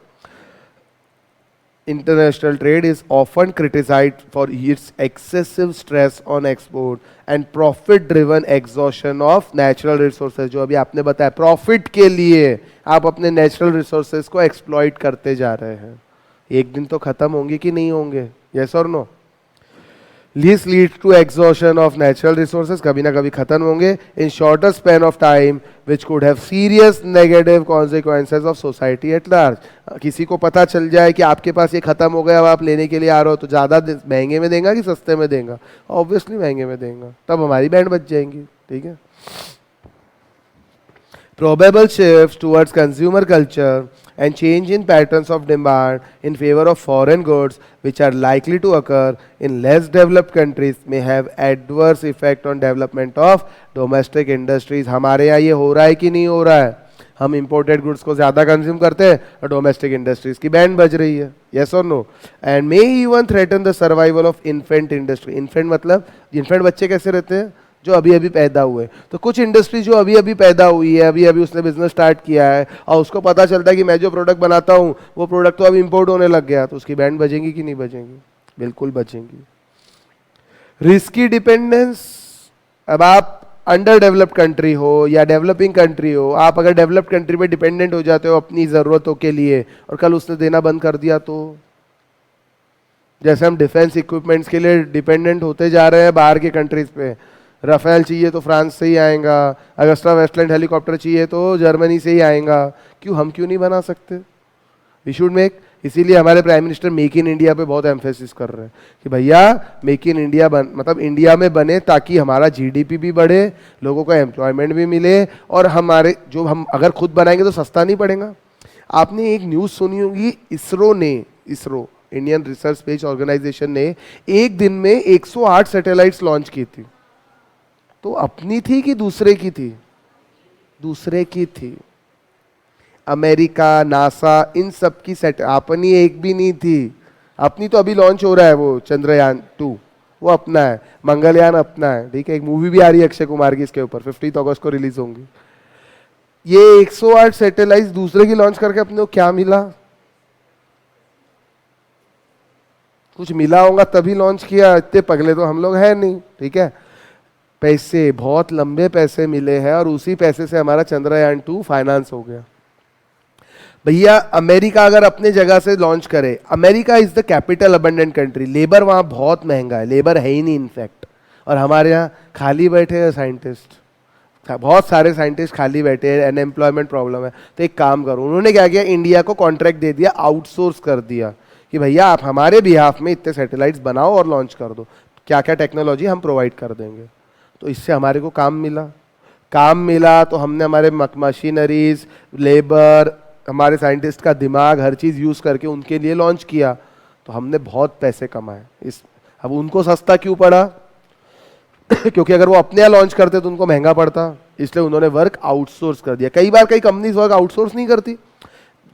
International trade is often criticized for its excessive stress on export and profit-driven exhaustion of natural resources। जो अभी आपने बताया, प्रॉफिट के लिए आप अपने नेचुरल रिसोर्सेज को एक्सप्लॉइट करते जा रहे हैं। एक दिन तो खत्म होंगे कि नहीं होंगे? यस और no? This leads to exhaustion of natural resources, कभी ना कभी खत्म होंगे, in shorter span of time, which could have serious negative consequences of society at large। किसी को पता चल जाए कि आपके पास ये खत्म हो गया, अब आप लेने के लिए आ रहे हो, तो ज़्यादा महंगे में देगा कि सस्ते में देगा? ऑब्वियसली महंगे में देगा, तब हमारी बैंड बच जाएंगी। ठीक है, probable shifts towards consumer culture and change in patterns of demand in favor of foreign goods which are likely to occur in less developed countries may have adverse effect on development of domestic industries। हमारे यहाँ ये हो रहा है कि नहीं हो रहा है? हम इंपोर्टेड गुड्स को ज़्यादा कंज्यूम करते हैं और डोमेस्टिक इंडस्ट्रीज की बैंड बज रही है। यस और no? And may even threaten the survival of infant industry. Infant मतलब इन्फेंट बच्चे कैसे रहते हैं? जो अभी अभी पैदा हुए। तो कुछ इंडस्ट्री जो अभी अभी पैदा हुई है, अभी अभी उसने बिजनेस स्टार्ट किया है, और उसको पता चलता है कि मैं जो प्रोडक्ट बनाता हूँ वो प्रोडक्ट तो अभी इंपोर्ट होने लग गया, तो उसकी बैंड बजेंगी कि नहीं बजेंगी? बिल्कुल बजेंगी। रिस्की डिपेंडेंस, अब आप अंडर डेवलप्ड कंट्री हो या डेवलपिंग कंट्री हो, आप अगर डेवलप्ड कंट्री पे डिपेंडेंट हो जाते हो अपनी ज़रूरतों के लिए, और कल उसने देना बंद कर दिया तो? जैसे हम डिफेंस इक्विपमेंट्स के लिए डिपेंडेंट होते जा रहे हैं बाहर के कंट्रीज पे। राफेल चाहिए तो फ्रांस से ही आएगा, अगस्टा वेस्टलैंड हेलीकॉप्टर चाहिए तो जर्मनी से ही आएगा। क्यों, हम क्यों नहीं बना सकते? We should make. इसीलिए हमारे prime minister make in India पे बहुत एम्फेसिस कर रहे हैं कि भैया मेक इन इंडिया मतलब इंडिया में बने, ताकि हमारा जीडीपी भी बढ़े, लोगों को एम्प्लॉयमेंट भी मिले, और हमारे जो हम अगर खुद बनाएंगे तो सस्ता नहीं पड़ेगा। आपने एक न्यूज़ सुनी होगी, ISRO Indian research space organisation ने एक दिन में 108 सैटेलाइट्स लॉन्च की थी। तो अपनी थी कि दूसरे की थी? दूसरे की थी। अमेरिका, नासा, इन सब की अपनी एक भी नहीं थी। अपनी तो अभी लॉन्च हो रहा है वो चंद्रयान 2, वो अपना है। मंगलयान अपना है। ठीक है, एक मूवी भी आ रही है अक्षय कुमार की इसके ऊपर, 15 अगस्त को रिलीज होंगी। ये 108 सैटेलाइट दूसरे की लॉन्च करके अपने को क्या मिला? कुछ मिला होगा तभी लॉन्च किया, इतने पगले तो हम लोग हैं नहीं। ठीक है, पैसे, बहुत लंबे पैसे मिले हैं, और उसी पैसे से हमारा चंद्रयान 2 फाइनेंस हो गया। भैया अमेरिका अगर अपने जगह से लॉन्च करे, America is the capital abundant country, labour वहां बहुत महंगा है, लेबर है ही नहीं इनफैक्ट, और हमारे यहाँ खाली बैठे हैं साइंटिस्ट, बहुत सारे साइंटिस्ट खाली बैठे हैं, अनएम्प्लॉयमेंट प्रॉब्लम है। तो एक काम करो, उन्होंने क्या किया, इंडिया को कॉन्ट्रैक्ट दे दिया, आउटसोर्स कर दिया कि भैया आप हमारे बिहाफ में इतने सैटेलाइट्स बनाओ और लॉन्च कर दो, क्या क्या टेक्नोलॉजी हम प्रोवाइड कर देंगे। तो इससे हमारे को काम मिला, काम मिला तो हमने हमारे मशीनरीज, लेबर, हमारे साइंटिस्ट का दिमाग, हर चीज़ यूज़ करके उनके लिए लॉन्च किया, तो हमने बहुत पैसे कमाए। इस अब उनको सस्ता क्यों पड़ा क्योंकि अगर वो अपने यहाँ लॉन्च करते तो उनको महंगा पड़ता, इसलिए उन्होंने वर्क आउटसोर्स कर दिया। कई बार कई कंपनीज वर्क आउटसोर्स नहीं करती,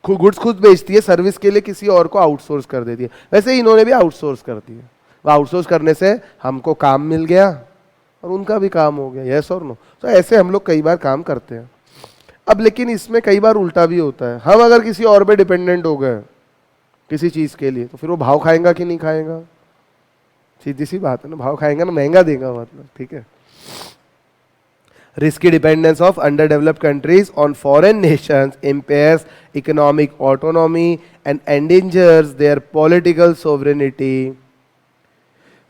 गुड्स खुद बेचती है, सर्विस के लिए किसी और को आउटसोर्स कर देती है, वैसे ही इन्होंने भी आउटसोर्स कर दिया। वो आउटसोर्स करने से हमको काम मिल गया और उनका भी काम हो गया, यस और नो। तो ऐसे हम लोग कई बार काम करते हैं। अब लेकिन इसमें कई बार उल्टा भी होता है, हम अगर किसी और पे डिपेंडेंट हो गए किसी चीज़ के लिए, तो फिर वो भाव खाएगा कि नहीं खाएगा, सीधी सी बात है ना, भाव खाएगा ना, महंगा देगा मतलब, ठीक है। Risky dependence of underdeveloped countries on foreign nations impairs economic autonomy and endangers their political sovereignty.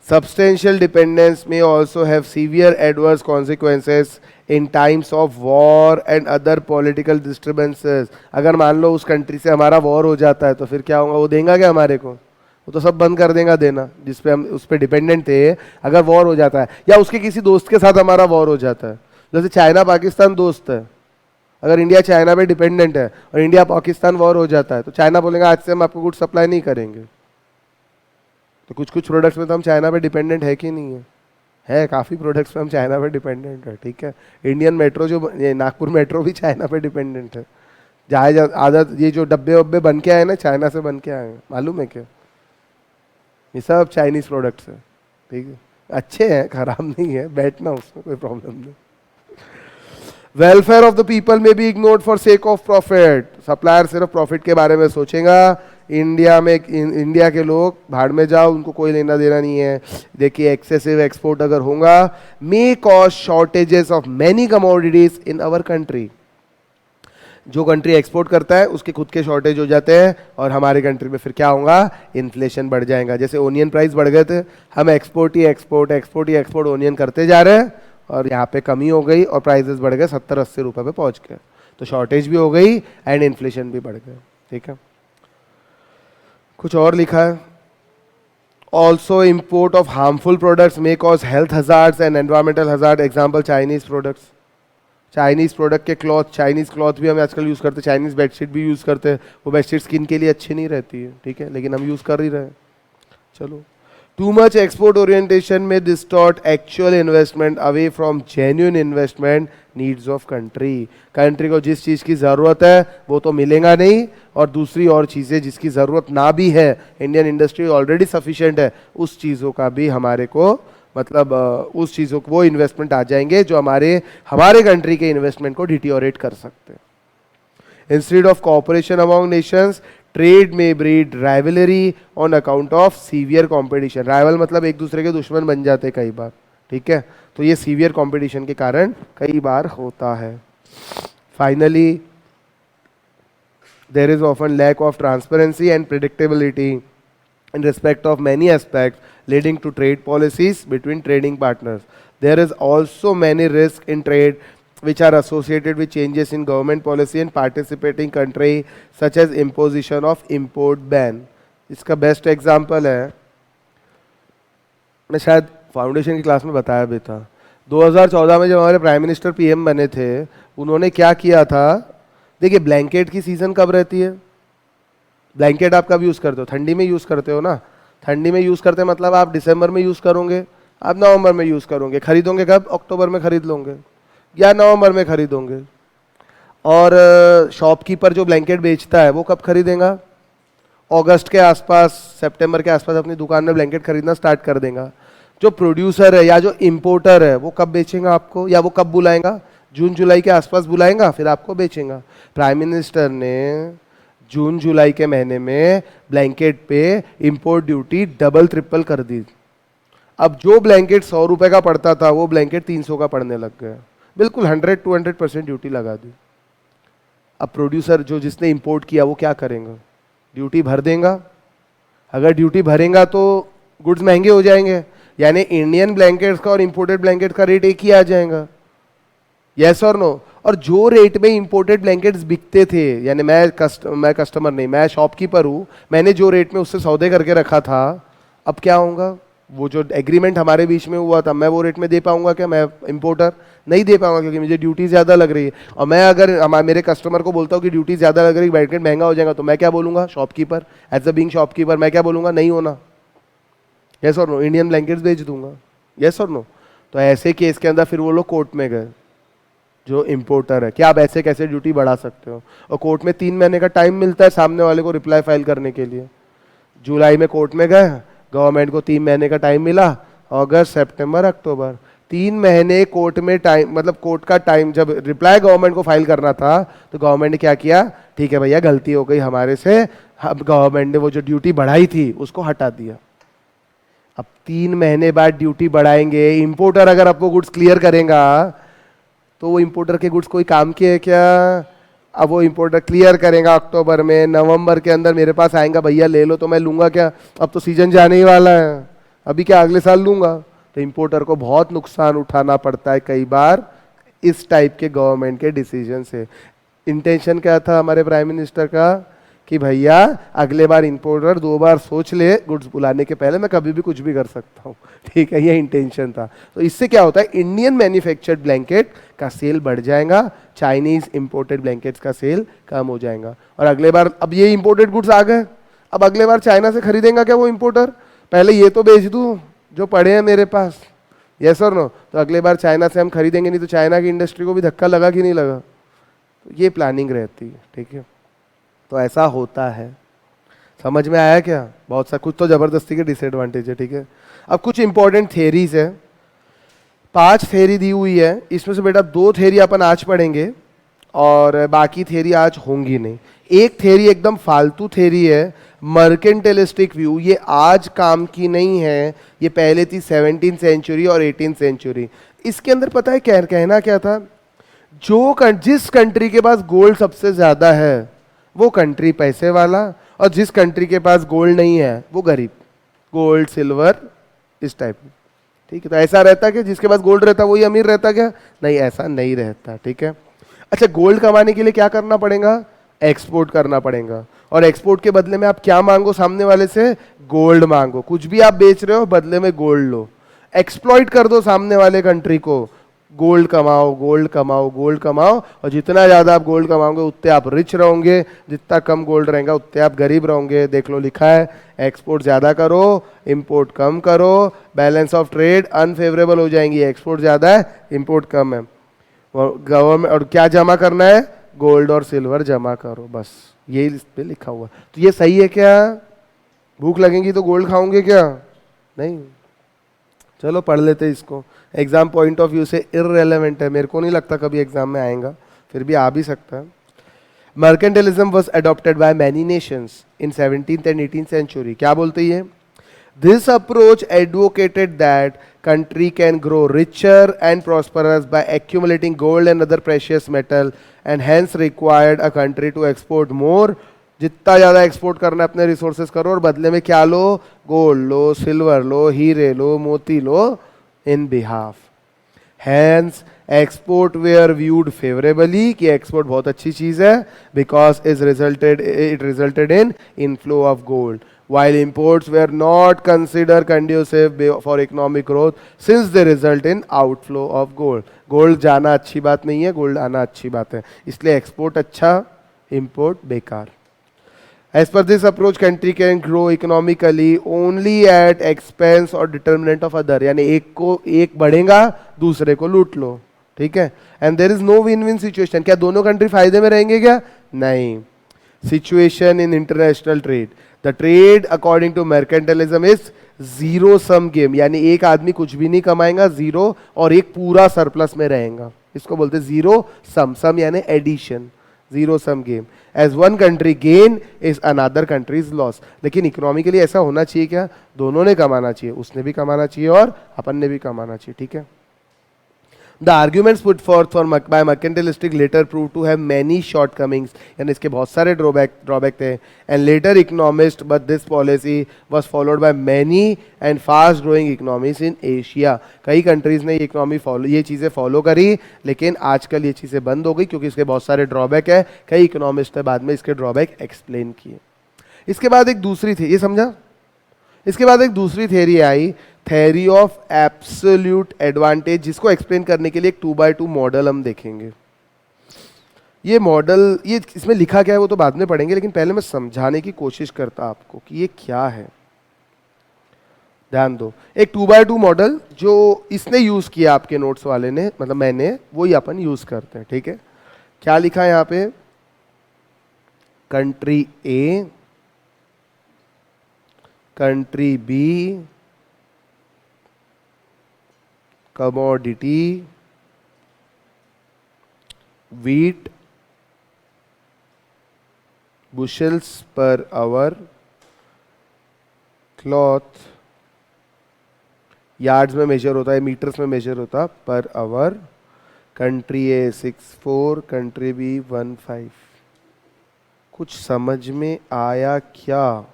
Substantial dependence may also have severe adverse consequences in times of war and other political disturbances. अगर मान लो उस country से हमारा war हो जाता है तो फिर क्या होगा, वो देगा क्या हमारे को, वो तो सब बंद कर देगा देना जिस पे हम उस पर डिपेंडेंट थे। अगर वॉर हो जाता है या उसके किसी दोस्त के साथ हमारा वॉर हो जाता है, जैसे चाइना पाकिस्तान दोस्त है, अगर इंडिया चाइना पे डिपेंडेंट है और इंडिया पाकिस्तान वॉर हो जाता है, तो चाइना बोलेगा आज से हम आपको गुड सप्लाई नहीं करेंगे। तो कुछ कुछ प्रोडक्ट्स में तो हम चाइना पे डिपेंडेंट है कि नहीं है काफ़ी प्रोडक्ट्स में हम चाइना पे डिपेंडेंट है, ठीक है। इंडियन मेट्रो जो नागपुर मेट्रो भी चाइना पे डिपेंडेंट है, जहाज आदत ये जो डब्बे वब्बे बन के आए ना, चाइना से बन के आए हैं, मालूम है क्या, ये सब चाइनीज प्रोडक्ट्स है, ठीक है। अच्छे हैं, खराब नहीं है, बैठना उसमें कोई प्रॉब्लम नहीं। वेलफेयर ऑफ द पीपल में be ignored for sake of profit, supplier सिर्फ प्रॉफिट के बारे में सोचेगा। इंडिया के लोग भाड़ में जाओ, उनको कोई लेना देना नहीं है। देखिए एक्सेसिव एक्सपोर्ट अगर होगा may cause shortages of many commodities in our country. जो कंट्री एक्सपोर्ट करता है उसके खुद के शॉर्टेज हो जाते हैं और हमारे कंट्री में फिर क्या होगा, इन्फ्लेशन बढ़ जाएगा। जैसे ओनियन प्राइस बढ़ गए थे, हम एक्सपोर्ट ओनियन करते जा रहे हैं और यहाँ पे कमी हो गई और प्राइसेस बढ़ गए 70-80 रुपए पे पहुंच गए, तो शॉर्टेज भी हो गई एंड इन्फ्लेशन भी बढ़ गया, ठीक है। कुछ और लिखा है, also import of harmful products may cause health hazards and environmental hazard. Example Chinese products, Chinese product के क्लॉथ, चाइनीज क्लॉथ भी हम आजकल यूज़ करते हैं, चाइनीज बेडशीट भी यूज़ करते हैं, वो बेडशीट स्किन के लिए अच्छी नहीं रहती है, ठीक है, लेकिन हम यूज़ कर ही रहे हैं। चलो, टू मच एक्सपोर्ट ओरिएंटेशन में distort actual investment away from genuine investment needs of country. Country को जिस चीज़ की ज़रूरत है वो तो मिलेगा नहीं, और दूसरी और चीज़ें जिसकी ज़रूरत ना भी है, इंडियन इंडस्ट्री ऑलरेडी सफिशिएंट है, उस चीज़ों का भी हमारे को मतलब उस चीज़ों को वो इन्वेस्टमेंट आ जाएंगे जो हमारे कंट्री के इन्वेस्टमेंट को डिटियोरेट कर सकते हैं। Instead of cooperation among nations, trade में breed rivalry on account of severe competition. Rival मतलब एक दूसरे के दुश्मन बन जाते हैं कई बार, ठीक है, तो ये सीवियर कंपटीशन के कारण कई बार होता है। Finally there is often lack of transparency and predictability in respect of many aspects leading to trade policies between trading partners. There is also many risks in trade which are associated with changes in government policy and participating country such as imposition of import ban. इसका best example है, मैं शायद foundation की class में बताया भी था, 2014 में जब हमारे प्राइम मिनिस्टर पीएम बने थे, उन्होंने क्या किया था, देखिए ब्लैंकेट की सीजन कब रहती है, ब्लैंकेट आप कब यूज़ करते हो, ठंडी में यूज़ करते हो ना, ठंडी में यूज़ करते मतलब आप दिसंबर में यूज़ करोगे, आप नवंबर में यूज़ करोगे, खरीदोगे कब, अक्टूबर में खरीद लोगे या नवंबर में खरीदोगे। और शॉपकीपर जो ब्लैंकेट बेचता है वो कब खरीदेगा, अगस्त के आसपास, सितंबर के आसपास अपनी दुकान में ब्लैंकेट खरीदना स्टार्ट कर देगा। जो प्रोड्यूसर है या जो इम्पोर्टर है वो कब बेचेगा आपको, या वो कब बुलाएगा, जून जुलाई के आसपास बुलाएगा, फिर आपको बेचेगा। प्राइम मिनिस्टर ने जून जुलाई के महीने में ब्लैंकेट पे इंपोर्ट ड्यूटी डबल ट्रिपल कर दी। अब जो ब्लैंकेट 100 रुपए का पड़ता था वो ब्लैंकेट 300 का पड़ने लग गया, बिल्कुल 100-200% ड्यूटी लगा दी। अब प्रोड्यूसर जो जिसने इंपोर्ट किया वो क्या करेगा, ड्यूटी भर देगा। अगर ड्यूटी भरेगा तो गुड्स महंगे हो जाएंगे, यानी इंडियन ब्लैंकेट्स का और इंपोर्टेड ब्लैंकेट्स का रेट एक ही आ जाएगा, यस और नो। और जो रेट में इंपोर्टेड ब्लैंकेट्स बिकते थे, यानी मैं कस्टमर नहीं, मैं शॉपकीपर हूं, मैंने जो रेट में उससे सौदे करके रखा था, अब क्या होगा, वो जो एग्रीमेंट हमारे बीच में हुआ था, मैं वो रेट में दे पाऊंगा क्या? मैं इंपोर्टर नहीं दे पाऊंगा, क्योंकि मुझे ड्यूटी ज्यादा लग रही है। और मैं अगर मेरे कस्टमर को बोलता हूँ कि ड्यूटी ज्यादा लग रही है, ब्लैंकेट महंगा हो जाएगा, तो मैं क्या बोलूंगा? Shopkeeper, as a being shopkeeper मैं क्या बोलूंगा? नहीं होना, यस और नो, इंडियन ब्लैंकेट्स बेच दूंगा, यस और नो। तो ऐसे केस के अंदर फिर वो लोग कोर्ट में गए, जो इंपोर्टर है, क्या आप ऐसे कैसे ड्यूटी बढ़ा सकते हो? और कोर्ट में 3 महीने का टाइम मिलता है सामने वाले को रिप्लाई फाइल करने के लिए। जुलाई में कोर्ट में गए, गवर्नमेंट को 3 महीने का टाइम मिला, अगस्त सितंबर अक्टूबर, 3 महीने कोर्ट में टाइम, मतलब कोर्ट का टाइम, जब रिप्लाई गवर्नमेंट को फाइल करना था तो गवर्नमेंट ने क्या किया? ठीक है भैया, गलती हो गई हमारे से, अब गवर्नमेंट ने वो जो ड्यूटी बढ़ाई थी उसको हटा दिया। अब 3 महीने बाद ड्यूटी बढ़ाएंगे, इंपोर्टर अगर आपको गुड्स क्लियर करेगा तो वो इंपोर्टर के गुड्स कोई काम के है क्या? अब वो इंपोर्टर क्लियर करेगा अक्टूबर में, नवंबर के अंदर मेरे पास आएगा, भैया ले लो, तो मैं लूंगा क्या? अब तो सीजन जाने ही वाला है, अभी क्या अगले साल लूंगा? तो इंपोर्टर को बहुत नुकसान उठाना पड़ता है कई बार इस टाइप के गवर्नमेंट के डिसीजन से। इंटेंशन क्या था हमारे प्राइम मिनिस्टर का कि भैया अगले बार इंपोर्टर 2 बार सोच ले गुड्स बुलाने के पहले, मैं कभी भी कुछ भी कर सकता हूँ, ठीक है, ये इंटेंशन था। तो इससे क्या होता है, इंडियन मैन्युफैक्चर्ड ब्लैंकेट का सेल बढ़ जाएगा, चाइनीज इंपोर्टेड ब्लैंकेट्स का सेल कम हो जाएगा। और अगले बार, अब ये इंपोर्टेड गुड्स आ गए, अब अगले बार चाइना से खरीदेगा क्या वो इंपोर्टर? पहले ये तो बेच दूं जो पड़े हैं मेरे पास, यस और नो। तो अगले बार चाइना से हम खरीदेंगे नहीं तो चाइना की इंडस्ट्री को भी धक्का लगा कि नहीं लगा? तो ये प्लानिंग रहती है, ठीक है। तो ऐसा होता है, समझ में आया क्या? बहुत सा कुछ तो जबरदस्ती के डिसएडवांटेज है, ठीक है। अब कुछ इंपॉर्टेंट थेरीज है, 5 थेरी दी हुई है, इसमें से बेटा 2 थेरी अपन आज पढ़ेंगे और बाकी थेरी आज होंगी नहीं। एक थेरी एकदम फालतू थेरी है, मर्केंटलिस्टिक व्यू, ये आज काम की नहीं है, ये पहले थी 17वीं सेंचुरी और 18वीं सेंचुरी। इसके अंदर पता है क्या कहना क्या था? जिस कंट्री के पास गोल्ड सबसे ज्यादा है वो कंट्री पैसे वाला, और जिस कंट्री के पास गोल्ड नहीं है वो गरीब। गोल्ड सिल्वर इस टाइप, ठीक है। तो ऐसा रहता कि जिसके पास गोल्ड रहता वही अमीर रहता क्या? नहीं, ऐसा नहीं रहता, ठीक है। अच्छा, गोल्ड कमाने के लिए क्या करना पड़ेगा? एक्सपोर्ट करना पड़ेगा, और एक्सपोर्ट के बदले में आप क्या मांगो सामने वाले से? गोल्ड मांगो। कुछ भी आप बेच रहे हो बदले में गोल्ड लो, एक्सप्लॉइट कर दो सामने वाले कंट्री को, गोल्ड कमाओ, गोल्ड कमाओ, गोल्ड कमाओ, और जितना ज्यादा आप गोल्ड कमाओगे उतने आप रिच रहोगे, जितना कम गोल्ड रहेगा उतने आप गरीब रहोगे। देख लो लिखा है, एक्सपोर्ट ज्यादा करो, इंपोर्ट कम करो, बैलेंस ऑफ ट्रेड अनफेवरेबल हो जाएंगी, एक्सपोर्ट ज्यादा है इंपोर्ट कम है। गवर्नमेंट और क्या जमा करना है? गोल्ड और सिल्वर जमा करो, बस ये इस पे लिखा हुआ। तो ये सही है क्या? भूख लगेगी तो गोल्ड खाओगे क्या? नहीं। चलो पढ़ लेते इसको, एग्जाम पॉइंट ऑफ व्यू से इररेलेवेंट है, मेरे को नहीं लगता कभी एग्जाम में आएगा, फिर भी आ भी सकता है। Mercantilism was adopted by many nations in 17th and 18th century. क्या बोलते हैं? This approach advocated that country can grow richer and prosperous by accumulating gold and other precious metal and hence required a country to export more। जितना ज़्यादा export करना है अपने resources करो, और बदले में क्या लो? गोल्ड लो, सिल्वर लो, हीरे लो, मोती लो in behalf. Hence export were viewed favourably, कि एक्सपोर्ट बहुत अच्छी चीज़ है, because it resulted in inflow of gold, while imports were not considered conducive for economic growth since they result in outflow of gold। Gold जाना अच्छी बात नहीं है, गोल्ड आना अच्छी बात है, इसलिए एक्सपोर्ट अच्छा, इंपोर्ट बेकार। As per this approach, country can grow economically only at expense or determinant of other, यानी एक बढ़ेगा दूसरे को लूट लो, ठीक है। And there is no win win situation. क्या दोनों कंट्री फायदे में रहेंगे क्या? नहीं। Situation in international trade, the trade according to mercantilism is zero sum game, यानी एक आदमी कुछ भी नहीं कमाएगा जीरो, और एक पूरा सरप्लस में रहेगा, इसको बोलते हैं जीरो सम। सम यानी addition, zero sum game. As one country gain is another country's loss. लेकिन इकोनॉमिकली ऐसा होना चाहिए क्या? दोनों ने कमाना चाहिए, उसने भी कमाना चाहिए और अपन ने भी कमाना चाहिए, ठीक है। The arguments put forth by mercantilistic later proved to have many shortcomings, यानी इसके बहुत सारे ड्रॉबैक थे. And later economists, but this policy was followed by many and fast growing economies in Asia. कई कंट्रीज ने ये चीज़ें फॉलो करी, लेकिन आजकल ये चीज़ें बंद हो गई क्योंकि इसके बहुत सारे ड्रॉबैक है. कई इकोनॉमिस्ट ने बाद में इसके ड्रॉबैक एक्सप्लेन किए. इसके बाद एक दूसरी थी, ये समझा, इसके बाद एक दूसरी theory I, theory of absolute advantage, जिसको एक्सप्लेन करने के लिए एक 2x2 मॉडल हम देखेंगे. ये मॉडल, ये इसमें लिखा क्या है वो तो बाद में पढ़ेंगे, लेकिन पहले मैं समझाने की कोशिश करता आपको कि ये क्या है. ध्यान दो, एक 2x2 मॉडल जो इसने यूज किया आपके नोट्स वाले ने, मतलब मैंने, वही अपन यूज करते हैं. ठीक है, क्या लिखा है यहाँ पे, country A, country B, commodity, wheat, bushels per hour, cloth, yards में मेजर होता है, मीटर्स में मेजर होता per hour. Country A 64, country B 15. कुछ समझ में आया क्या?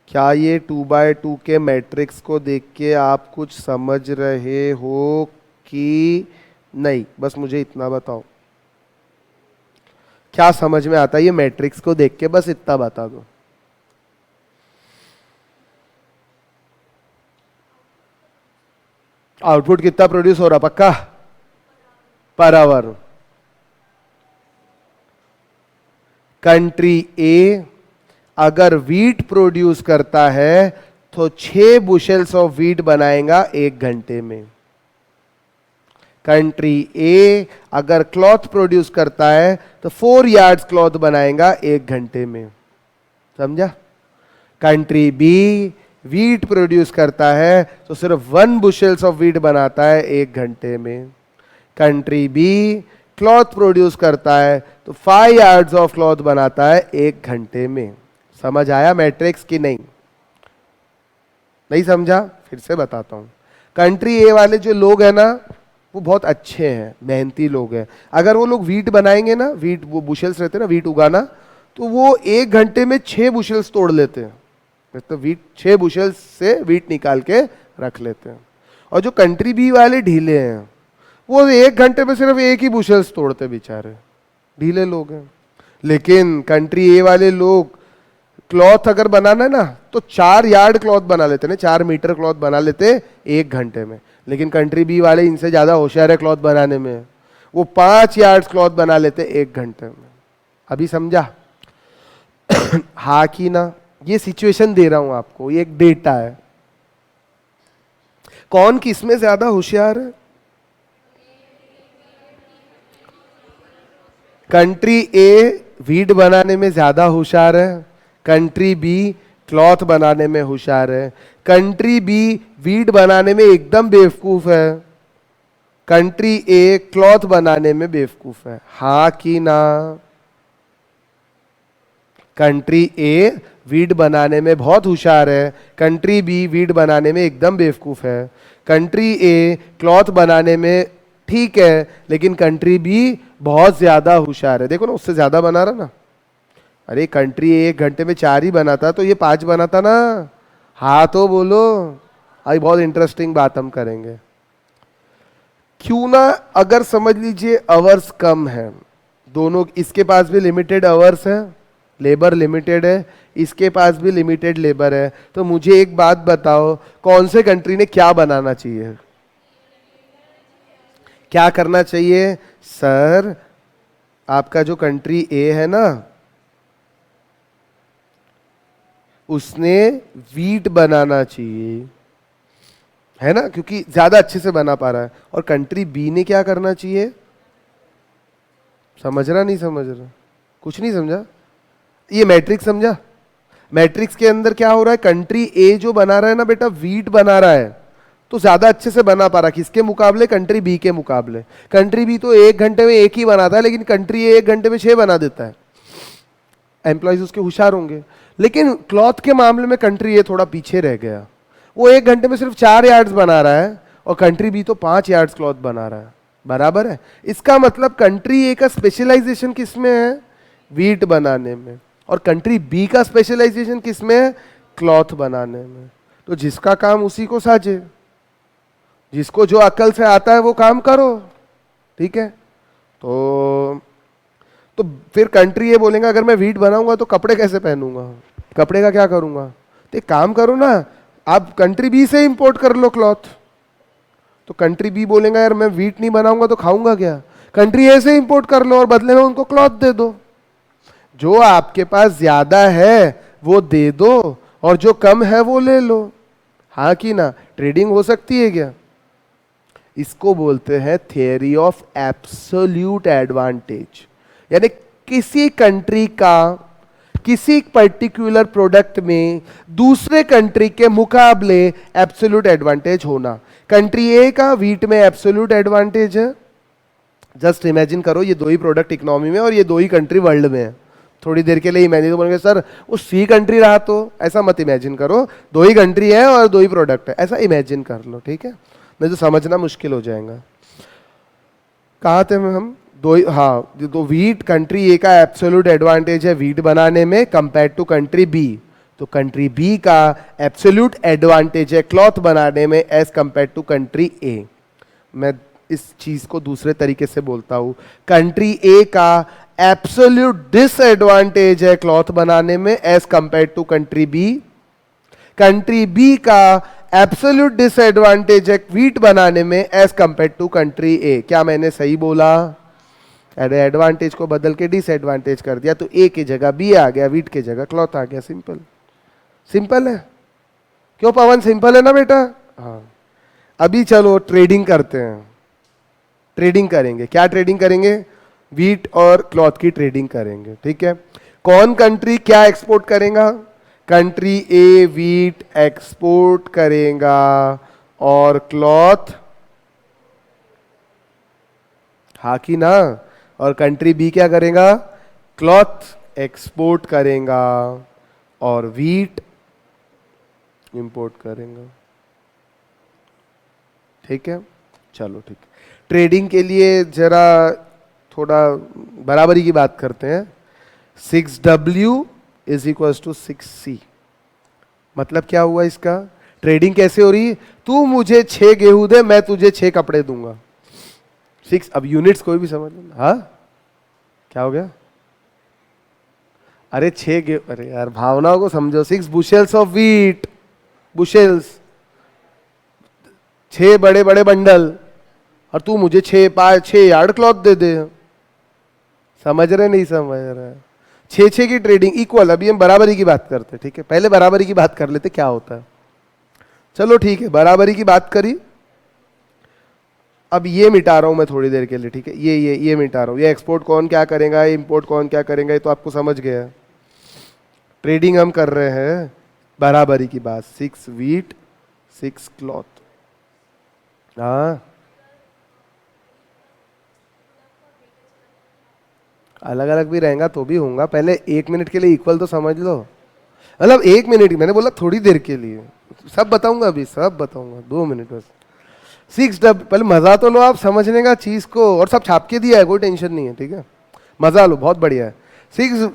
क्या ये 2x2 के मैट्रिक्स को देख के आप कुछ समझ रहे हो कि नहीं? बस मुझे इतना बताओ, क्या समझ में आता है ये मैट्रिक्स को देख के? बस इतना बता दो. आउटपुट कितना प्रोड्यूस हो रहा पक्का? पर आवर. कंट्री ए अगर वीट प्रोड्यूस करता है तो 6 बुशेल्स ऑफ वीट बनाएगा 1 घंटे में. कंट्री ए अगर क्लॉथ प्रोड्यूस करता है तो 4 यार्ड्स क्लॉथ बनाएगा 1 घंटे में. समझा? कंट्री बी वीट प्रोड्यूस करता है तो सिर्फ 1 बुशेल्स ऑफ वीट बनाता है 1 घंटे में. कंट्री बी क्लॉथ प्रोड्यूस करता है तो 5 यार्ड्स ऑफ क्लॉथ बनाता है 1 घंटे में. समझ आया मैट्रिक्स की नहीं? नहीं समझा? फिर से बताता हूं. कंट्री ए वाले जो लोग हैं ना, वो बहुत अच्छे हैं, मेहनती लोग हैं. अगर वो लोग वीट बनाएंगे ना, वीट वो बुशेल्स रहते हैं ना, वीट उगाना, तो वो 1 घंटे में 6 बुशेल्स तोड़ लेते हैं. तो वीट 6 बुशेल्स से वीट निकाल के रख लेते हैं. और जो कंट्री बी वाले ढीले हैं, वो 1 घंटे में सिर्फ 1 ही बुशेल्स तोड़ते, बेचारे ढीले लोग हैं. लेकिन कंट्री ए वाले लोग क्लॉथ अगर बनाना है ना तो 4 यार्ड क्लॉथ बना लेते ना, 4 मीटर क्लॉथ बना लेते 1 घंटे में. लेकिन कंट्री बी वाले इनसे ज्यादा होशियार है क्लॉथ बनाने में, वो 5 यार्ड क्लॉथ बना लेते 1 घंटे में. अभी समझा? हाँ कि ना? ये सिचुएशन दे रहा हूं आपको, ये एक डेटा है. कौन किसमें ज्यादा होशियार है? कंट्री ए वीट बनाने में ज्यादा होशियार है, कंट्री बी क्लॉथ बनाने में होशियार है. कंट्री बी वीट बनाने में एकदम बेवकूफ है, कंट्री ए क्लॉथ बनाने में बेवकूफ है. हाँ कि ना? कंट्री ए वीट बनाने में बहुत होशियार है, कंट्री बी वीट बनाने में एकदम बेवकूफ है. कंट्री ए क्लॉथ बनाने में ठीक है, लेकिन कंट्री बी बहुत ज्यादा होशियार है. देखो ना, उससे ज्यादा बना रहा ना. अरे कंट्री 1 घंटे में 4 ही बनाता तो ये 5 बनाता ना. हाँ तो बोलो. अभी बहुत इंटरेस्टिंग बात हम करेंगे. क्यों ना, अगर समझ लीजिए आवर्स कम है दोनों, इसके पास भी लिमिटेड आवर्स है, लेबर लिमिटेड है, इसके पास भी लिमिटेड लेबर है, तो मुझे एक बात बताओ, कौन से कंट्री ने क्या बनाना चाहिए? क्या करना चाहिए? सर आपका जो कंट्री ए है ना, उसने वीट बनाना चाहिए, है ना, क्योंकि ज्यादा अच्छे से बना पा रहा है. और कंट्री बी ने क्या करना चाहिए? समझ रहा नहीं समझ रहा? कुछ नहीं समझा? ये मैट्रिक्स समझा? मैट्रिक्स के अंदर क्या हो रहा है? कंट्री ए जो बना रहा है ना बेटा, वीट बना रहा है, तो ज्यादा अच्छे से बना पा रहा. किसके मुकाबले? कंट्री बी के मुकाबले. कंट्री बी तो 1 घंटे में 1 ही बनाता है, लेकिन कंट्री ए 1 घंटे में 6 बना देता है. एम्प्लॉयज उसके होशियार होंगे. लेकिन क्लॉथ के मामले में कंट्री ए थोड़ा पीछे रह गया. वो 1 घंटे में सिर्फ 4 यार्ड्स बना रहा है, और कंट्री बी तो 5 यार्ड्स क्लॉथ बना रहा है, बराबर है। इसका मतलब कंट्री ए का स्पेशलाइजेशन किस में है? वीट बनाने में। और कंट्री बी का स्पेशलाइजेशन किस में है? क्लॉथ बनाने में। तो जिसका काम उसी को साझे, जिसको जो अकल से आता है वो काम करो, ठीक है। तो फिर कंट्री ये बोलेंगे अगर मैं वीट बनाऊंगा तो कपड़े कैसे पहनूंगा, कपड़े का क्या करूंगा? तो एक काम करो ना, आप कंट्री बी से इंपोर्ट कर लो क्लॉथ। तो कंट्री बी बोलेंगे यार मैं वीट नहीं बनाऊंगा तो खाऊंगा क्या? कंट्री ए से इंपोर्ट कर लो और बदले में उनको क्लॉथ दे दो। जो आपके पास ज्यादा है वो दे दो और जो कम है वो ले लो। हाँ कि ना? ट्रेडिंग हो सकती है क्या? इसको बोलते हैं थियरी ऑफ एब्सोल्यूट एडवांटेज। यानी किसी कंट्री का किसी पर्टिकुलर प्रोडक्ट में दूसरे कंट्री के मुकाबले एब्सोल्यूट एडवांटेज होना। कंट्री ए का वीट में एब्सोल्यूट एडवांटेज है। जस्ट इमेजिन करो ये दो ही प्रोडक्ट इकोनॉमी में और ये दो ही कंट्री वर्ल्ड में है। थोड़ी देर के लिए इमेजिन तो बोलेंगे सर वो सी कंट्री रहा, तो ऐसा मत इमेजिन करो, दो ही कंट्री है और दो ही प्रोडक्ट है, ऐसा इमेजिन कर लो, ठीक है। नहीं तो समझना मुश्किल हो जाएगा। कहा थे हम? हाँ, तो वीट कंट्री ए का एब्सोल्यूट एडवांटेज है वीट बनाने में कंपेयर टू कंट्री बी। तो कंट्री बी का एब्सोल्यूट एडवांटेज है क्लॉथ बनाने में एज कंपेयर टू कंट्री ए। मैं इस चीज को दूसरे तरीके से बोलता हूं, कंट्री ए का एब्सोल्यूट डिसएडवांटेज है क्लॉथ बनाने में as compare to country B. Country B का एब्सोल्यूट डिसएडवांटेज है वीट बनाने में as compare to country A. क्या मैंने सही बोला? अरे एडवांटेज को बदल के डिसएडवांटेज कर दिया तो ए की जगह बी आ गया, वीट की जगह क्लॉथ आ गया। सिंपल, सिंपल है। क्यों पवन? सिंपल है ना बेटा? हाँ। अभी चलो ट्रेडिंग करते हैं। ट्रेडिंग करेंगे। क्या ट्रेडिंग करेंगे? वीट और क्लॉथ की ट्रेडिंग करेंगे, ठीक है। कौन कंट्री क्या एक्सपोर्ट करेगा? कंट्री ए वीट एक्सपोर्ट करेगा और क्लॉथ, हाँ कि ना? और कंट्री बी क्या करेगा? क्लॉथ एक्सपोर्ट करेगा और वीट इंपोर्ट करेगा, ठीक है। चलो ठीक है, ट्रेडिंग के लिए जरा थोड़ा बराबरी की बात करते हैं। 6W is equal to 6C। मतलब क्या हुआ इसका? ट्रेडिंग कैसे हो रही? तू मुझे 6 गेहूं दे, मैं तुझे 6 कपड़े दूंगा। 6, अब यूनिट्स कोई भी समझ लो। हाँ, क्या हो गया? अरे 6 गेहूं, अरे यार भावनाओं को समझो। 6 बुशेल्स ऑफ व्हीट, बुशेल्स, 6 बड़े बड़े बंडल, और तू मुझे 6 यार्ड क्लॉथ दे दे। समझ रहे? नहीं समझ रहे? 6 की ट्रेडिंग इक्वल। अभी हम बराबरी की बात करते हैं, ठीक है। पहले बराबरी की बात कर लेते क्या होता है। चलो ठीक है, बराबरी की बात करी। अब ये मिटा रहा हूं मैं थोड़ी देर के लिए, ठीक है। ये मिटा रहा हूं। ये एक्सपोर्ट कौन क्या करेगा, इंपोर्ट कौन क्या करेगा, ये तो आपको समझ गया। ट्रेडिंग हम कर रहे हैं बराबरी की बात। 6 वीट 6 क्लॉथ। हाँ, अलग अलग भी रहेगा तो भी होगा। पहले 1 मिनट के लिए इक्वल तो समझ लो। मतलब 1 मिनट, मैंने बोला थोड़ी देर के लिए। सब बताऊंगा, अभी सब बताऊंगा, 2 मिनट बस। 6W, पहले मजा तो लो आप समझने का चीज को। और सब छाप के दिया है, कोई टेंशन नहीं है, ठीक है। मजा लो, बहुत बढ़िया है।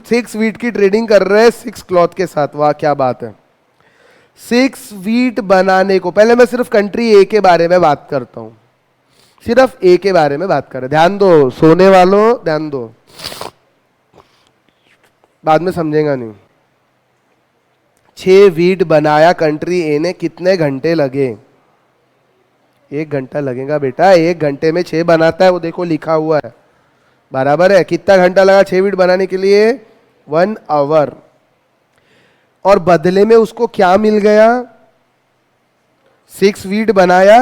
6 वीट की ट्रेडिंग कर रहे हैं 6 क्लॉथ के साथ। वाह क्या बात है। 6 वीट बनाने को, पहले मैं सिर्फ कंट्री ए के बारे में बात करता हूं, सिर्फ ए के बारे में बात कर रहे। ध्यान दो सोने वालों, ध्यान दो, बाद में समझेगा नहीं। 6 वीट बनाया कंट्री ए ने, कितने घंटे लगे? 1 घंटा लगेगा बेटा। 1 घंटे में 6 बनाता है, वो देखो लिखा हुआ है, बराबर है। कितना घंटा लगा 6 वीट बनाने के लिए? 1 आवर। और बदले में उसको क्या मिल गया? 6 वीट बनाया,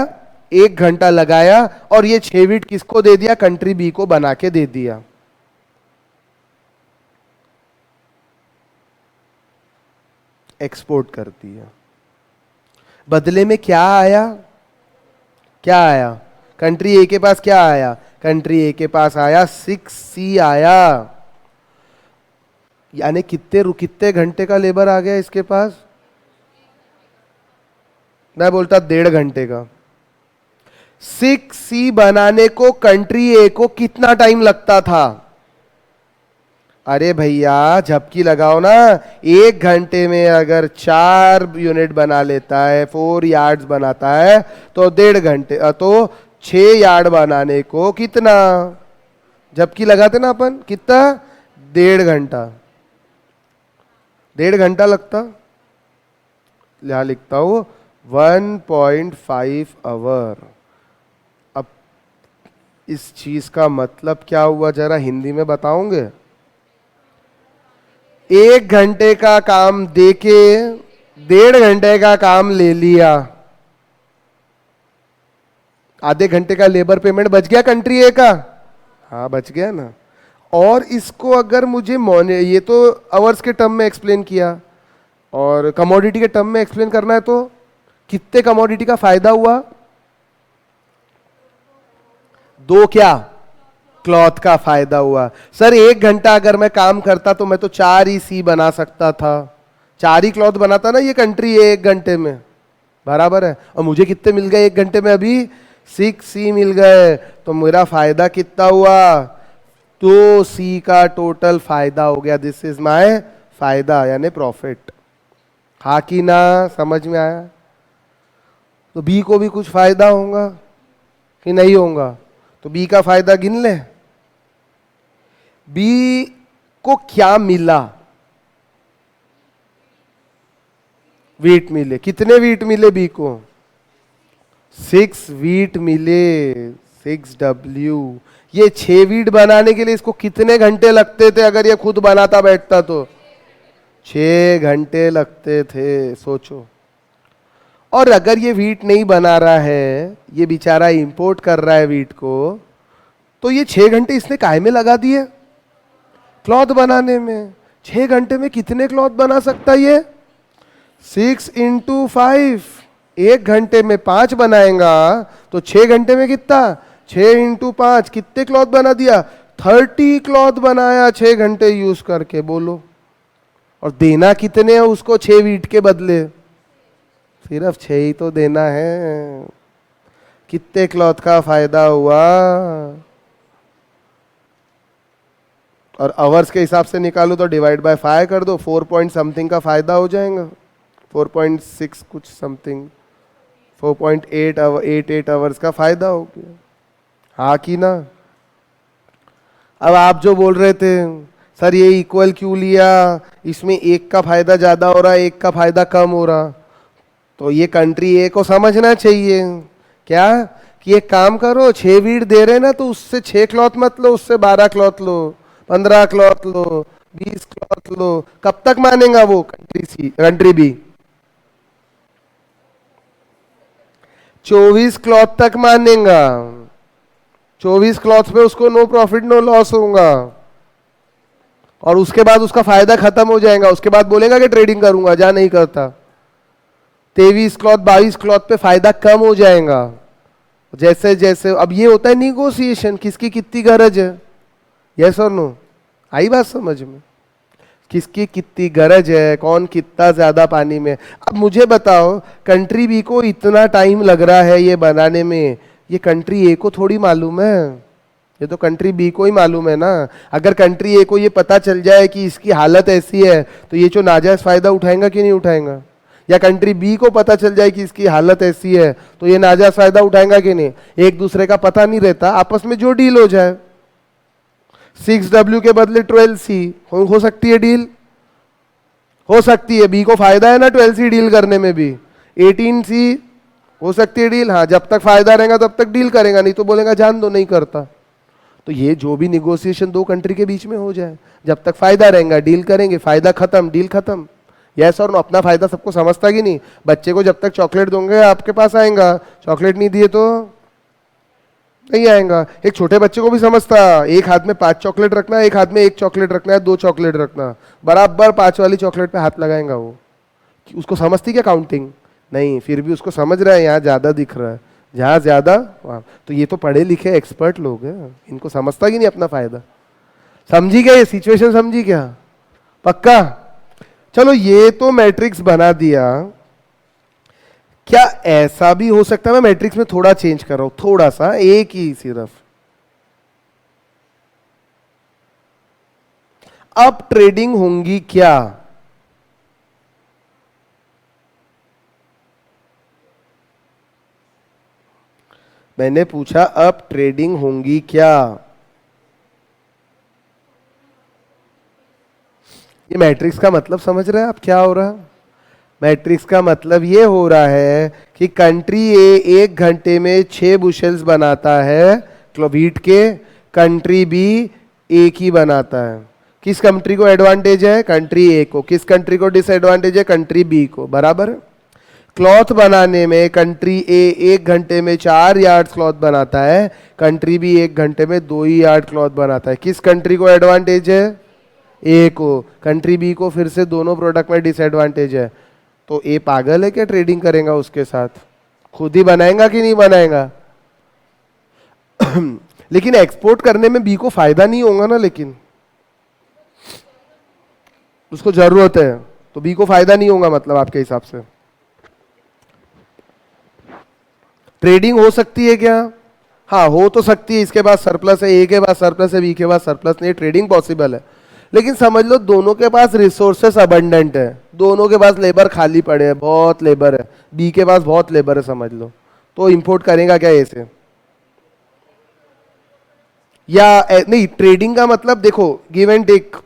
1 घंटा लगाया, और ये 6 वीट किसको दे दिया? कंट्री बी को बना के दे दिया। एक्सपोर्ट कर दिया। बदले में क्या आया? क्या आया? कंट्री ए के पास क्या आया? कंट्री ए के पास आया 6C आया। यानी कितने घंटे का लेबर आ गया इसके पास? मैं बोलता 1.5 घंटे का। 6C बनाने को कंट्री ए को कितना टाइम लगता था? अरे भैया झपकी लगाओ ना। 1 घंटे में अगर 4 यूनिट बना लेता है, 4 यार्ड्स बनाता है, तो 1.5 घंटे, तो 6 यार्ड बनाने को कितना, झपकी लगाते ना अपन, कितना? 1.5 घंटा। 1.5 घंटा लगता। यहां लिखता हूं 1.5 आवर। अब इस चीज का मतलब क्या हुआ, जरा हिंदी में बताओगे? 1 घंटे का काम देके 1.5 घंटे का काम ले लिया। आधे घंटे का लेबर पेमेंट बच गया कंट्री ए का? हाँ बच गया ना। और इसको अगर मुझे ये तो आवर्स के टर्म में एक्सप्लेन किया, और कमोडिटी के टर्म में एक्सप्लेन करना है तो कितने कमोडिटी का फायदा हुआ? 2 क्या? क्लॉथ का फायदा हुआ। सर 1 घंटा अगर मैं काम करता तो मैं तो 4 ही सी बना सकता था, 4 ही क्लॉथ बनाता ना ये कंट्री 1 घंटे में, बराबर है। और मुझे कितने मिल गए 1 घंटे में? अभी 6C मिल गए। तो मेरा फायदा कितना हुआ? 2C का टोटल फायदा हो गया। दिस इज माय फायदा, यानी प्रॉफिट। हाँ कि ना? समझ में आया? तो बी को भी कुछ फायदा होगा कि नहीं होगा? तो बी का फायदा गिन ले। बी को क्या मिला? वीट मिले। कितने वीट मिले बी को? 6 वीट मिले। 6W। ये 6 वीट बनाने के लिए इसको कितने घंटे लगते थे अगर ये खुद बनाता बैठता तो? 6 घंटे लगते थे, सोचो। और अगर ये वीट नहीं बना रहा है, ये बेचारा इंपोर्ट कर रहा है वीट को, तो ये 6 घंटे इसने काहे में लगा दिए? क्लॉथ बनाने में। 6 घंटे में कितने क्लॉथ बना सकता है ये? 6 × 5। 1 घंटे में 5 बनाएगा तो 6 घंटे में कितना? 6 × 5 कितने क्लॉथ बना दिया? 30 क्लॉथ बनाया 6 घंटे यूज करके। बोलो। और देना कितने हैं उसको 6 वीट के बदले? सिर्फ 6 ही तो देना है। कितने क्लॉथ का फायदा हुआ? और आवर्स के हिसाब से निकालो तो डिवाइड बाय 5 कर दो, 4 पॉइंट समथिंग का फायदा हो जाएगा। 4.6 कुछ समथिंग, 4.88 आवर्स का फायदा हो गया। हाँ कि ना? अब आप जो बोल रहे थे सर ये इक्वल क्यों लिया, इसमें एक का फायदा ज्यादा हो रहा है एक का फायदा कम हो रहा, तो ये कंट्री ए को समझना चाहिए क्या कि एक काम करो 6 वीट दे रहे ना, तो उससे 6 क्लॉथ मत लो, उससे 12 क्लॉथ लो, 15 क्लॉथ लो, 20 क्लॉथ लो। कब तक मानेगा वो कंट्री बी? 24 क्लॉथ तक मानेगा। 24 क्लॉथ पे उसको नो प्रॉफिट नो लॉस होगा, और उसके बाद उसका फायदा खत्म हो जाएगा। उसके बाद बोलेगा कि ट्रेडिंग करूंगा, जा नहीं करता। 23 क्लॉथ 22 क्लॉथ पे फायदा कम हो जाएगा। जैसे जैसे अब ये होता है निगोशिएशन, किसकी कितनी गरज है, यस और नो? आई बात समझ में? किसकी कितनी गरज है, कौन कितना ज्यादा पानी में। अब मुझे बताओ कंट्री बी को इतना टाइम लग रहा है ये बनाने में, ये कंट्री ए को थोड़ी मालूम है, ये तो कंट्री बी को ही मालूम है ना। अगर कंट्री ए को ये पता चल जाए कि इसकी हालत ऐसी है तो ये जो नाजायज फायदा उठाएगा कि नहीं उठाएगा? या कंट्री बी को पता चल जाए कि इसकी हालत ऐसी है तो ये नाजायज फायदा उठाएगा कि नहीं? एक दूसरे का पता नहीं रहता, आपस में जो डील हो जाए। 6W के बदले 12C हो सकती है डील, हो सकती है। बी को फायदा है ना 12C डील करने में भी। 18C हो सकती है डील, हाँ जब तक फायदा रहेगा तब तक डील करेगा, नहीं तो बोलेगा जान दो नहीं करता। तो ये जो भी निगोशिएशन दो कंट्री के बीच में हो जाए, जब तक फायदा रहेगा डील करेंगे, फायदा खत्म डील खत्म। यस और नो? अपना फायदा सबको समझता कि नहीं? बच्चे को जब तक चॉकलेट दोगे आपके पास आएगा, चॉकलेट नहीं दिए तो नहीं आएगा। एक छोटे बच्चे को भी समझता, एक हाथ में 5 चॉकलेट रखना है, एक हाथ में 1 चॉकलेट रखना है, 2 चॉकलेट रखना, बराबर 5 वाली चॉकलेट पे हाथ लगाएगा वो। उसको समझती क्या काउंटिंग? नहीं, फिर भी उसको समझ रहा है यहाँ ज्यादा दिख रहा है, जहां ज्यादा वहां। तो ये तो पढ़े लिखे एक्सपर्ट लोग हैं, इनको समझता कि नहीं अपना फायदा? समझी क्या ये सिचुएशन? समझी क्या? पक्का? चलो ये तो मैट्रिक्स बना दिया क्या ऐसा भी हो सकता है, मैं मैट्रिक्स में थोड़ा चेंज कर रहा हूं, थोड़ा सा, एक ही सिर्फ, अब ट्रेडिंग होंगी क्या? मैंने पूछा अब ट्रेडिंग होंगी क्या? ये मैट्रिक्स का मतलब समझ रहे हैं आप क्या हो रहा है? मैट्रिक्स का मतलब ये हो रहा है कि कंट्री ए 1 घंटे में 6 बुशेल्स बनाता है व्हीट के, कंट्री बी 1 ही बनाता है। किस कंट्री को एडवांटेज है? कंट्री ए को। किस कंट्री को डिसएडवांटेज है? कंट्री बी को। बराबर। क्लॉथ बनाने में कंट्री ए 1 घंटे में 4 यार्ड क्लॉथ बनाता है, कंट्री बी 1 घंटे में 2 ही यार्ड क्लॉथ बनाता है। किस कंट्री को एडवांटेज है? ए को। कंट्री बी को फिर से दोनों प्रोडक्ट में डिसएडवांटेज है। तो ए पागल है क्या ट्रेडिंग करेगा उसके साथ? खुद ही बनाएगा कि नहीं बनाएगा? लेकिन एक्सपोर्ट करने में बी को फायदा नहीं होगा ना, लेकिन उसको जरूरत है तो बी को फायदा नहीं होगा, मतलब आपके हिसाब से ट्रेडिंग हो सकती है क्या? हाँ हो तो सकती है, इसके पास सरप्लस है, ए के पास सरप्लस है, बी के पास सरप्लस नहीं, ट्रेडिंग पॉसिबल है। लेकिन समझ लो दोनों के पास रिसोर्सेस अबंडेंट है, दोनों के पास लेबर खाली पड़े हैं, बहुत लेबर है, बी के पास बहुत लेबर है समझ लो, तो इंपोर्ट करेगा क्या ए से? या नहीं, ट्रेडिंग का मतलब देखो give and take,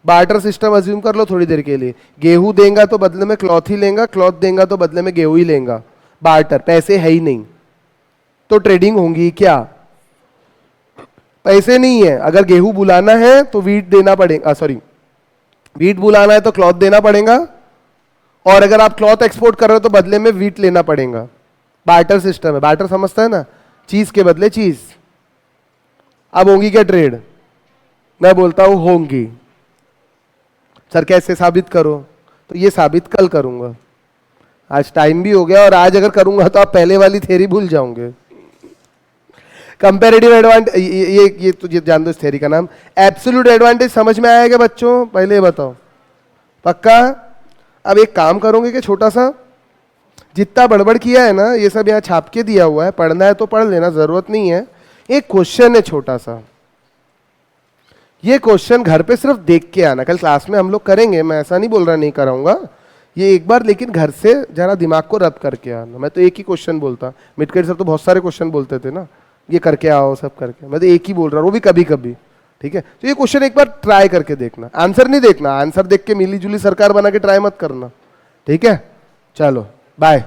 barter system assume कर लो थोड़ी देर के लिए। गेहूं देगा तो बदले में क्लॉथ ही लेगा, क्लॉथ देगा तो बदले में गेहूं ही लेगा, बार्टर, पैसे है ही नहीं, तो ट्रेडिंग होंगी क्या? पैसे नहीं है, अगर गेहूं बुलाना है तो वीट देना पड़ेगा, सॉरी वीट बुलाना है तो क्लॉथ देना पड़ेगा, और अगर आप क्लॉथ एक्सपोर्ट कर रहे हो तो बदले में वीट लेना पड़ेगा। बार्टर सिस्टम है, बार्टर समझता है ना, चीज के बदले चीज। अब होंगी क्या ट्रेड? मैं बोलता हूं होंगी। सर कैसे साबित करो? तो ये साबित कल करूंगा, आज टाइम भी हो गया, और आज अगर करूंगा तो आप पहले वाली थ्योरी भूल जाओगे। कंपैरेटिव एडवांटेज, ये जान दो इस थ्योरी का नाम। एब्सोल्यूट एडवांटेज समझ में आया क्या बच्चों? पहले बताओ, पक्का? अब एक काम करोगे कि छोटा सा, जितना बड़बड़ किया है ना ये सब यहाँ छाप के दिया हुआ है, पढ़ना है तो पढ़ लेना, जरूरत नहीं है। एक क्वेश्चन है छोटा सा, ये क्वेश्चन घर पे सिर्फ देख के आना, कल क्लास में हम लोग करेंगे, मैं ऐसा नहीं बोल रहा नहीं कराऊंगा, ये एक बार लेकिन घर से जरा दिमाग को रब करके आना। मैं तो एक ही क्वेश्चन बोलता, मिडकेट सर तो बहुत सारे क्वेश्चन बोलते थे ना, ये करके आओ सब करके, मैं तो एक ही बोल रहा हूँ, वो भी कभी कभी। ठीक है, तो ये क्वेश्चन एक बार ट्राई करके देखना, आंसर नहीं देखना, आंसर देख के मिली जुली सरकार बना के ट्राई मत करना। ठीक है, चलो बाय।